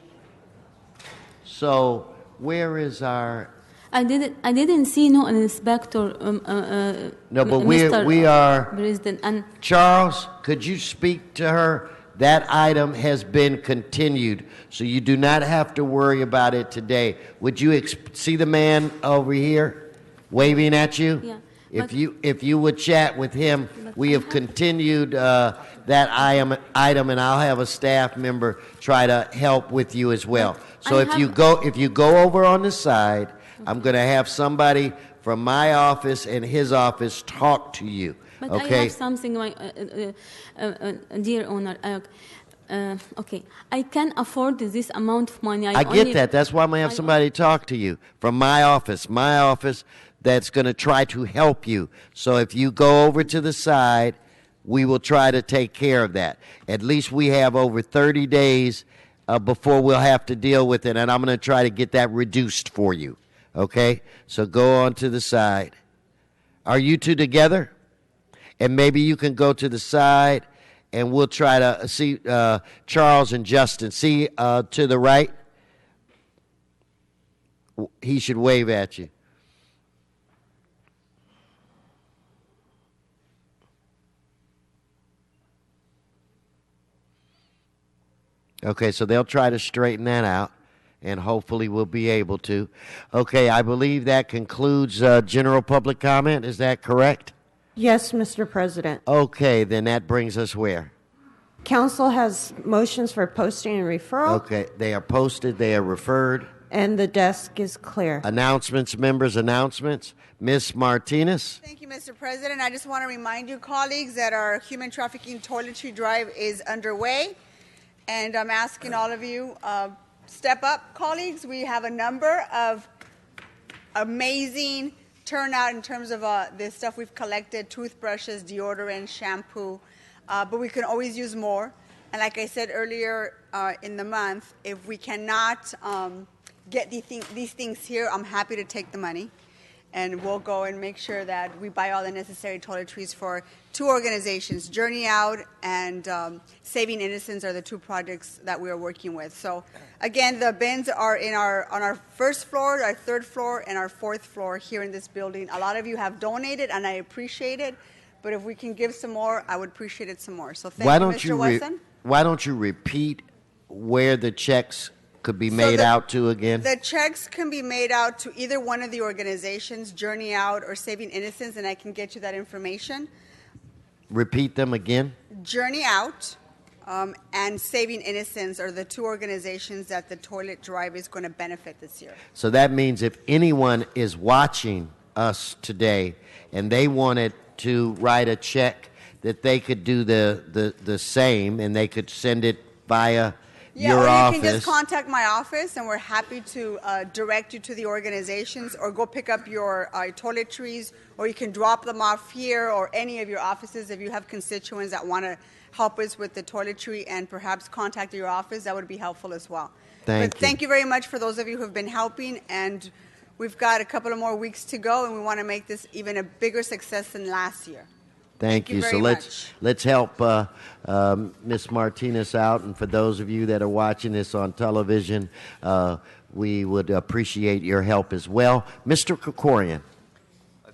So where is our? I didn't see no inspector. No, but Mr. we are. President and Charles, could you speak to her? That item has been continued, so you do not have to worry about it today. Would you see the man over here waving at you? Yeah. If you would chat with him, we have continued that item, and I'll have a staff member try to help with you as well. So if you go over on the side, I'm going to have somebody from my office and his office talk to you. But okay? I have something, my dear owner. Okay, I can afford this amount of money. I get that. That's why I'm going to have somebody talk to you from my office. My office that's going to try to help you. So if you go over to the side, we will try to take care of that. At least we have over 30 days before we'll have to deal with it, and I'm going to try to get that reduced for you. Okay? So go on to the side. Are you two together? And maybe you can go to the side, and we'll try to see Charles and Justin. See to the right? He should wave at you. Okay, so they'll try to straighten that out, and hopefully we'll be able to. Okay, I believe that concludes general public comment. Is that correct? Yes, Mr. President. Okay, then that brings us where? Council has motions for posting and referral, Okay, they are posted, they are referred. and the desk is clear. Announcements, members, announcements. Ms. Martinez. Thank you, Mr. President. I just want to remind you, colleagues, that our human trafficking toiletry drive is underway. And I'm asking all of you, step up, colleagues. We have a number of amazing turnout in terms of the stuff we've collected, toothbrushes, deodorant, shampoo. But we can always use more. And like I said earlier in the month, if we cannot get these things here, I'm happy to take the money. And we'll go and make sure that we buy all the necessary toiletries for two organizations. Journey Out and Saving Innocence are the two projects that we are working with. So, again, the bins are on our first floor, our third floor, and our fourth floor here in this building. A lot of you have donated, and I appreciate it. But if we can give some more, I would appreciate it some more. So thank you, Mr. Wesson. Why don't you repeat where the checks could be made out to again? The checks can be made out to either one of the organizations, Journey Out or Saving Innocence, and I can get you that information. Repeat them again. Journey Out and Saving Innocence are the two organizations that the toilet drive is going to benefit this year. So that means if anyone is watching us today and they wanted to write a check, that they could do the same, and they could send it via your office. You can just contact my office, and we're happy to direct you to the organizations, or go pick up your toiletries, or you can drop them off here or any of your offices if you have constituents that want to help us with the toiletry, and perhaps contact your office. That would be helpful as well. Thank you very much for those of you who have been helping, and we've got a couple of more weeks to go, and we want to make this even a bigger success than last year. Thank you. So let's help Ms. Martinez out, and for those of you that are watching this on television, we would appreciate your help as well. Mr. Krikorian.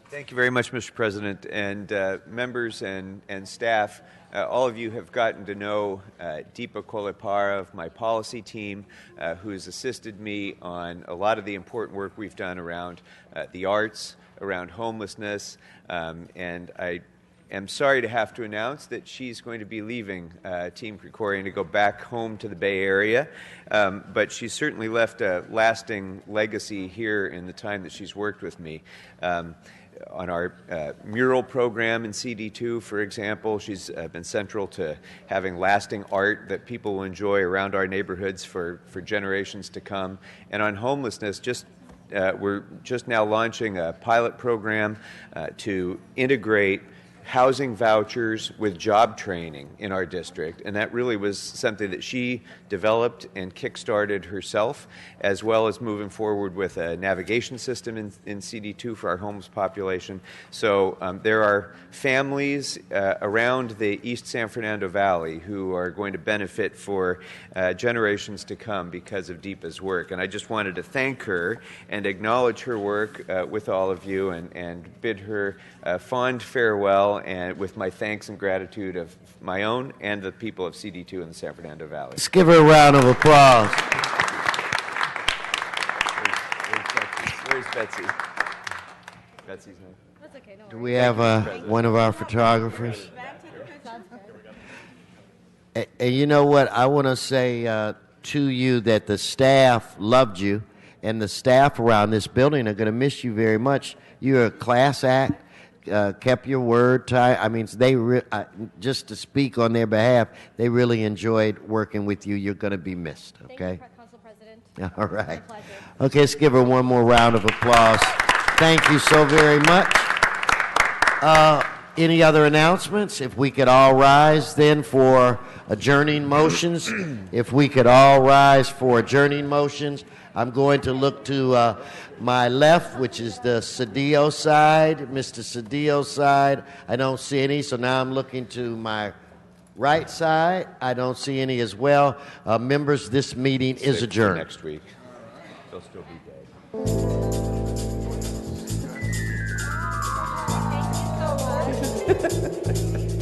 Thank you very much, Mr. President, and members and staff. All of you have gotten to know Deepa Kolipara of my policy team, who has assisted me on a lot of the important work we've done around the arts, around homelessness, and I'm sorry to have to announce that she's going to be leaving Team Krikorian to go back home to the Bay Area, but she's certainly left a lasting legacy here in the time that she's worked with me. On our mural program in CD2, for example, she's been central to having lasting art that people will enjoy around our neighborhoods for generations to come. And on homelessness, we're just now launching a pilot program to integrate housing vouchers with job training in our district, and that really was something that she developed and kick-started herself, as well as moving forward with a navigation system in CD2 for our homeless population. So there are families around the East San Fernando Valley who are going to benefit for generations to come because of Deepa's work, and I just wanted to thank her and acknowledge her work with all of you, and bid her a fond farewell, and with my thanks and gratitude of my own and the people of CD2 in the San Fernando Valley. Let's give her a round of applause. Where's Betsy? Betsy's name. That's okay. No Do we have one of our photographers? And you know what? I want to say to you that the staff loved you, and the staff around this building are going to miss you very much. You're a class act. Kept your word. I mean, they just to speak on their behalf, they really enjoyed working with you. You're going to be missed. Okay. Thank you, Council President. All right. Okay, let's give her one more round of applause. Thank you so very much. Any other announcements? If we could all rise then for adjourning motions. If we could all rise for adjourning motions. I'm going to look to my left, which is the Cedillo side, Mr. Cedillo's side. I don't see any, so now I'm looking to my right side. I don't see any as well. Members, this meeting is adjourned. Next week. They'll still be dead.